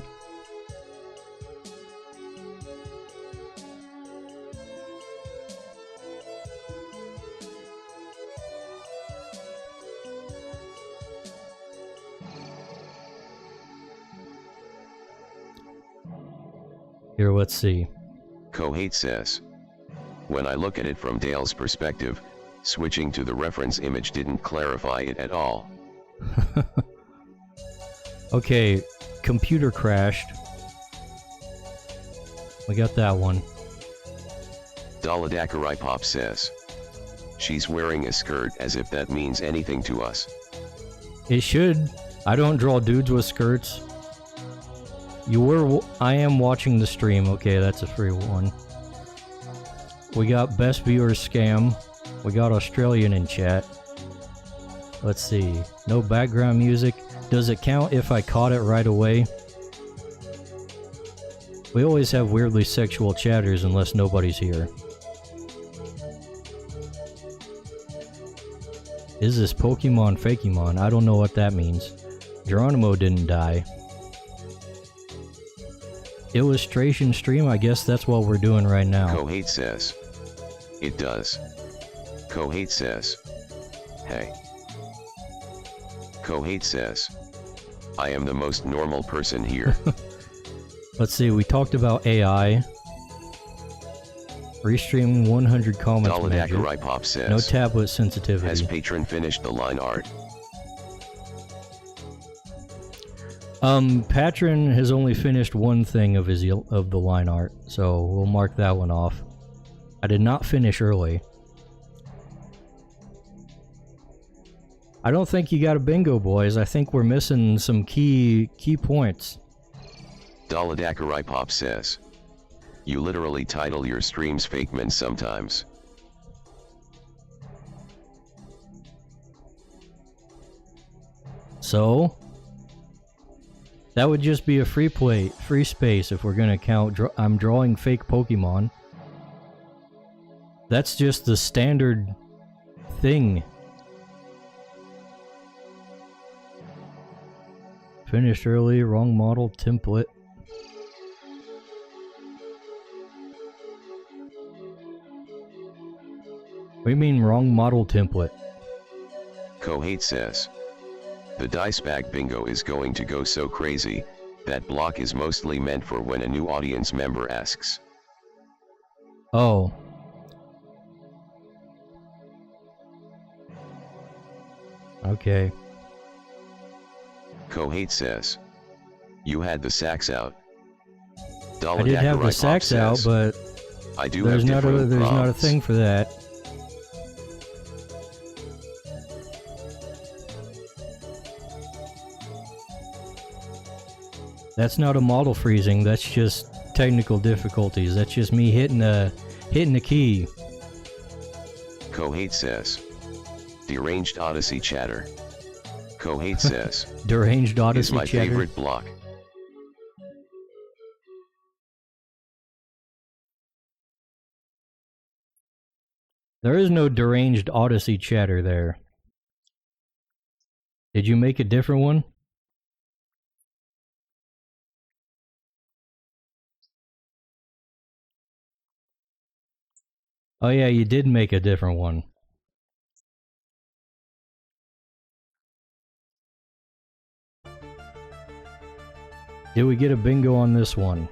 B: Here, let's see.
A: Kohate says. When I look at it from Dale's perspective, switching to the reference image didn't clarify it at all.
B: Okay, computer crashed. We got that one.
A: Daladakarai Pop says. She's wearing a skirt as if that means anything to us.
B: It should. I don't draw dudes with skirts. I am watching the stream. Okay, that's a free one. We got best viewer scam. We got Australian in chat. Let's see. No background music. Does it count if I caught it right away? We always have weirdly sexual chatters unless nobody's here. Is this Pokemon Fakemon? I don't know what that means. Geronimo didn't die. Illustration stream? I guess that's what we're doing right now.
A: Kohate says. It does. Kohate says. Hey. Kohate says. I am the most normal person here.
B: Let's see, we talked about AI. Restream 100 comments magic.
A: Daladakarai Pop says.
B: No tablet sensitivity.
A: Has patron finished the line art?
B: Patron has only finished one thing of the line art, so we'll mark that one off. I did not finish early. I don't think you got a bingo, boys. I think we're missing some key points.
A: Daladakarai Pop says. You literally title your streams Fakeman sometimes.
B: So that would just be a free space if we're gonna count. I'm drawing fake Pokemon. That's just the standard thing. Finished early, wrong model, template. What do you mean wrong model template?
A: Kohate says. The dice bag bingo is going to go so crazy, that block is mostly meant for when a new audience member asks.
B: Oh. Okay.
A: Kohate says. You had the sacks out.
B: I did have the sacks out, but
A: I do
B: There's
A: have
B: not
A: different
B: a
A: prompts.
B: thing for that.
A: I do
B: There's
A: have
B: not a
A: different
B: there's not a
A: prompts.
B: thing for that. That's not a model freezing. That's just technical difficulties. That's just me hitting the key.
A: Kohate says. Deranged Odyssey chatter. Kohate says.
B: Deranged
A: Is
B: Odyssey
A: my
B: chatter.
A: favorite block.
B: There is no deranged Odyssey chatter there. Did you make a different one? Oh yeah, you did make a different one. Did we get a bingo on this one?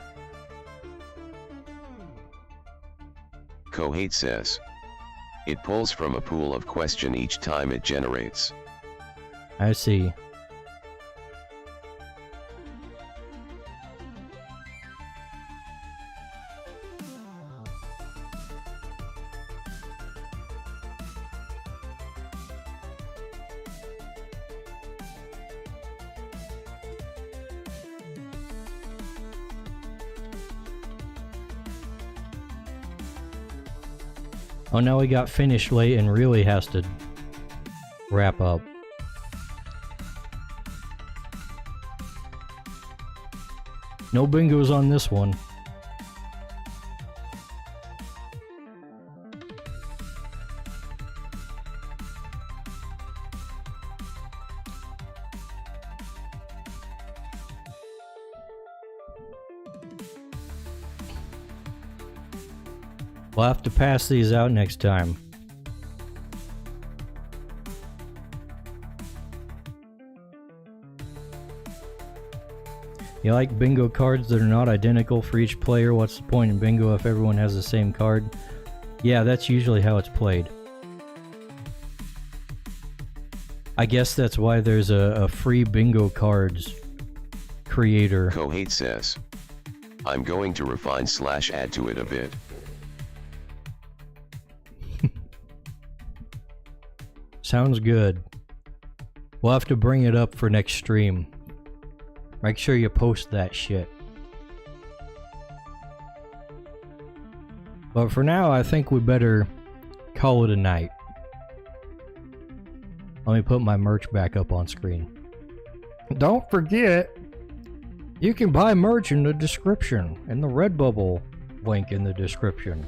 A: Kohate says. It pulls from a pool of question each time it generates.
B: I see. Oh, now we got finished late and really has to wrap up. No bingos on this one. We'll have to pass these out next time. You like bingo cards that are not identical for each player? What's the point in bingo if everyone has the same card? Yeah, that's usually how it's played. I guess that's why there's a free bingo cards creator.
A: Kohate says. I'm going to refine/add to it a bit.
B: Sounds good. We'll have to bring it up for next stream. Make sure you post that shit. But for now, I think we better call it a night. Let me put my merch back up on screen. Don't forget, you can buy merch in the description, in the Redbubble link in the description.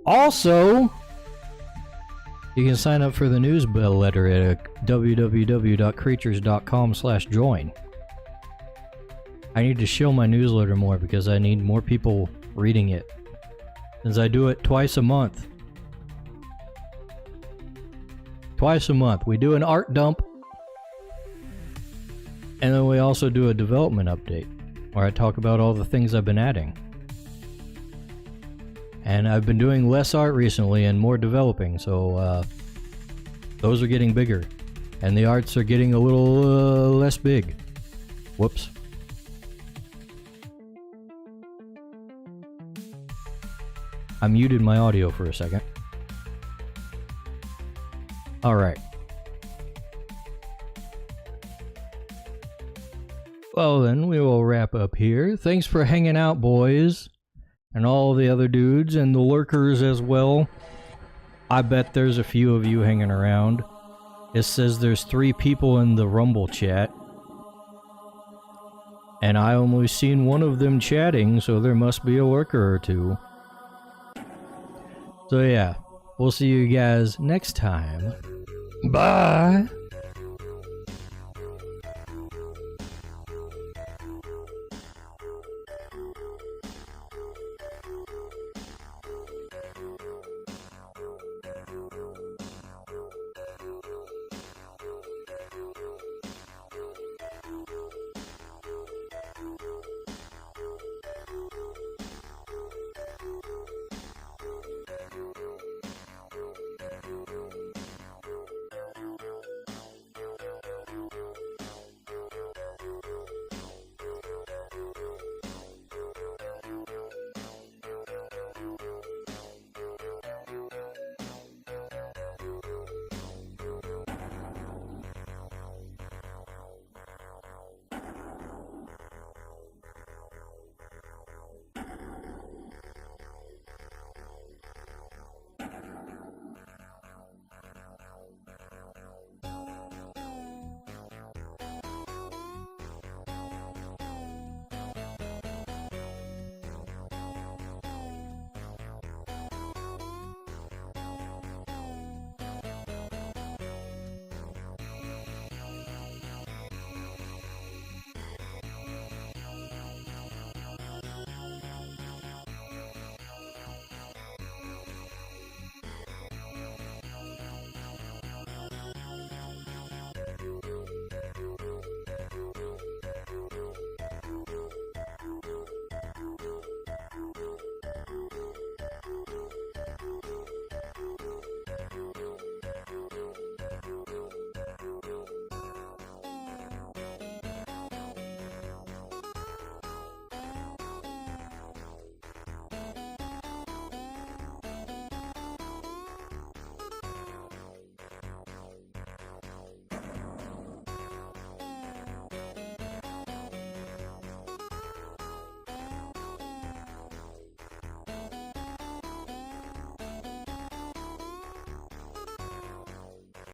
B: Also, you can sign up for the newsletter at www.crytures.com/join. I need to show my newsletter more because I need more people reading it, since I do it twice a month. Twice a month. We do an art dump, and then we also do a development update, where I talk about all the things I've been adding. And I've been doing less art recently and more developing, so those are getting bigger. And the arts are getting a little less big. Whoops. I muted my audio for a second. Alright. Well then, we will wrap up here. Thanks for hanging out, boys. And all the other dudes, and the lurkers as well. I bet there's a few of you hanging around. It says there's 3 people in the Rumble chat. And I only seen one of them chatting, so there must be a lurker or two. So yeah, we'll see you guys next time. Bye!